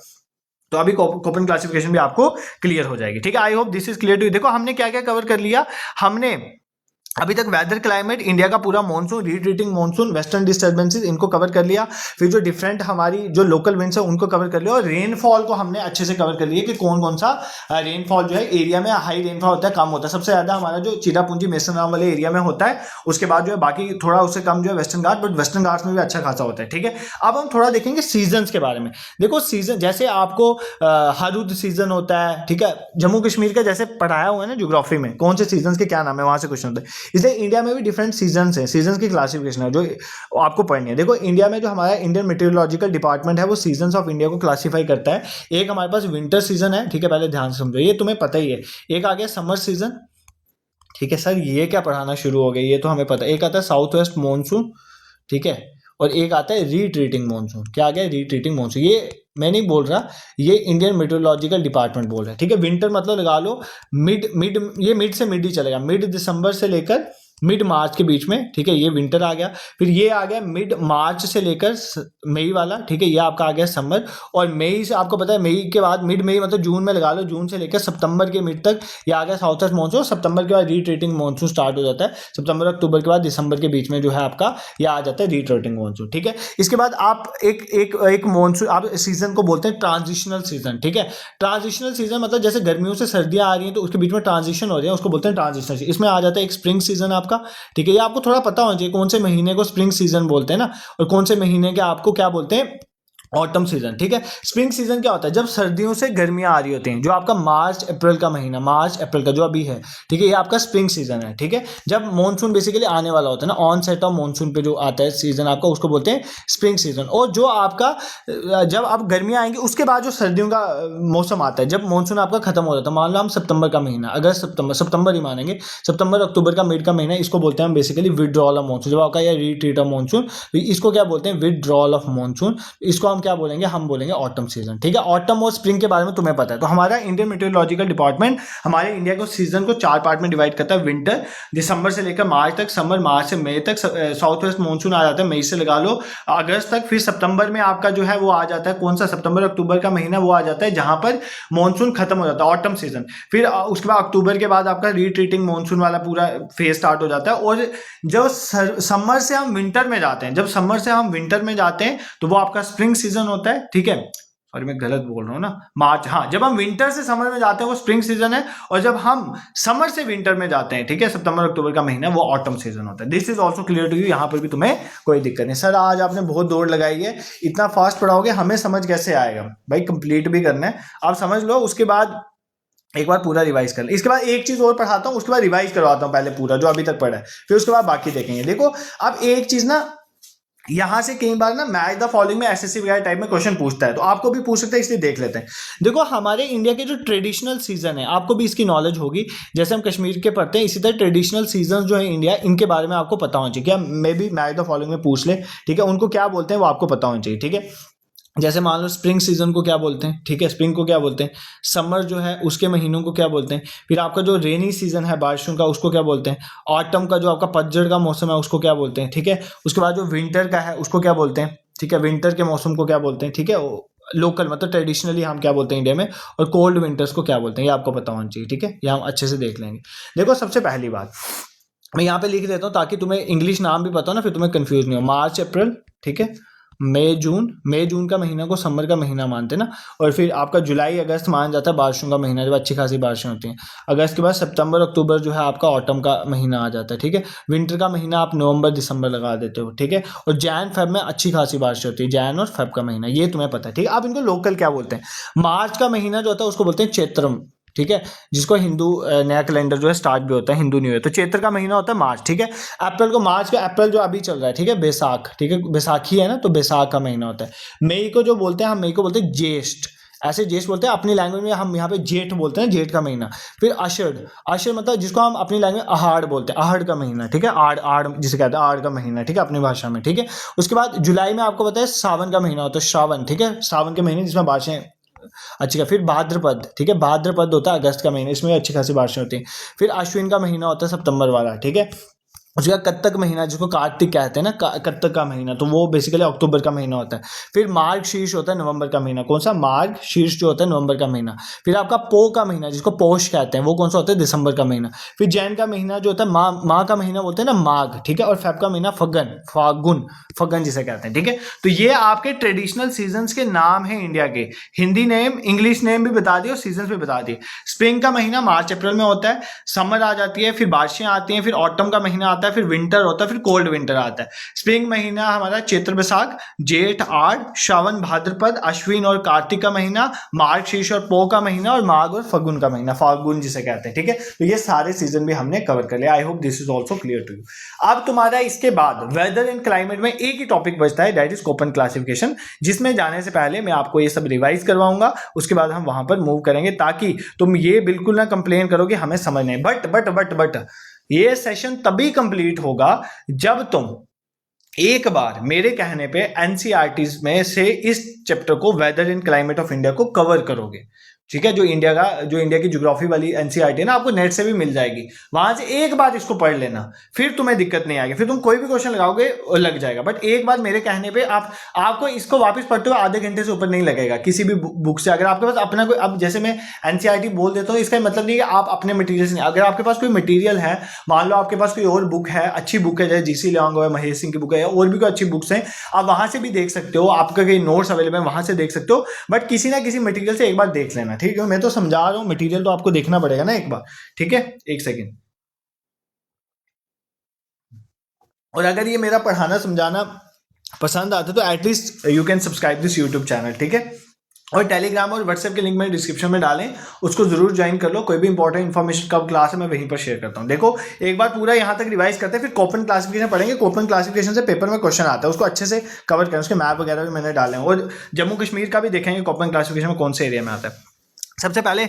तो अभी कोपेन क्लासिफिकेशन भी आपको क्लियर हो जाएगी, ठीक है। I hope this is clear to you. देखो हमने क्या क्या कवर कर लिया। हमने अभी तक वेदर क्लाइमेट, इंडिया का पूरा monsoon, retreating monsoon, western disturbances, इनको कवर कर लिया। फिर जो डिफरेंट हमारी जो लोकल विंड्स है उनको कवर कर लिया। और रेनफॉल को हमने अच्छे से कवर कर लिया कि कौन कौन सा रेनफॉल जो है एरिया में हाई रेनफॉल होता है, कम होता है। सबसे ज्यादा हमारा जो चिरापुंजी मेसनराम वाले एरिया में होता है, उसके बाद जो है बाकी थोड़ा उससे कम जो है western Ghat, but western Ghats में भी अच्छा खासा होता है, ठीक है। अब हम थोड़ा देखेंगे सीजन के बारे में। देखो सीजन, जैसे आपको हरुद सीजन होता है, ठीक है, जम्मू कश्मीर का जैसे पढ़ाया हुआ है ना ज्योग्राफी में, कौन से सीजन के क्या नाम है, वहां से क्वेश्चन होता है। इसलिए इंडिया में भी डिफरेंट सीजन्स हैं, सीजन्स की क्लासिफिकेशन है जो आपको पढ़नी है। देखो इंडिया में जो हमारा इंडियन मेटेरोलॉजिकल डिपार्टमेंट है, वो सीजन्स ऑफ इंडिया को क्लासीफाई करता है। एक हमारे पास विंटर सीजन है, ठीक है, पहले ध्यान से समझो, ये तुम्हें पता ही है। एक आ गया समर सीजन, ठीक है सर, ये क्या पढ़ाना शुरू हो गया, ये तो हमें पता है। एक आता है साउथ वेस्ट मानसून, ठीक है, और एक आता है रीट्रीटिंग मानसून। क्या आ गया, रीट्रीटिंग मानसून। ये मैं नहीं बोल रहा, ये इंडियन मेट्रोलॉजिकल डिपार्टमेंट बोल रहा है, ठीक है। विंटर मतलब लगा लो ये मिड से मिड ही चलेगा, मिड दिसंबर से लेकर मिड मार्च के बीच में, ठीक है, ये विंटर आ गया। फिर ये आ गया मिड मार्च से लेकर मई वाला, ठीक है, ये आपका आ गया समर। और मई से आपको पता है, मई के बाद मिड मई मतलब जून में लगा लो, जून से लेकर सितंबर के मिड तक ये आ गया साउथ वेस्ट मानसून। सितंबर के बाद रीट्रीटिंग मानसून स्टार्ट हो जाता है। सितंबर अक्टूबर के बाद दिसंबर के बीच में जो है आपका ये आ जाता है रीट्रीटिंग मानसून, ठीक है। इसके बाद आप एक मानसून, आप सीजन को बोलते हैं ट्रांजिशनल सीजन, ठीक है। ट्रांजिशनल सीजन मतलब जैसे गर्मियों से सर्दियां आ रही हैं तो उसके बीच में ट्रांजिशन हो रही है, उसको बोलते हैं ट्रांजिशनल सीजन। इसमें आ जाता है एक स्प्रिंग सीजन आपका, ठीक है। ये आपको थोड़ा पता होना चाहिए कौन से महीने को स्प्रिंग सीजन बोलते हैं ना, और कौन से महीने के आपको क्या बोलते हैं, ऑटम सीजन, ठीक है। स्प्रिंग सीजन क्या होता है, जब सर्दियों से गर्मियां आ रही होती हैं, जो आपका मार्च अप्रैल का महीना, मार्च अप्रैल का जो अभी है, ठीक है, ये आपका स्प्रिंग सीजन है, ठीक है। जब मानसून बेसिकली आने वाला होता है ना, ऑन सेट ऑफ मानसून पे जो आता है सीजन आपका, उसको बोलते हैं स्प्रिंग सीजन। और जो आपका जब आप गर्मियां आएंगी उसके बाद जो सर्दियों का मौसम आता है, जब मानसून आपका खत्म हो जाता है, मान लो हम सितंबर का महीना, अगस्त सितंबर ही मानेंगे, सितंबर अक्टूबर का मिड का महीना, इसको बोलते हैं हम बेसिकली विड्रॉल ऑफ मानसून। जब आपका यह रिट्रीट ऑफ मानसून, इसको क्या बोलते हैं, विड्रॉल ऑफ मानसून। इसको हम क्या बोलेंगे, हम बोलेंगे ऑटम सीजन, ठीक है। ऑटम और स्प्रिंग के बारे में तुम्हें पता है। तो हमारा इंडियन मेट्रोलॉजिकल डिपार्टमेंट हमारे इंडिया को सीजन को 4 पार्ट में डिवाइड करता है। विंटर दिसंबर से लेकर मार्च तक, समर मार्च से मई तक, साउथ वेस्ट मानसून आ जाता है मई से लगा लो अगस्त तक। फिर सितंबर में आपका जो है वो आ जाता है, कौन सा, सितंबर अक्टूबर का महीना, वो आ जाता है जहां पर मानसून खत्म हो जाता है, ऑटम सीजन। फिर उसके बाद अक्टूबर के बाद आपका रिट्रीटिंग मानसून वाला पूरा फेज स्टार्ट हो जाता है। और जब समर से हम विंटर में जाते हैं, जब समर से हम विंटर में जाते हैं तो वो आपका स्प्रिंग सीजन होता है, ठीक है। सॉरी मैं गलत बोल रहा हूँ ना, मार्च, हाँ, जब हम विंटर से समर में जाते हैं वो स्प्रिंग सीजन है। और जब हम समर से विंटर में जाते हैं, ठीक है, सितंबर अक्टूबर का महीना, वो ऑटम सीजन होता है। This is also clear to you. यहाँ पर भी तुम्हें कोई दिक्कत नहीं। सर आज आपने बहुत दौड़ लगाई है, इतना फास्ट पढ़ाओगे, हमें समझ कैसे आएगा भाई, कंप्लीट भी करना है, आप समझ लो, उसके बाद एक बार पूरा रिवाइज कर ले। इसके बाद एक चीज और पढ़ाता हूँ, उसके बाद रिवाइज करवाता हूँ पहले पूरा जो अभी तक पढ़ा है, फिर उसके बाद बाकी देखेंगे। देखो अब एक चीज ना, यहां से कई बार ना मैच द फॉलोइंग में एसएससी वगैरह टाइप में क्वेश्चन पूछता है, तो आपको भी पूछ सकता है, इसलिए देख लेते हैं। देखो हमारे इंडिया के जो ट्रेडिशनल सीजन है, आपको भी इसकी नॉलेज होगी, जैसे हम कश्मीर के पढ़ते हैं, इसी तरह ट्रेडिशनल सीजन जो है इंडिया, इनके बारे में आपको पता होना चाहिए। क्या may be match the following में पूछ ले, ठीक है, उनको क्या बोलते हैं वो आपको पता होना चाहिए, ठीक है। जैसे मान लो स्प्रिंग सीजन को क्या बोलते हैं, ठीक है, स्प्रिंग को क्या बोलते हैं, समर जो है उसके महीनों को क्या बोलते हैं, फिर आपका जो रेनी सीजन है बारिशों का उसको क्या बोलते हैं, ऑटम का जो आपका पतझड़ का मौसम है उसको क्या बोलते हैं, ठीक है, उसके बाद जो विंटर का है उसको क्या बोलते हैं, ठीक है, विंटर के मौसम को क्या बोलते हैं, ठीक है, लोकल मतलब ट्रेडिशनली हम क्या बोलते हैं इंडिया में, और कोल्ड विंटर्स को क्या बोलते हैं, ये आपको पता होना चाहिए, ठीक है, ये हम अच्छे से देख लेंगे। देखो सबसे पहली बात मैं यहाँ पे लिख देता हूँ ताकि तुम्हें इंग्लिश नाम भी पता हो ना, फिर तुम्हें कंफ्यूज नहीं हो। मार्च अप्रैल, ठीक है, मई जून का महीना को समर का महीना मानते हैं ना, और फिर आपका जुलाई अगस्त माना जाता है बारिशों का महीना जब अच्छी खासी बारिशें होती हैं। अगस्त के बाद सितंबर अक्टूबर जो है आपका ऑटम का महीना आ जाता है, ठीक है। विंटर का महीना आप नवंबर दिसंबर लगा देते हो, ठीक है, और जैन फेब में अच्छी खासी बारिश होती है, जैन और फेब का महीना, ये तुम्हें पता है, ठीक है। आप इनको लोकल क्या बोलते हैं, मार्च का महीना जो होता है उसको बोलते हैं चैत्रम, ठीक है, जिसको हिंदू नया कैलेंडर जो है स्टार्ट भी होता है, हिंदू न्यू ईयर, तो चैत्र का महीना होता है मार्च, ठीक है। अप्रैल को मार्च का अप्रैल जो अभी चल रहा है, ठीक है, बैसाख, ठीक है, बैसाखी है ना, तो बैसाख का महीना होता है। मई को जो बोलते हैं हम मई को बोलते हैं ज्येष्ठ, ऐसे ज्येष्ठ बोलते हैं, अपनी लैंग्वेज में हम यहाँ पे जेठ बोलते हैं, जेठ का महीना। फिर अषाढ़, अषाढ़ मतलब जिसको हम अपनी लैंग्वेज अहाड़ बोलते हैं, अहाड़ का महीना, ठीक है, आड़ आड़ जिसे कहते हैं, आड़ का महीना, ठीक है, अपनी भाषा में, ठीक है। उसके बाद जुलाई में आपको पता है सावन का महीना होता है, श्रावण, ठीक है, सावन के महीने जिसमें बारिशें अच्छी का। फिर भाद्रपद, ठीक है, भाद्रपद होता है अगस्त का महीना, इसमें अच्छी खासी बारिशें होती हैं। फिर अश्विन का महीना होता है सितंबर वाला, ठीक है। उसके बाद कत्तक महीना जिसको कार्तिक कहते हैं ना, कत्तक का महीना, तो वो बेसिकली अक्टूबर का महीना होता है। फिर मार्ग शीर्ष होता है नवंबर का महीना, कौन सा, मार्ग शीर्ष जो होता है नवंबर का महीना। फिर आपका पो का महीना जिसको पोष कहते हैं वो कौन सा होता है, दिसंबर का महीना। फिर जैन का महीना जो होता है माँ का महीना बोलते हैं ना, माघ, ठीक है, और फेब का महीना फगुन जिसे कहते हैं, ठीक है। तो ये आपके ट्रेडिशनल सीजन्स के नाम है इंडिया के, हिंदी नेम इंग्लिश नेम भी बता दिए और सीजन भी बता दिए। स्प्रिंग का महीना मार्च अप्रैल में होता है, समर आ जाती है, फिर बारिशें आती हैं, फिर ऑटम का महीना आता है, फिर विंटर होता है, फिर कोल्ड विंटर आता है। स्प्रिंग महीना हमारा चैत्र बैसाख, जेठ आड़, श्रावण भाद्रपद, अश्विन और कार्तिक का महीना, मार्ग शीर्ष और पो का महीना, और माघ और फगुन का महीना, फाल्गुन जिसे कहते हैं, ठीक है। तो ये सारे सीजन भी हमने कवर कर लिया। I hope this is also clear to you. अब तुम्हारा इसके बाद वेदर एंड क्लाइमेट में एक ही टॉपिक बचता है, दैट इज कोपन क्लासिफिकेशन, जिसमें जाने से पहले मैं आपको ये सब रिवाइज करवाऊंगा, उसके बाद हम वहां पर मूव करेंगे, ताकि तुम ये बिल्कुल ना कंप्लेन करो कि हमें समझ नहीं। बट ये सेशन तभी कंप्लीट होगा जब तुम एक बार मेरे कहने पे एनसीईआरटी में से इस चैप्टर को weather and climate of India को कवर करोगे, ठीक है। जो इंडिया की ज्योग्राफी वाली एनसीईआरटी है ना, आपको नेट से भी मिल जाएगी, वहां से एक बार इसको पढ़ लेना, फिर तुम्हें दिक्कत नहीं आएगी, फिर तुम कोई भी क्वेश्चन लगाओगे लग जाएगा। बट एक बार मेरे कहने पे आपको इसको वापस पढ़ते हुए आधे घंटे से ऊपर नहीं लगेगा किसी भी बुक से। अगर आपके पास अपना कोई, अब जैसे मैं एनसीईआरटी बोल देता हूँ इसका मतलब नहीं कि आप अपने मटीरियल से नहीं, अगर आपके पास कोई मटीरियल है, मान लो आपके पास कोई और बुक है, अच्छी बुक है, जैसे जीसी लियांग है, महेश सिंह की बुक है, और भी कोई अच्छी बुक्स हैं, आप वहां से भी देख सकते हो, आपका कहीं नोट्स अवेलेबल है वहां से देख सकते हो, बट किसी ना किसी मटीरियल से एक बार देख लेना, ठीक है। मैं तो समझा रहा हूं, मटेरियल तो आपको देखना पड़ेगा ना एक बार, ठीक है। एक सेकंड। और अगर ये मेरा पढ़ाना समझाना पसंद आता है तो at least you can subscribe this YouTube channel, ठीक है। और टेलीग्राम और व्हाट्सएप के लिंक मैंने डिस्क्रिप्शन में डालें, उसको जरूर ज्वाइन कर लो। कोई भी इंपॉर्टेंट इन्फॉर्मेशन कब क्लास है मैं वहीं पर शेयर करता हूं। देखो एक बार पूरा यहां तक रिवाइज करते हैं, फिर कोपन क्लासिफिकेशन पढ़ेंगे। कोपन क्लासिफिकेशन से पेपर में क्वेश्चन आता है, उसको अच्छे से कवर करें, उसके मैप वगैरह भी मैंने डाले हैं, और जम्मू कश्मीर का भी देखेंगे कोपन क्लासिफिकेशन में कौन से एरिया में आता है। सबसे पहले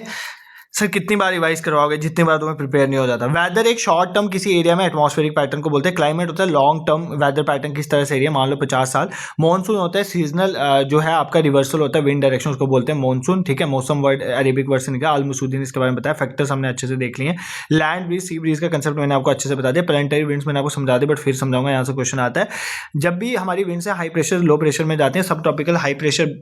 सर कितनी बार रिवाइज करवाओगे, जितनी बार तुम्हें प्रिपेयर नहीं हो जाता। वेदर एक शॉर्ट टर्म किसी एरिया में एटमॉस्फेरिक पैटर्न को बोलते हैं। क्लाइमेट होता है लॉन्ग टर्म वेदर पैटर्न, किस तरह से एरिया, मान लो 50 साल। मॉनसून होता है सीजनल जो है आपका रिवर्सल होता है विंड डायरेक्शन, उसको बोलते हैं मॉनसून, ठीक है। मौसम वर्ड अरेबिक वर्ड से निकला, अल मसूदी ने इसके बारे में बताया। फैक्टर्स हमने अच्छे से देख लिए। लैंड ब्रीज सी ब्रीज का कंसेप्ट मैंने आपको अच्छे से बता दिया। प्लानिटरी विंड्स मैंने आपको समझा दिया, बट फिर समझाऊंगा, यहाँ से क्वेश्चन आता है। जब भी हमारी विंड से हाई प्रेशर लो प्रेशर में जाते हैं, सब टॉपिकल हाई प्रेशर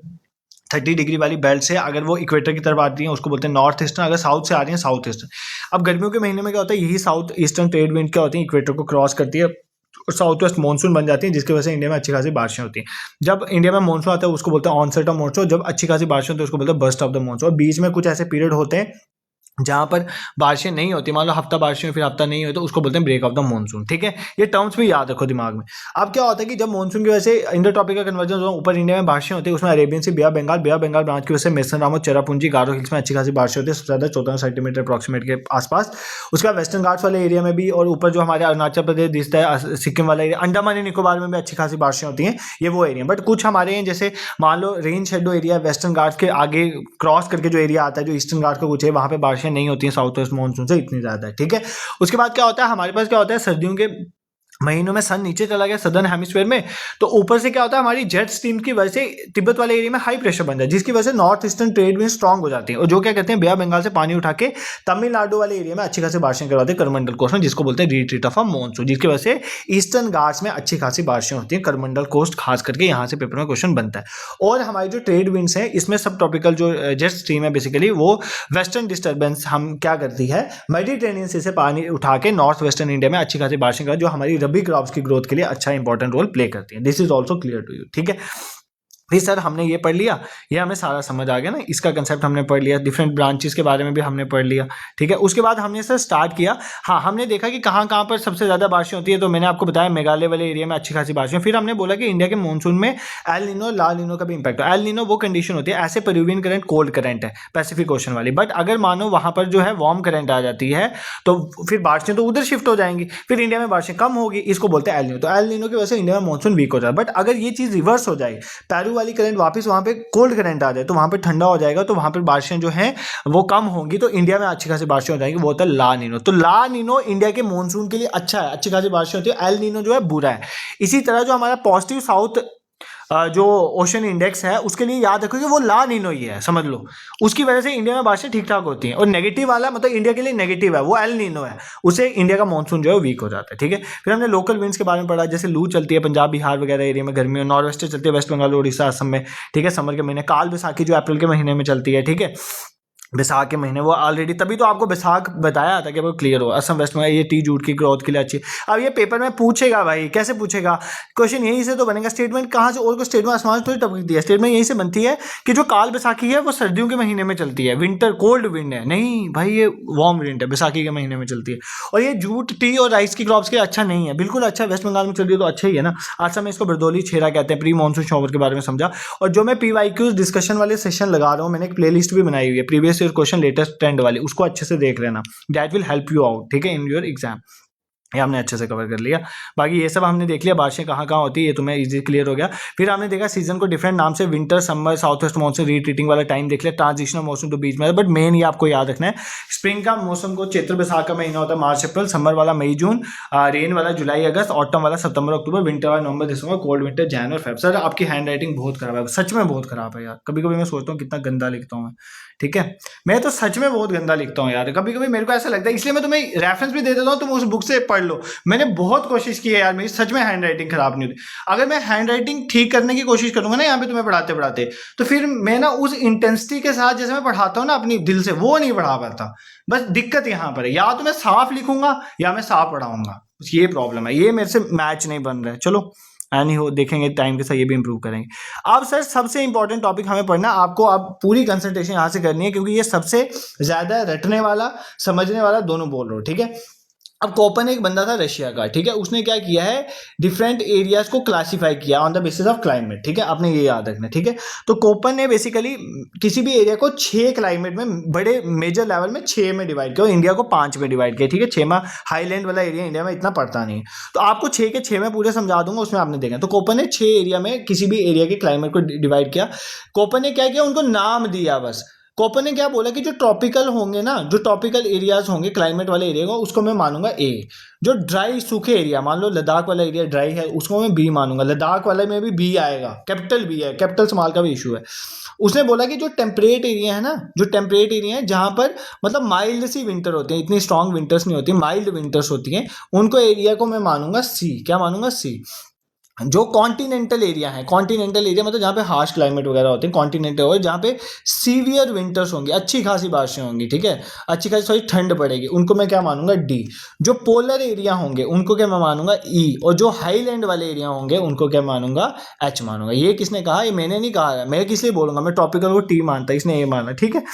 30 डिग्री वाली बेल्ट से अगर वो इक्वेटर की तरफ आती है उसको बोलते हैं नॉर्थ ईस्टर्न, अगर साउथ से आ रही है साउथ ईस्टर्न। अब गर्मियों के महीने में क्या होता है, यही साउथ ईस्टर्न ट्रेड विंड क्या होती है, इक्वेटर को क्रॉस करती है और साउथ वेस्ट मानसून बन जाती है, जिसकी वजह से इंडिया में अच्छी खासी बारिशें होती हैं। जब इंडिया में मानसून आता है उसको बोलते हैं ऑनसेट ऑफ मानसून, जब अच्छी खासी बारिशें होती है उसको बोलते हैं बर्स्ट ऑफ द मानसून। और बीच में कुछ ऐसे पीरियड होते हैं जहाँ पर बारिशें नहीं होती, मान लो हफ्ता बारिशें हुई फिर हफ्ता नहीं हुई, तो उसको बोलते हैं ब्रेक ऑफ द मानसून, ठीक है। ये टर्म्स भी याद रखो दिमाग में। अब क्या होता है कि जब मानसून की वजह से इंडो ट्रॉपिकल कन्वर्जन ऊपर इंडिया में बारिशें होती है, उसमें अरेबियन सी बे बंगाल ब्रांच की वजह से मेसन रामो चेरापूंजी गारो हिल्स में अच्छी खासी बारिशें होती है, सबसे ज़्यादा 14 सेंटीमीटर अप्रॉक्सीमेट के आसपास। उसके बाद वेस्टर्न घाट्स वाले एरिया में भी, और ऊपर जो हमारे अरुणाचल प्रदेश दिखता है, सिक्किम वाला एरिया, अंडमान निकोबार में भी अच्छी खासी बारिशें होती हैं, ये वो एरिया। बट कुछ हमारे हैं जैसे मान लो rain shadow area, Western Ghats के आगे क्रॉस करके जो एरिया आता है, जो ईस्टर्न घाट का कुछ है, वहाँ पे बारिशें नहीं होती हैं साउथ वेस्ट मानसून से इतनी ज़्यादा है, ठीक है। उसके बाद क्या होता है हमारे पास, क्या होता है सर्दियों के महीनों में सन नीचे चला गया सदर्न हेमिस्फीयर में, तो ऊपर से क्या होता है, हमारी जेट स्ट्रीम की वजह से तिब्बत वाले एरिया में हाई प्रेशर बन जाता है, जिसकी वजह से north eastern trade wind strong हो जाती है, और जो क्या कहते हैं, बे ऑफ बंगाल से पानी उठा के तमिलनाडु वाले एरिया में अच्छी खासी बारिशें करवाते हैं करमंडल कोस्ट में, जिसको बोलते हैं रिट्रीट ऑफ अ मानसून, जिसकी वजह से ईस्टर्न घाट्स में अच्छी खासी बारिशें होती हैं, करमंडल कोस्ट खास करके यहाँ से पेपर में क्वेश्चन बनता है। और हमारी जो ट्रेड विंड्स हैं, इसमें सब ट्रॉपिकल जो जेट स्ट्रीम है बेसिकली वो वेस्टर्न डिस्टर्बेंस हम क्या करती है, मेडिटेरेनियन सी से पानी उठा के नॉर्थ वेस्टर्न इंडिया में अच्छी खासी बारिशें कर, जो हमारी रबी क्रॉप्स की ग्रोथ के लिए अच्छा इंपॉर्टेंट रोल प्ले करती है। This is also clear to you, ठीक है। फिर सर हमने ये पढ़ लिया, ये हमें सारा समझ आ गया ना, इसका कंसेप्ट हमने पढ़ लिया, डिफरेंट ब्रांचेस के बारे में भी हमने पढ़ लिया, ठीक है। उसके बाद हमने सर स्टार्ट किया, हाँ हमने देखा कि कहाँ कहाँ पर सबसे ज़्यादा बारिशें होती है, तो मैंने आपको बताया मेघालय वाले एरिया में अच्छी खासी बारिशें। फिर हमने बोला कि इंडिया के मानसून में एल नीनो ला नीनो का भी इंपैक्ट है। एल नीनो वो कंडीशन होती है, ऐसे पेरुवियन करंट कोल्ड करंट है पैसिफिक ओशन वाली, बट अगर मानो वहाँ पर जो है वार्म करंट आ जाती है तो फिर बारिशें तो उधर शिफ्ट हो जाएंगी, फिर इंडिया में बारिशें कम होगी, इसको बोलते हैं एल नीनो। तो एल नीनो की वजह से इंडिया में मानसून वीक हो जाए, बट अगर ये चीज़ रिवर्स हो जाए, पैरू वाली करंट वापस वहाँ पे कोल्ड करंट आ जाए, तो वहाँ पे ठंडा हो जाएगा, तो वहाँ पर बारिशें जो हैं वो कम होंगी, तो इंडिया में अच्छी खासी बारिशें हो जाएंगी, वो होता है ला नीनो। तो ला नीनो इंडिया के मानसून के लिए अच्छा है, अच्छी खासी बारिशें होती है, एल नीनो जो है बुरा है। इसी तरह जो हमारा पॉजिटिव साउथ जो ओशन इंडेक्स है उसके लिए याद रखो कि वो ला नीनो ही है, समझ लो, उसकी वजह से इंडिया में बारिशें ठीक ठाक होती हैं। और नेगेटिव वाला मतलब इंडिया के लिए नेगेटिव है, वो एल नीनो है, उससे इंडिया का मानसून जो है वीक हो जाता है, ठीक है। फिर हमने लोकल विंड्स के बारे में पढ़ा, जैसे लू चलती है पंजाब बिहार वगैरह एरिया में गर्मी, और नॉर्थ वेस्टर चलती है वेस्ट बंगाल उड़ीसा असम में, ठीक है, समर के महीने। काल बैसाखी जो अप्रैल के महीने में चलती है, ठीक है, बैसाख के महीने, वो ऑलरेडी तभी तो आपको बैसाख बताया था कि वो क्लियर हो, असम वेस्ट में ये टी जूट की ग्रोथ के लिए अच्छी। अब ये पेपर में पूछेगा भाई, कैसे पूछेगा, क्वेश्चन यहीं से तो बनेगा, स्टेटमेंट कहाँ से, और को स्टेटमेंट आसमान थोड़ी टपक दिया, स्टेटमेंट यहीं से बनती है कि जो काल बैसाखी है वो सर्दियों के महीने में चलती है, विंटर कोल्ड विंड है, नहीं भाई ये वार्म विंड है, बैसाखी के महीने में चलती है। और ये जूट टी और राइस की क्रॉप्स के अच्छा नहीं है, बिल्कुल अच्छा, वेस्ट बंगाल में चल रही है तो अच्छा ही है ना। असम में इसको बरदोली छेरा कहते हैं। प्री मानसून शॉवर के बारे में समझा, और जो मैं PYQ डिस्कशन वाले सेशन लगा रहा हूँ, मैंने एक प्लेलिस्ट भी बनाई हुई है, previous year question latest trend वाली, उसको अच्छे से देख लेना, that will help you out, ठीक है, इन योर एग्जाम। ये हमने अच्छे से कवर कर लिया। बाकी ये सब हमने देख लिया, बारिशें कहाँ कहाँ होती है, ये तुम्हें इजी क्लियर हो गया। फिर हमने देखा सीजन को डिफरेंट नाम से, winter summer south west monsoon retreating वाला टाइम देख लिया, ट्रांजिशनल मौसम तो बीच में है, बट मेन ये आपको याद रखना है, स्प्रिंग का मौसम को चैत्र बैसाख का महीना होता है मार्च अप्रैल, समर वाला मई जून, रेन वाला जुलाई अगस्त, ऑटम वाला सितंबर अक्टूबर, विंटर वाला नवंबर दिसंबर, कोल्ड विंटर जैन और फेब। सर आपकी हैंड राइटिंग बहुत खराब है, सच में बहुत खराब है यार, कभी कभी मैं सोचता हूँ कितना गंदा लिखता हूँ मैं, ठीक है, मैं तो सच में बहुत गंदा लिखता हूँ यार, कभी कभी मेरे को ऐसा लगता है, इसलिए मैं तुम्हें रेफरेंस भी दे देता हूँ, तुम उस बुक से पढ़ लो। मैंने बहुत कोशिश की है यार, मेरी सच में हैंड राइटिंग खराब नहीं होती। अगर मैं हैंड राइटिंग ठीक करने की कोशिश करूंगा ना यहाँ पे तुम्हें पढ़ाते पढ़ाते, तो फिर मैं ना उस इंटेंसिटी के साथ जैसे मैं पढ़ाता हूँ ना अपनी दिल से, वो नहीं पढ़ा पाता। बस दिक्कत यहाँ पर है, या तो मैं साफ लिखूंगा या मैं साफ पढ़ाऊंगा, ये प्रॉब्लम है, ये मेरे से मैच नहीं बन रहा है। चलो एनी हो, देखेंगे टाइम के साथ ये भी इंप्रूव करेंगे। अब सर सबसे इंपॉर्टेंट टॉपिक हमें पढ़ना, आपको अब पूरी कंसंट्रेशन यहाँ से करनी है, क्योंकि ये सबसे ज्यादा रटने वाला समझने वाला दोनों बोल रहे हो, ठीक है। अब कोपन एक बंदा था रशिया का, ठीक है, उसने क्या किया है, डिफरेंट एरियाज को क्लासिफाई किया on the basis of climate, ठीक है, आपने ये याद रखना, ठीक है। तो कोपन ने बेसिकली किसी भी एरिया को 6 क्लाइमेट में, बड़े मेजर लेवल में 6 में डिवाइड किया, इंडिया को 5 में डिवाइड किया, ठीक है। 6 में हाईलैंड वाला एरिया इंडिया में इतना पड़ता नहीं है, तो आपको 6 के 6 में पूरे समझा दूंगा, उसमें आपने देखा। तो कोपन ने 6 एरिया में किसी भी एरिया के क्लाइमेट को डिवाइड किया। कोपन ने क्या किया, उनको नाम दिया बस। कोपन ने क्या बोला कि जो ट्रॉपिकल होंगे ना, जो ट्रॉपिकल एरियाज होंगे क्लाइमेट वाले एरिया को, उसको मैं मानूंगा ए। जो ड्राई सूखे एरिया, मान लो लद्दाख वाला एरिया ड्राई है, उसको मैं बी मानूंगा, लद्दाख वाले में भी बी आएगा, कैपिटल बी है, कैपिटल स्मॉल का भी इशू है। उसने बोला कि जो टेम्परेट एरिया है ना, जो टेम्परेट एरिया है जहाँ पर मतलब माइल्ड सी विंटर होती है, इतनी स्ट्रॉन्ग विंटर्स नहीं होती, माइल्ड विंटर्स होती हैं, उनको एरिया को मैं मानूंगा सी। क्या मानूंगा, सी। जो कॉन्टिनेंटल एरिया है, कॉन्टिनेंटल एरिया मतलब जहाँ पे हार्श क्लाइमेट वगैरह होते हैं, कॉन्टिनेंटल हो, जहाँ पे सीवियर विंटर्स होंगी, अच्छी खासी बारिशें होंगी, ठीक है, अच्छी खासी थोड़ी ठंड पड़ेगी, उनको मैं क्या मानूंगा, डी। जो पोलर एरिया होंगे उनको क्या मैं मानूंगा, ई। और जो हाईलैंड वाले एरिया होंगे उनको क्या मानूंगा, एच मानूंगा। ये किसने कहा, ये मैंने नहीं कहा, मैं किस लिए बोलूंगा, मैं टॉपिकल को टी मानता, इसने ये माना, ठीक है।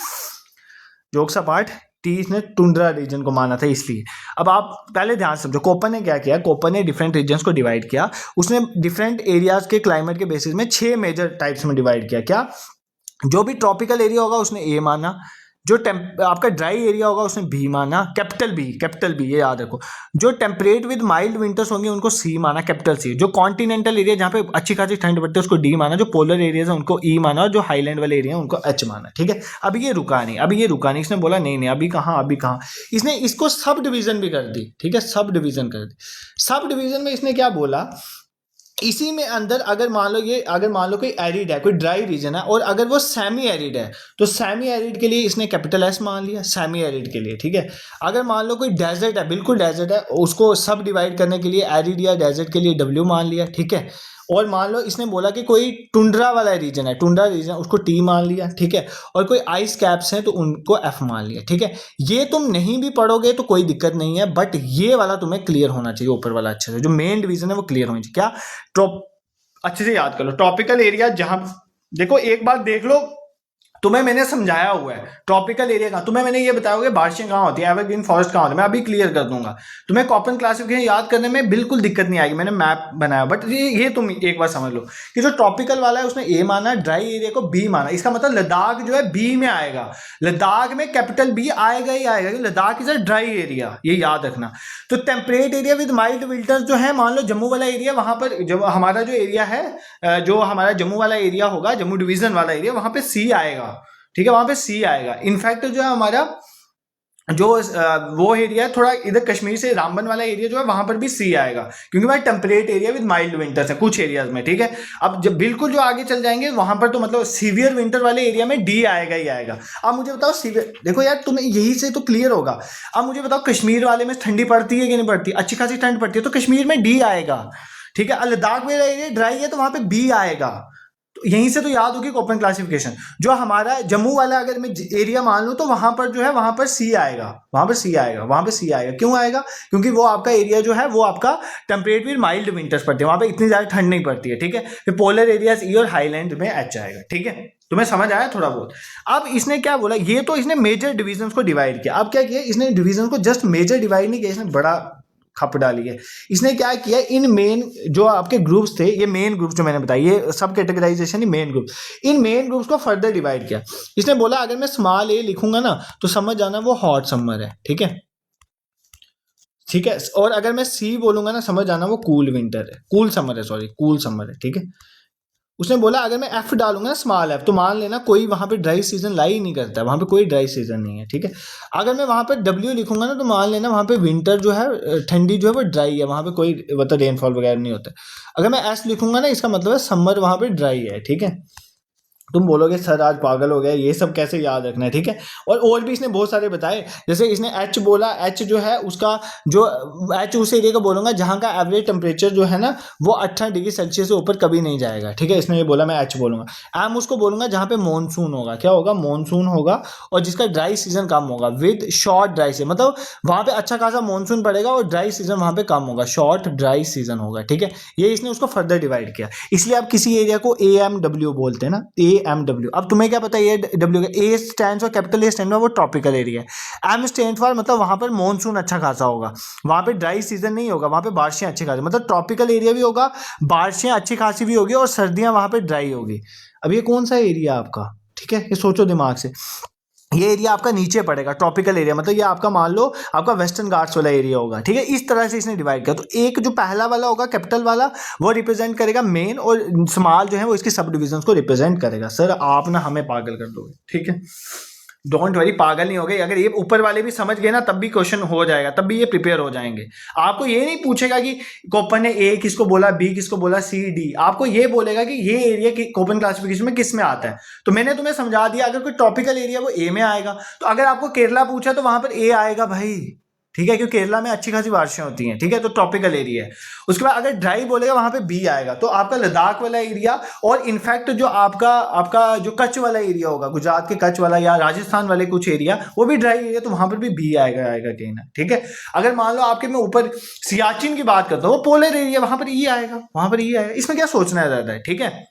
जोक्स अपार्ट, टी इसने टुंड्रा रीजन को माना था इसलिए। अब आप पहले ध्यान से समझो, कोपन ने क्या किया, कोपन ने डिफरेंट रीजन्स को डिवाइड किया, उसने डिफरेंट एरियाज के क्लाइमेट के बेसिस में 6 मेजर टाइप्स में डिवाइड किया। क्या, जो भी ट्रॉपिकल एरिया होगा उसने ए माना, जो आपका ड्राई एरिया होगा उसने बी माना, कैपिटल बी ये याद रखो। जो टेम्परेट विद माइल्ड विंटर्स होंगे उनको सी माना, कैपिटल सी। जो कॉन्टिनेंटल एरिया जहाँ पे अच्छी खासी ठंड पड़ती है उसको डी माना, जो पोलर एरियाज है उनको ई माना, और जो हाईलैंड वाले एरिया है उनको एच माना, ठीक है। अभी ये रुका नहीं, इसने बोला नहीं अभी कहाँ, इसने इसको सब डिवीजन भी कर दी, ठीक है, सब डिवीजन कर दी। सब डिवीजन में इसने क्या बोला, इसी में अंदर अगर मान लो कोई एरिड है, कोई ड्राई रीजन है, और अगर वो सेमी एरिड है तो सेमी एरिड के लिए इसने कैपिटल एस मान लिया, सेमी एरिड के लिए, ठीक है। अगर मान लो कोई डेजर्ट है, बिल्कुल डेजर्ट है, उसको सब डिवाइड करने के लिए एरिड या डेजर्ट के लिए डब्ल्यू मान लिया, ठीक है। और मान लो इसने बोला कि कोई टुंड्रा वाला रीजन है, टुंड्रा रीजन, उसको टी मान लिया, ठीक है। और कोई आइस कैप्स हैं तो उनको एफ मान लिया, ठीक है। ये तुम नहीं भी पढ़ोगे तो कोई दिक्कत नहीं है, बट ये वाला तुम्हें क्लियर होना चाहिए, ऊपर वाला अच्छे से, जो मेन डिवीजन है वो क्लियर होनी चाहिए। क्या अच्छे से याद कर लो, ट्रॉपिकल एरिया जहां, देखो एक बार देख लो, तुम्हें मैंने समझाया हुआ है ट्रॉपिकल एरिया का, तुम्हें मैंने ये बताया होगा बारिशें कहाँ होती है, एवरग्रीन फॉरेस्ट कहाँ होती है, मैं अभी क्लियर कर दूंगा। तुम्हें कॉपन क्लासिफिकेशन याद करने में बिल्कुल दिक्कत नहीं आएगी, मैंने मैप बनाया, बट ये तुम एक बार समझ लो कि जो ट्रॉपिकल वाला है उसने ए माना, ड्राई एरिया को बी माना। इसका मतलब लद्दाख जो है बी में आएगा, लद्दाख में कैपिटल बी आएगा ही आएगा, Ladakh is a dry area, ये याद रखना। तो temperate area with mild winters जो है, मान लो जम्मू वाला एरिया, वहां पर जब हमारा जो एरिया है, जो हमारा जम्मू वाला एरिया होगा, जम्मू डिवीजन वाला एरिया, वहां पे सी आएगा, ठीक है, वहां पे सी आएगा। इनफैक्ट जो है हमारा जो वो एरिया थोड़ा इधर कश्मीर से रामबन वाला एरिया जो है वहां पर भी सी आएगा, क्योंकि भाई temperate area with mild winters है कुछ एरियाज में, ठीक है। अब जब बिल्कुल जो आगे चल जाएंगे वहां पर तो मतलब सीवियर विंटर वाले एरिया में डी आएगा ही आएगा। अब मुझे बताओ सीवियर, देखो यार तुम्हें यही से तो क्लियर होगा। अब मुझे बताओ कश्मीर वाले में ठंडी पड़ती है कि नहीं पड़ती, अच्छी खासी ठंड पड़ती है, तो कश्मीर में डी आएगा, ठीक है। लद्दाख वाला एरिया ड्राई है तो वहां पे बी आएगा। तो यहीं से तो याद होगी ओपन क्लासिफिकेशन। जो हमारा जम्मू वाला अगर मैं एरिया मान लूं तो वहां पर जो है वहां पर सी आएगा, वहां पर सी आएगा, वहां पर सी आएगा। क्यों आएगा? क्योंकि वो आपका एरिया जो है वो आपका टेम्परेट विद माइल्ड विंटर्स पड़ती है, वहां पे इतनी ज्यादा ठंड नहीं पड़ती है, ठीक है। फिर पोलर एरियाज ई और हाईलैंड में एच आएगा, ठीक है। तुम्हें समझ आया थोड़ा बहुत? अब इसने क्या बोला, ये तो इसने मेजर डिविजन को डिवाइड किया। अब क्या किया इसने, डिवीजन को जस्ट मेजर डिवाइड नहीं किया, इसने बड़ा खप डाली है। इसने क्या किया, इन मेन जो आपके ग्रुप्स थे, ये मेन ग्रुप्स जो मैंने बताया, ये सब कैटेगराइजेशन ही मेन ग्रुप, इन मेन ग्रुप्स को फर्दर डिवाइड किया। इसने बोला अगर मैं स्मॉल ए लिखूंगा ना तो समझ जाना वो हॉट समर है, ठीक है, ठीक है। और अगर मैं सी बोलूंगा ना समझ जाना वो कूल विंटर है, कूल समर है, सॉरी कूल समर है, ठीक है। उसने बोला अगर मैं एफ डालूंगा ना स्मॉल एफ तो मान लेना कोई वहां पे ड्राई सीजन लाई ही नहीं करता है, वहां पे कोई ड्राई सीजन नहीं है, ठीक है। अगर मैं वहां पे डब्ल्यू लिखूंगा ना तो मान लेना वहां पे विंटर जो है, ठंडी जो है वो ड्राई है, वहां पे कोई मतलब रेनफॉल वगैरह नहीं होता। अगर मैं एस लिखूंगा ना इसका मतलब है समर वहां पे ड्राई है, ठीक है। तुम बोलोगे सर आज पागल हो गया, ये सब कैसे याद रखना है, ठीक है। और भी इसने बहुत सारे बताए, जैसे इसने एच बोला, एच जो है उसका जो एच उस एरिया का बोलूंगा जहां का एवरेज टेम्परेचर जो है ना वो 18 डिग्री सेल्सियस से ऊपर कभी नहीं जाएगा, ठीक है। इसने ये बोला, मैं एच बोलूंगा। एम उसको बोलूंगा जहां पे मानसून होगा, क्या होगा, मानसून होगा, और जिसका ड्राई सीजन कम होगा, विद शॉर्ट ड्राई सीजन, मतलब वहां पे अच्छा खासा मानसून पड़ेगा और ड्राई सीजन वहां पे कम होगा, शॉर्ट ड्राई सीजन होगा, ठीक है। ये इसने उसको फर्दर डिवाइड किया, इसलिए आप किसी एरिया को AMW बोलते हैं ना, AMW। अब तुम्हें क्या पता है डब्ल्यू का, A stand for capital, A stand for वो ट्रॉपिकल एरिया है, एम स्टैंड फॉर मतलब वहां पर मानसून अच्छा खासा होगा, वहां पे ड्राई सीजन नहीं होगा, वहां पे बारिशें अच्छी खासी, मतलब ट्रॉपिकल एरिया भी होगा, बारिशें अच्छी खासी भी होगी और सर्दियां वहां पे ड्राई होगी। अब ये कौन सा एरिया आपका, ठीक है, ये सोचो दिमाग से। ये एरिया आपका नीचे पड़ेगा, ट्रॉपिकल एरिया, मतलब ये आपका मान लो आपका वेस्टर्न घाट्स वाला एरिया होगा, ठीक है। इस तरह से इसने डिवाइड किया। तो एक जो पहला वाला होगा कैपिटल वाला वो रिप्रेजेंट करेगा मेन, और स्मॉल जो है वो इसकी सब डिविजन्स को रिप्रेजेंट करेगा। सर आप ना हमें पागल कर दोगे, ठीक है, डोंट वरी, पागल नहीं हो गए। अगर ये ऊपर वाले भी समझ गए ना तब भी क्वेश्चन हो जाएगा, तब भी ये प्रिपेयर हो जाएंगे। आपको ये नहीं पूछेगा कि कोपन ने ए किसको बोला, बी किसको बोला, सी डी, आपको ये बोलेगा कि ये एरिया की कोपन क्लासिफिकेशन में किस में आता है। तो मैंने तुम्हें समझा दिया, अगर कोई ट्रॉपिकल एरिया वो ए में आएगा, तो अगर आपको केरला पूछा तो वहां पर ए आएगा भाई, ठीक है, क्योंकि केरला में अच्छी खासी बारिशें होती हैं, ठीक है, तो ट्रॉपिकल एरिया है। उसके बाद अगर ड्राई बोलेगा वहां पे बी आएगा, तो आपका लद्दाख वाला एरिया, और इनफैक्ट जो आपका जो कच्छ वाला एरिया होगा, गुजरात के कच्छ वाला या राजस्थान वाले कुछ एरिया, वो भी ड्राई एरिया, तो वहां पर भी बी आएगा कहीं ना, ठीक है। अगर मान लो आपके मैं ऊपर सियाचिन की बात करता हूँ, वो पोलर एरिया, वहां पर ई आएगा, वहां पर ई आएगा। इसमें क्या सोचना है ज्यादा है, ठीक है।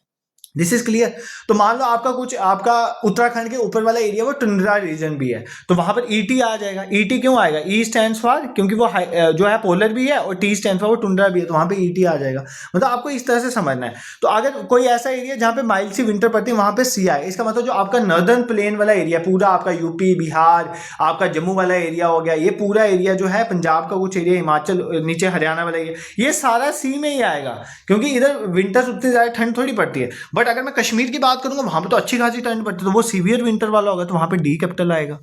This is clear. तो मान लो आपका कुछ आपका उत्तराखंड के ऊपर वाला एरिया वो टुंड्रा रीजन भी है, तो वहां पर ईटी आ जाएगा। ईटी क्यों आएगा? ई स्टैंड फॉर, क्योंकि वो जो है पोलर भी है, और टी स्टैंड फॉर वो टुंड्रा भी है, तो वहां पे ईटी आ जाएगा। मतलब आपको इस तरह से समझना है। तो अगर कोई ऐसा एरिया जहाँ पे माइल्ड सी विंटर पड़ती है वहां पे सी आए, इसका मतलब जो आपका नॉर्दर्न प्लेन वाला एरिया पूरा आपका यूपी बिहार, आपका जम्मू वाला एरिया हो गया, ये पूरा एरिया जो है पंजाब का कुछ एरिया, हिमाचल, नीचे हरियाणा वाला एरिया, ये सारा सी में ही आएगा, क्योंकि इधर विंटर्स उतनी ज्यादा ठंड थोड़ी पड़ती है। बट अगर मैं कश्मीर की बात करूंगा वहां पे तो अच्छी खासी ठंड पड़ती है, तो वो सीवियर विंटर वाला होगा, तो वहां पे डी कैपिटल आएगा।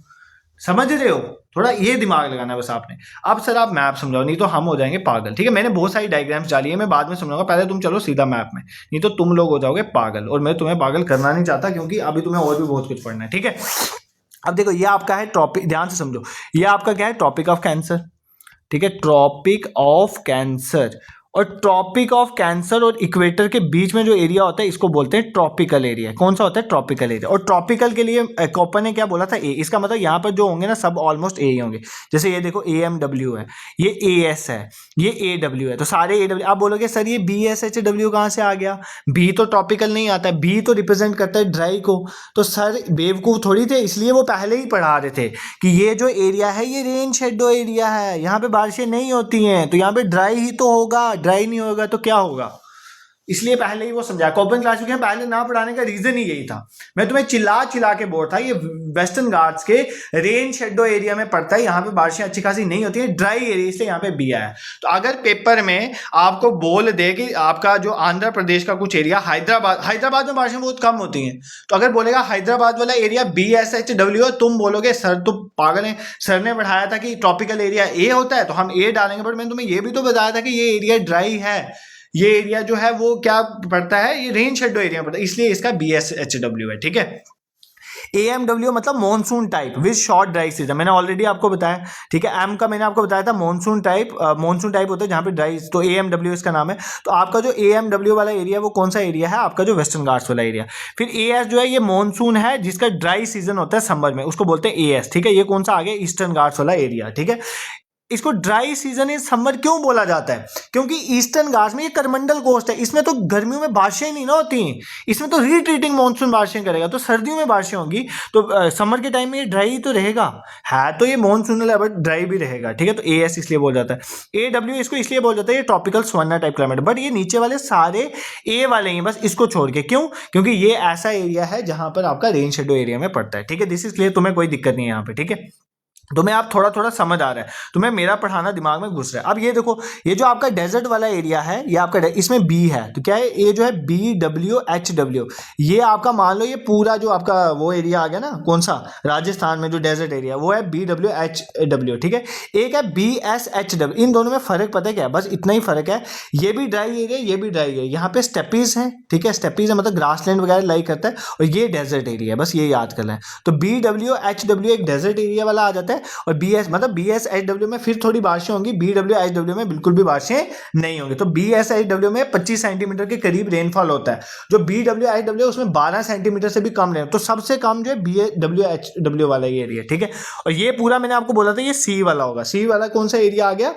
समझ रहे हो? थोड़ा ये दिमाग लगाना है बस आपने। अब सर आप मैप समझाओ, नहीं तो हम हो जाएंगे पागल। ठीक है, मैंने बहुत सारी डायग्राम्स डाली है, मैं बाद में समझाऊंगा, पहले तुम चलो सीधा मैप में, नहीं तो तुम लोग हो जाओगे पागल, और मैं तुम्हें पागल करना नहीं चाहता, क्योंकि अभी तुम्हें और भी बहुत कुछ पढ़ना है। ठीक है, अब देखो ये आपका है टॉपिक, ध्यान से समझो, ये आपका क्या है? Tropic of Cancer. ठीक है, ट्रॉपिक ऑफ कैंसर। और ट्रॉपिक ऑफ कैंसर और इक्वेटर के बीच में जो एरिया होता है इसको बोलते हैं ट्रॉपिकल एरिया। कौन सा होता है? Tropical area. और ट्रॉपिकल के लिए कॉपर ने क्या बोला था? ए। इसका मतलब यहाँ पर जो होंगे ना सब ऑलमोस्ट ए ही होंगे। जैसे ये देखो AMW है, ये AS है, ये AW है, तो सारे AW। आप बोलोगे सर ये BSHW कहाँ से आ गया? बी तो ट्रॉपिकल नहीं आता है, बी तो रिप्रेजेंट करता है ड्राई को। तो सर बेवकूफ थोड़ी थे, इसलिए वो पहले ही पढ़ा रहे थे कि ये जो एरिया है ये रेन शेडो एरिया है, यहाँ पे बारिशें नहीं होती हैं, तो यहाँ पे ड्राई ही तो होगा, ड्राई नहीं होगा तो क्या होगा? इसलिए पहले ही वो समझा। कॉपन क्लास में पहले ना पढ़ाने का रीजन ही यही था। मैं तुम्हें चिल्ला चिल्ला के बोल था ये वेस्टर्न घाट्स के रेन शेडो एरिया में पड़ता है, यहाँ पे बारिशें अच्छी खासी नहीं होती है, ड्राई एरिया, इसलिए यहाँ पे बी आया है। तो अगर पेपर में आपको बोल दे कि आपका जो आंध्र प्रदेश का कुछ एरिया, हैदराबाद में बारिशें बहुत कम होती हैं, तो अगर बोलेगा हैदराबाद वाला एरिया BSHW, तुम बोलोगे सर तो पागल है, सर ने बढ़ाया था कि ट्रॉपिकल एरिया ए होता है तो हम ए डालेंगे, बट मैंने तुम्हें ये भी तो बताया था कि ये एरिया ड्राई है, ये एरिया जो है वो क्या पड़ता है? ये रेन शेडो एरिया पड़ता है, इसलिए इसका BSHW है। ठीक है, AMW मतलब monsoon type with short dry season, मैंने ऑलरेडी आपको बताया। ठीक है, एम का मैंने आपको बताया था मॉनसून टाइप होता है जहाँ पे ड्राई, तो AMW इसका नाम है। तो आपका जो AMW वाला एरिया वो कौन सा एरिया है? आपका जो वेस्टर्न घाट्स वाला एरिया। फिर AS जो है ये मॉनसून है जिसका ड्राई सीजन होता है समर में, उसको बोलते हैं AS। ठीक है, ये कौन सा आ गया? ईस्टर्न घाट्स वाला एरिया। ठीक है, इसको ड्राई सीजन इन समर क्यों बोला जाता है? क्योंकि ईस्टर्न घाट्स में ये करमंडल कोस्ट है, इसमें तो गर्मियों में बारिशें नहीं ना होती हैं, इसमें तो रिट्रीटिंग मॉनसून बारिशें करेगा, तो सर्दियों में बारिशें होंगी, तो समर के टाइम में ये ड्राई तो रहेगा, है तो ये मॉनसूनल है बट ड्राई भी रहेगा। ठीक है, तो AS इसलिए बोल जाता है। AW इसको इसलिए बोल जाता है ये tropical savanna type climate, but ये नीचे वाले सारे ए वाले हैं बस इसको छोड़ के। क्यों? क्योंकि ये ऐसा एरिया है जहां पर आपका रेन शेडो एरिया में पड़ता है। ठीक है, दिस इज क्लियर, तुम्हें कोई दिक्कत नहीं है यहाँ पे। ठीक है, तुम्हें आप थोड़ा थोड़ा समझ आ रहा है, तुम्हें मेरा पढ़ाना दिमाग में घुस रहा है। अब ये देखो, ये जो आपका डेजर्ट वाला एरिया है ये आपका इसमें बी है, तो क्या है? ये जो है BWHW, ये आपका मान लो ये पूरा जो आपका वो एरिया आ गया ना, कौन सा? राजस्थान में जो डेजर्ट एरिया वो है BWHW। ठीक है, एक है BSHW। इन दोनों में फर्क पता है क्या है? बस इतना ही फर्क है, ये भी ड्राई एरिया, ये भी ड्राई है। यहाँ पे स्टेपीज हैं, ठीक है, स्टेपीज है मतलब ग्रासलैंड वगैरह लाई करता है, और ये डेजर्ट एरिया है, बस ये याद करना है। तो BWHW एक डेजर्ट एरिया वाला आ जाता है, और BS मतलब BSHW में फिर थोड़ी बारिशें होंगी, BWHW में बिल्कुल भी बारिशें नहीं होंगी। तो BSHW में 25 सेंटीमीटर के करीब रेनफॉल होता है, जो BWHW उसमें 12 सेंटीमीटर से भी कम रेन, तो सबसे कम जो है BWHW वाला ये एरिया। ठीक है, और ये पूरा मैंने आपको बोला था ये सी वाला होगा। सी वाला कौन सा एरिया आ गया?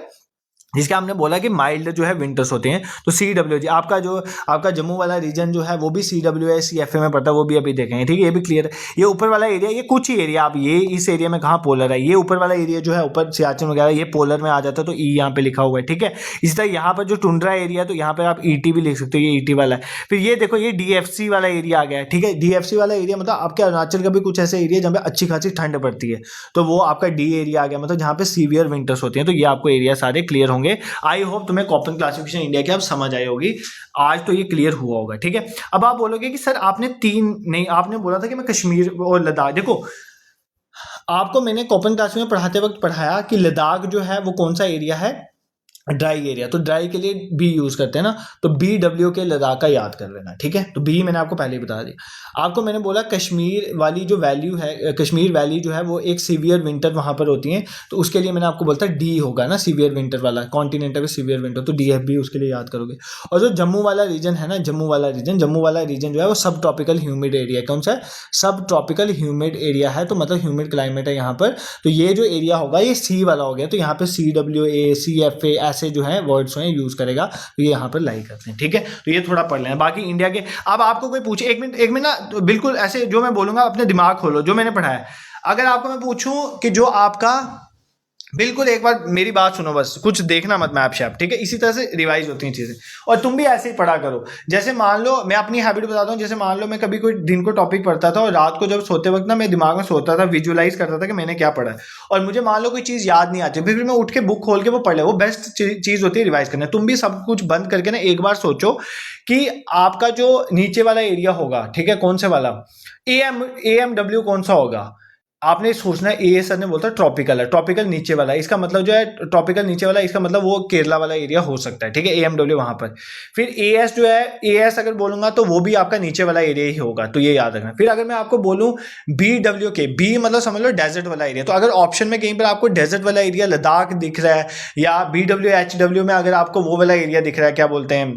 जिसका हमने बोला कि माइल्ड जो है विंटर्स होते हैं, तो CWG आपका जो आपका जम्मू वाला रीजन जो है वो भी CWA CFA में पड़ता है, वो भी अभी देखेंगे। ठीक है, ये भी क्लियर है। ये ऊपर वाला एरिया, ये कुछ ही एरिया, आप ये इस एरिया में कहाँ पोलर है, ये ऊपर वाला एरिया जो है ऊपर सियाचिन वगैरह ये पोलर में आ जाता है, तो ई यहाँ पे लिखा हुआ है। ठीक है, इसी तरह यहाँ पर जो टुंड्रा एरिया है तो यहाँ पर आप ET भी लिख सकते हो, ये ET वाला है। फिर ये देखो ये DFC वाला एरिया आ गया है। ठीक है, DFC वाला एरिया मतलब आपके अरुणाचल का भी कुछ ऐसे एरिया जहाँ पे अच्छी खासी ठंड पड़ती है, तो वो आपका D एरिया आ गया, मतलब जहाँ पे सीवियर विंटर्स होती हैं। तो ये आपको एरिया सारे क्लियर होंगे। आई होप तुम्हें कॉपन क्लासिफिकेशन इंडिया की अब समझ आई होगी, आज तो ये क्लियर हुआ होगा। ठीक है, अब आप बोलोगे कि सर आपने तीन नहीं, आपने बोला था कि मैं कश्मीर और लद्दाख। देखो आपको मैंने कॉपन क्लास में पढ़ाते वक्त पढ़ाया कि लद्दाख जो है वो कौन सा एरिया है? ड्राई एरिया, तो ड्राई के लिए बी यूज करते हैं ना, तो BW के लद्दाख का याद कर लेना। ठीक है, तो बी मैंने आपको पहले ही बता दिया। आपको मैंने बोला कश्मीर वाली जो वैल्यू है, कश्मीर वैली जो है वो एक सीवियर विंटर वहां पर होती है, तो उसके लिए मैंने आपको बोलता डी होगा ना, सीवियर विंटर वाला, कॉन्टिनेंटल में सीवियर विंटर, तो DFB उसके लिए याद करोगे। और जो जम्मू वाला रीजन है ना, जम्मू वाला रीजन जो है वो सब ट्रॉपिकल ह्यूमिड एरिया। कौन सा है? सब ट्रॉपिकल ह्यूमिड एरिया है, तो मतलब ह्यूमिड क्लाइमेट है यहाँ पर। तो ये जो एरिया होगा ये सी वाला हो गया, तो यहाँ पे CWA CFA ऐसे जो है वर्ड्स हैं यूज करेगा, तो ये यहाँ पर लाई करते हैं, ठीक है। तो ये थोड़ा पढ़ लें। बाकी इंडिया के, अब आपको कोई पूछे, एक मिनट ना, तो बिल्कुल ऐसे जो मैं बोलूंगा अपने दिमाग खोलो, जो मैंने पढ़ा है। अगर आपको मैं पूछूं कि जो आपका, बिल्कुल एक बार मेरी बात सुनो, बस कुछ देखना मत मैप शैप, ठीक है। इसी तरह से रिवाइज होती हैं चीजें, और तुम भी ऐसे ही पढ़ा करो। जैसे मान लो मैं अपनी हैबिट बताता हूँ, जैसे मान लो मैं कभी कोई दिन को टॉपिक पढ़ता था और रात को जब सोते वक्त ना मैं दिमाग में सोता था, विजुअलाइज करता था कि मैंने क्या पढ़ा है, और मुझे मान लो कोई चीज याद नहीं आती, फिर मैं उठ के बुक खोल के वो पढ़ ले, वो बेस्ट चीज होती है रिवाइज करना। तुम भी सब कुछ बंद करके ना एक बार सोचो कि आपका जो नीचे वाला एरिया होगा, ठीक है, कौन से वाला, AMW कौन सा होगा, आपने सोचना है। ए सर ने बोलता है ट्रॉपिकल है, ट्रॉपिकल नीचे वाला, इसका मतलब जो है ट्रॉपिकल नीचे वाला, इसका मतलब वो केरला वाला एरिया हो सकता है, ठीक है, AMW वहां पर। फिर AS जो है, AS अगर बोलूंगा तो वो भी आपका नीचे वाला एरिया ही होगा, तो ये याद रखना। फिर अगर मैं आपको बोलूं BWK, बी मतलब समझ लो डेजर्ट वाला एरिया, तो अगर ऑप्शन में कहीं पर आपको डेजर्ट वाला एरिया लद्दाख दिख रहा है, या BWHW में अगर आपको वो वाला एरिया दिख रहा है, क्या बोलते हैं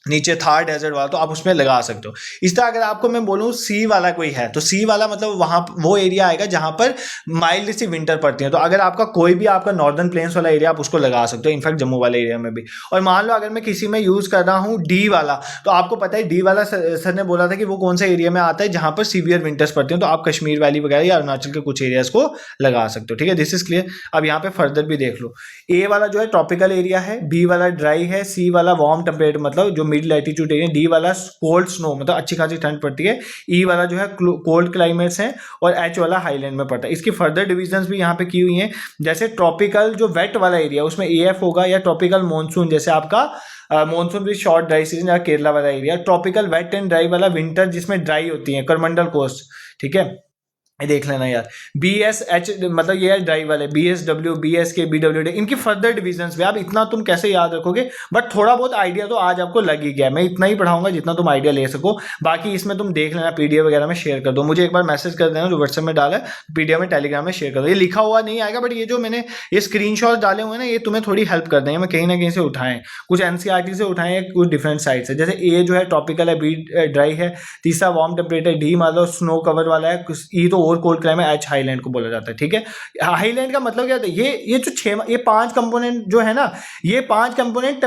नीचे थार डेजर्ट वाला, तो आप उसमें लगा सकते हो। इस तरह अगर आपको मैं बोलूँ सी वाला कोई है, तो सी वाला मतलब वहां वो एरिया आएगा जहां पर माइल्ड सी विंटर पड़ती है, तो अगर आपका कोई भी आपका नॉर्दर्न प्लेन्स वाला एरिया, आप उसको लगा सकते हो, इनफैक्ट जम्मू वाले एरिया में भी। और मान लो अगर मैं किसी में यूज कर रहा हूँ डी वाला, तो आपको पता है डी वाला सर ने बोला था कि वो कौन सा एरिया में आता है जहां पर सीवियर विंटर्स पड़ती हैं, तो आप कश्मीर वैली वगैरह या अरुणाचल के कुछ एरियाज को लगा सकते हो, ठीक है। This is clear. अब यहाँ पे फर्दर भी देख लो, ए वाला जो है ट्रॉपिकल एरिया है, बी वाला ड्राई है, सी वाला वार्म टेम्परेट मतलब जो मिड लैटिट्यूड एरिया, डी वाला कोल्ड स्नो मतलब अच्छी खासी ठंड पड़ती है, ई वाला जो है कोल्ड क्लाइमेट्स हैं, और एच वाला हाईलैंड में पड़ता है। इसकी फर्दर डिविजन्स भी यहाँ पे की हुई हैं, जैसे ट्रॉपिकल जो वेट वाला एरिया उसमें AF होगा, या ट्रॉपिकल मॉनसून जैसे आपका मॉनसून भी शॉर्ट ड्राई सीजन या केरला वाला area, tropical wet and dry वाला विंटर जिसमें ड्राई होती है, करमंडल कोस्ट, ठीक है, ये देख लेना यार। BSH मतलब ये है ड्राई वाले, BSW, BSK, BWD, इनकी फर्दर डिविजन्स भी, आप इतना तुम कैसे याद रखोगे, बट थोड़ा बहुत आइडिया तो आज आपको लग ही गया। मैं इतना ही पढ़ाऊंगा जितना तुम आइडिया ले सको, बाकी इसमें तुम देख लेना, PDF वगैरह में शेयर कर दो, मुझे एक बार मैसेज कर देना जो व्हाट्सएप में डाला है, PDF में टेलीग्राम में शेयर कर दो। ये लिखा हुआ नहीं आएगा, बट ये जो मैंने ये स्क्रीनशॉट डाले हुए हैं ना, ये तुम्हें थोड़ी हेल्प कर देंगे, मैं कहीं ना कहीं से उठाएं, कुछ NCERT से उठाएं, कुछ डिफरेंट साइट से। जैसे A जो है ट्रॉपिकल है, B ड्राई है, तीसरा वार्म टेम्परेचर, D मान लो स्नो कवर वाला है, E तो और कोल्ड क्लाइमेट, H हाईलैंड को बोला जाता है, ठीक है। हाईलैंड का मतलब क्या होता है, ये जो ये 5 कंपोनेंट जो है ना, ये 5 कंपोनेंट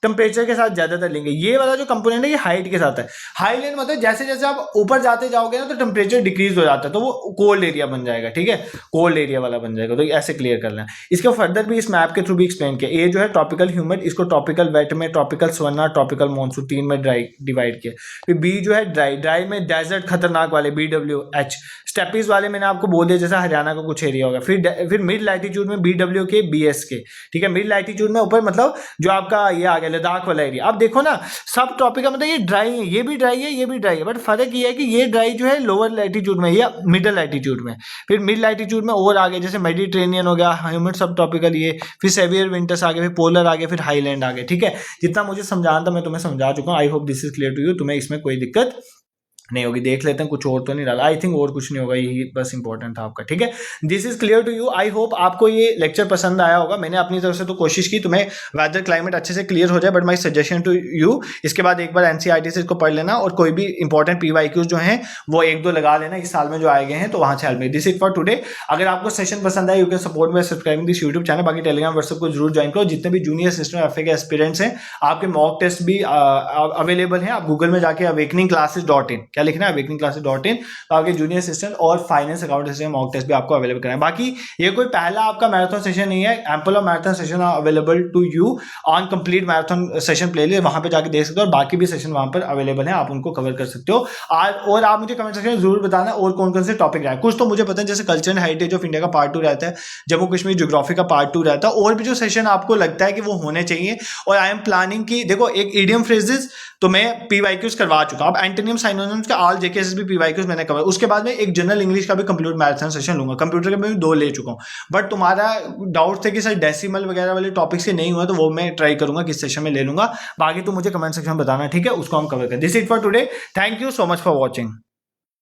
टेम्परेचर के साथ ज्यादातर लेंगे। ये वाला जो कंपोनेंट है ये हाइट के साथ है। हाईलैंड मतलब जैसे जैसे आप ऊपर जाते जाओगे ना तो टेम्परेचर डिक्रीज हो जाता है, तो वो कोल्ड एरिया बन जाएगा, ठीक है, कोल्ड एरिया वाला बन जाएगा। तो ऐसे क्लियर कर लेना। इसके फर्दर भी इस मैप के थ्रू भी एक्सप्लेन किया। ए जो है ट्रॉपिकल ह्यूमिड, इसको ट्रॉपिकल वेट में, ट्रॉपिकल सवन्ना, ट्रॉपिकल मॉनसून 3 में ड्राई डिवाइड किया। फिर बी जो है ड्राई, ड्राई में डेजर्ट खतरनाक वाले BWH, स्टेपीज वाले मैंने आपको बोल दिया जैसा हरियाणा का कुछ एरिया होगा। फिर मिड लैटिट्यूड में BWK, BSK, ठीक है, मिड लैटिट्यूड में ऊपर मतलब जो आपका ये आ गया लद्दाख वाला एरिया। अब देखो ना सब टॉपिक का मतलब ये ड्राई है, ये भी ड्राई है, ये भी ड्राई है, बट फर्क ये है कि ये ड्राई जो है लोअर लैटिट्यूड में या मिडिल लैटिट्यूड में, फिर मिड लैटिट्यूड में और आगे जैसे मेडिटेरेनियन हो गया, ह्यूमिड सब ट्रॉपिकल ये, फिर सेवियर विंटर्स आ गए, फिर पोलर आ गए, फिर हाईलैंड आ गए, ठीक है। जितना मुझे समझाना था मैं तुम्हें समझा चुका हूँ। I hope this is clear to you, तुम्हें इसमें कोई दिक्कत नहीं होगी। देख लेते हैं कुछ और तो नहीं डाला, आई थिंक और कुछ नहीं होगा, यही बस इंपॉर्टेंट था आपका, ठीक है। This is clear to you. I hope आपको ये लेक्चर पसंद आया होगा। मैंने अपनी तरफ से तो कोशिश की तुम्हें वेदर क्लाइमेट अच्छे से क्लियर हो जाए, but my suggestion to you इसके बाद एक बार NCERT से इसको पढ़ लेना, और कोई भी इंपॉर्टेंट PYQs जो हैं वो 1-2 लगा लेना इस साल में जो आए गए हैं, तो वहां से हेल्प में। This is for today. अगर आपको सेशन पसंद आए, यू कैन सपोर्ट में सब्सक्राइबिंग दिस यूट्यूब चैनल। बाकी टेलीग्राम व्हाट्सएप को जरूर ज्वाइन करो। जितने भी जूनियर असिस्टेंट FA के एस्पिरेंट्स हैं, आपके मॉक टेस्ट भी अवेलेबल हैं। आप गूगल में जाके awakeningclasses.in, क्या लिखना है, awakeningclasses.in, तो आपके जूनियर असिस्टेंट और finance account assistant mock test भी आपको अवेलेबल कराएं। बाकी ये कोई पहला आपका मैराथन सेशन नहीं है, ample of marathon session are available to you on complete marathon session playlist, वहां पे जाके देख सकते हो, और बाकी भी सेशन वहां पर अवेलेबल है, आप उनको कवर कर सकते हो। और आप मुझे कमेंट सेक्शन में जरूर बताना और कौन कौन से टॉपिक रहे। कुछ तो मुझे पता है जैसे culture and heritage of India का पार्ट 2 रहता है, जम्मू कश्मीर ज्योग्राफी का पार्ट 2 रहता है, और भी जो सेशन आपको लगता है कि वो होने चाहिए। और आई एम प्लानिंग की देखो एक इडियम फ्रेजेस तो मैं PYQs करवा चुका हूं, अब एंटोनिम साइनोनिम्स का ऑल JKS भी PYQs मैंने कवर, उसके बाद में एक जनरल इंग्लिश का भी कंप्लीट मैराथन सेशन लूंगा। कंप्यूटर के मैं भी 2 ले चुका हूं, बट तुम्हारा डाउट थे कि सर डेसिमल वगैरह वाले टॉपिक्स के नहीं हुआ, तो वो मैं ट्राई करूंगा किस सेशन में ले लूंगा। बाकी तो मुझे कमेंट सेक्शन में बताना, ठीक है, उसको हम कवर करें। This is for today, thank you so much for watching.